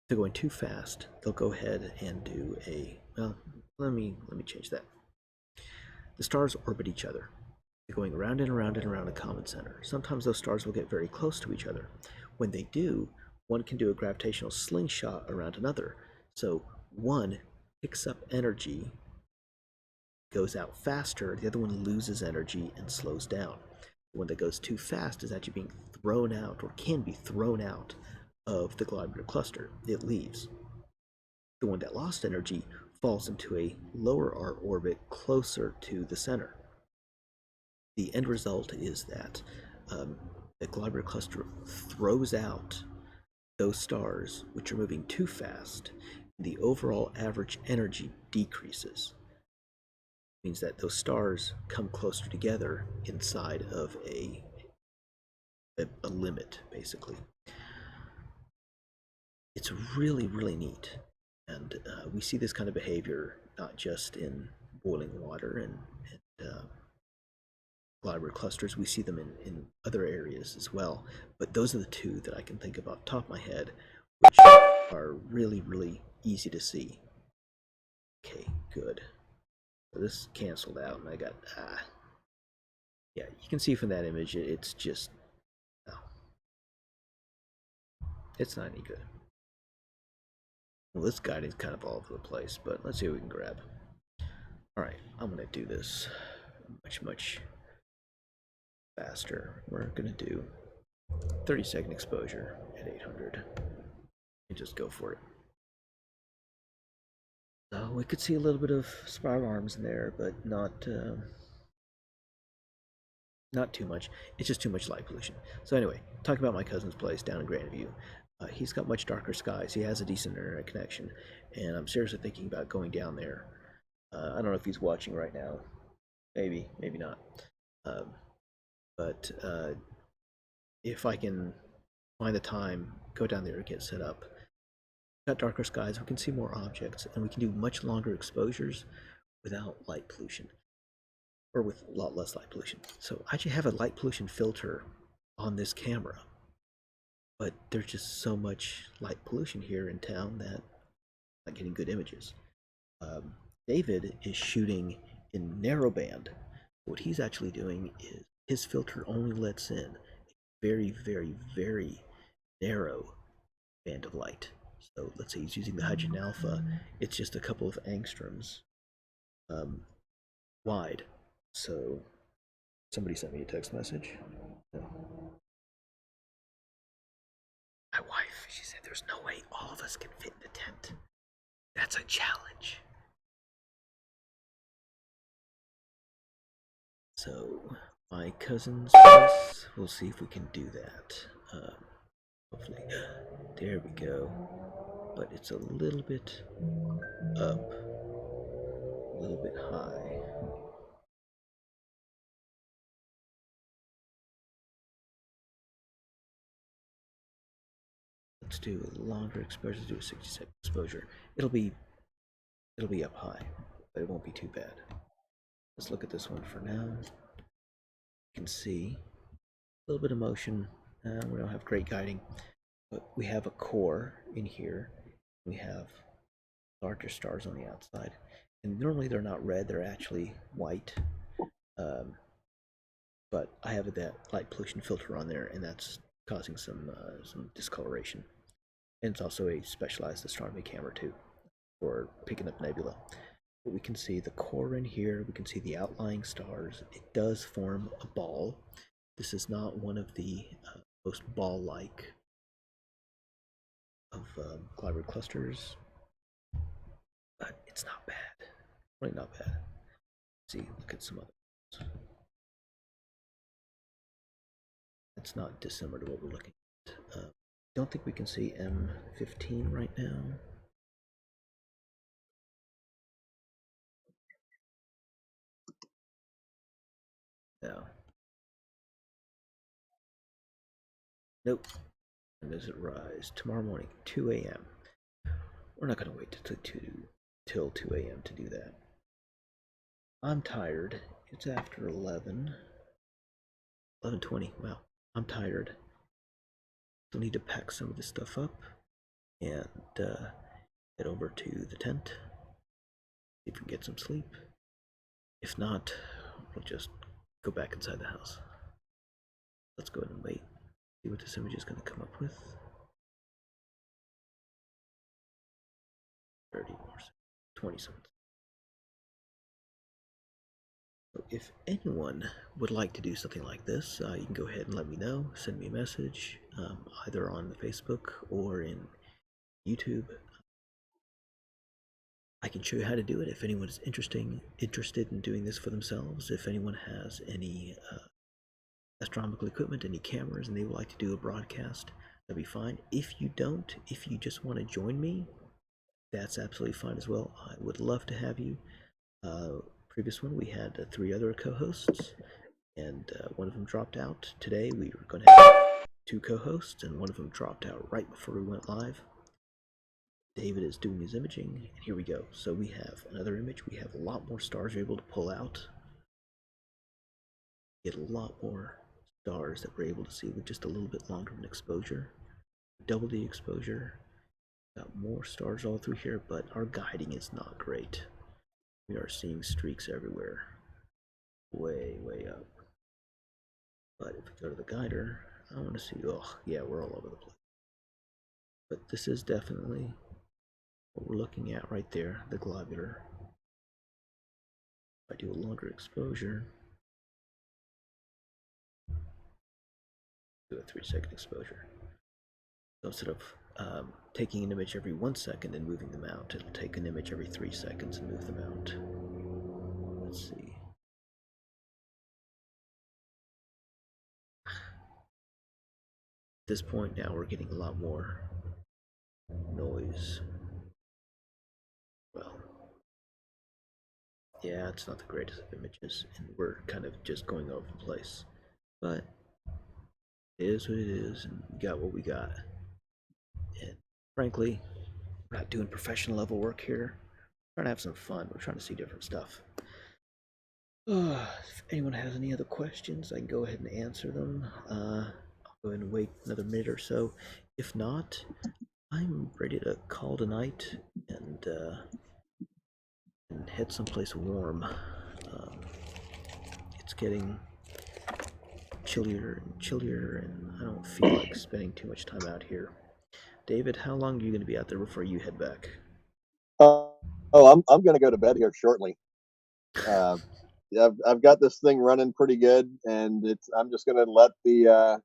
if they're going too fast, they'll go ahead and do a, well, let me change that. The stars orbit each other. They're going around and around and around a common center. Sometimes those stars will get very close to each other. When they do, one can do a gravitational slingshot around another. So one picks up energy, goes out faster, the other one loses energy and slows down. The one that goes too fast is actually being thrown out, or can be thrown out, of the globular cluster. It leaves. The one that lost energy falls into a lower orbit closer to the center. The end result is that the globular cluster throws out those stars which are moving too fast. The overall average energy decreases. It means that those stars come closer together inside of a limit, basically. It's really, really neat. And we see this kind of behavior not just in boiling water and globular clusters, we see them in other areas as well. But those are the two that I can think of off the top of my head, which are really, really easy to see. Okay, good. So this canceled out, and I got, yeah, you can see from that image, it's just, no. It's not any good. Well, this guiding's kind of all over the place, but let's see what we can grab. Alright, I'm going to do this much faster. We're going to do 30-second exposure at 800 and just go for it. So we could see a little bit of spiral arms in there, but not too much. It's just too much light pollution. So anyway, talking about my cousin's place down in Grandview. He's got much darker skies. He has a decent internet connection, and I'm seriously thinking about going down there. I don't know if he's watching right now. Maybe, maybe not. But if I can find the time, go down there and get set up. Got darker skies, we can see more objects, and we can do much longer exposures without light pollution, or with a lot less light pollution. So I actually have a light pollution filter on this camera, but there's just so much light pollution here in town that I'm not getting good images. David is shooting in narrowband. What he's actually doing is his filter only lets in a very, very, very narrow band of light. So let's say he's using the hydrogen alpha, it's just a couple of angstroms wide. So somebody sent me a text message. My wife, she said, there's no way all of us can fit in the tent. That's a challenge. So, my cousin's place, we'll see if we can do that. Hopefully. There we go. But it's a little bit up, a little bit high. Let's do a longer exposure. Let's do a 60-second exposure. It'll be up high, but it won't be too bad. Let's look at this one for now. You can see a little bit of motion. We don't have great guiding, but we have a core in here. We have larger stars on the outside, and normally they're not red; they're actually white. But I have that light pollution filter on there, and that's causing some discoloration. And it's also a specialized astronomy camera too, for picking up nebula. But we can see the core in here. We can see the outlying stars. It does form a ball. This is not one of the most ball-like of globular clusters, but it's not bad. Really not bad. Let's see, look at some others. It's not dissimilar to what we're looking at. Don't think we can see M15 right now. No. Nope. When does it rise? Tomorrow morning, 2 a.m. We're not going to wait till 2 a.m. to do that. I'm tired. It's after 11:20. Wow, I'm tired. Still need to pack some of this stuff up and head over to the tent. See if we can get some sleep. If not, we'll just go back inside the house. Let's go ahead and wait. See what this image is going to come up with. 30 more seconds. 20 seconds. So if anyone would like to do something like this, you can go ahead and let me know. Send me a message, either on Facebook or in YouTube. I can show you how to do it if anyone is interested in doing this for themselves. If anyone has any astronomical equipment, any cameras, and they would like to do a broadcast, that'd be fine. If you don't, if you just want to join me, that's absolutely fine as well. I would love to have you. Previous one, we had 3 other co-hosts, and one of them dropped out. Today, we were going to have 2 co-hosts, and one of them dropped out right before we went live. David is doing his imaging, and here we go. So we have another image. We have a lot more stars we're able to pull out. Get a lot more stars that we're able to see with just a little bit longer of an exposure. Double the exposure. Got more stars all through here, but our guiding is not great. We are seeing streaks everywhere. Way up. But if we go to the guider, I want to see, oh yeah, we're all over the place. But this is definitely what we're looking at right there, the globular. If I do a longer exposure, do a 3-second exposure. So instead of taking an image every 1 second and moving them out, it'll take an image every 3 seconds and move them out. Let's see. At this point now we're getting a lot more noise. Well, yeah, it's not the greatest of images, and we're kind of just going over the place. But it is what it is, and we got what we got. And frankly, we're not doing professional level work here. We're trying to have some fun. We're trying to see different stuff. If anyone has any other questions, I can go ahead and answer them. I'll go ahead and wait another minute or so. If not, I'm ready to call tonight and head someplace warm. It's getting chillier and chillier, and I don't feel like spending too much time out here. David, how long are you going to be out there before you head back? I'm going to go to bed here shortly. Yeah, I've got this thing running pretty good, and I'm just going to let the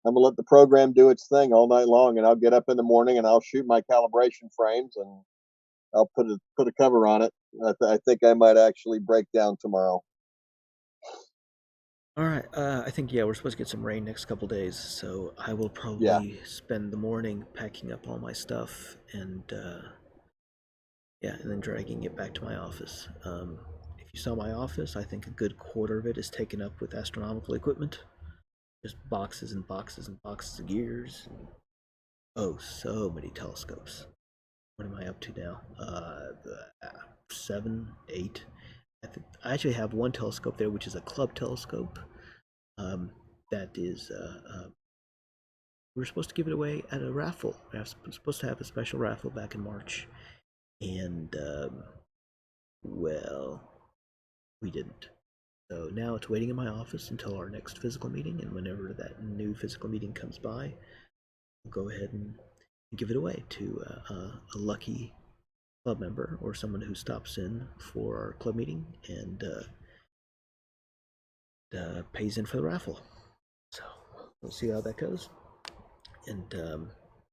I'm gonna let the program do its thing all night long, and I'll get up in the morning and I'll shoot my calibration frames and I'll put a cover on it. I think I might actually break down tomorrow. All right. I think yeah, we're supposed to get some rain next couple days, so I will Yeah. probably spend the morning packing up all my stuff and yeah, and then dragging it back to my office. If you saw my office, I think a good quarter of it is taken up with astronomical equipment, just boxes and boxes and boxes of gears. And, oh, so many telescopes. What am I up to now? 7, 8. I actually have one telescope there, which is a club telescope. Um, that is, we were supposed to give it away at a raffle. We were supposed to have a special raffle back in March, and well, we didn't. So now it's waiting in my office until our next physical meeting, and whenever that new physical meeting comes by, we'll go ahead and give it away to a lucky club member or someone who stops in for our club meeting and pays in for the raffle. So we'll see how that goes. And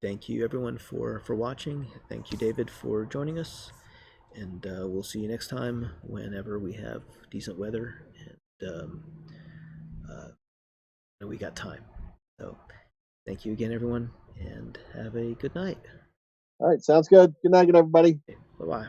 thank you everyone for watching. Thank you, David, for joining us. And we'll see you next time whenever we have decent weather and we got time. So thank you again, everyone, and have a good night. All right, sounds good. Good night, everybody. Okay, bye bye.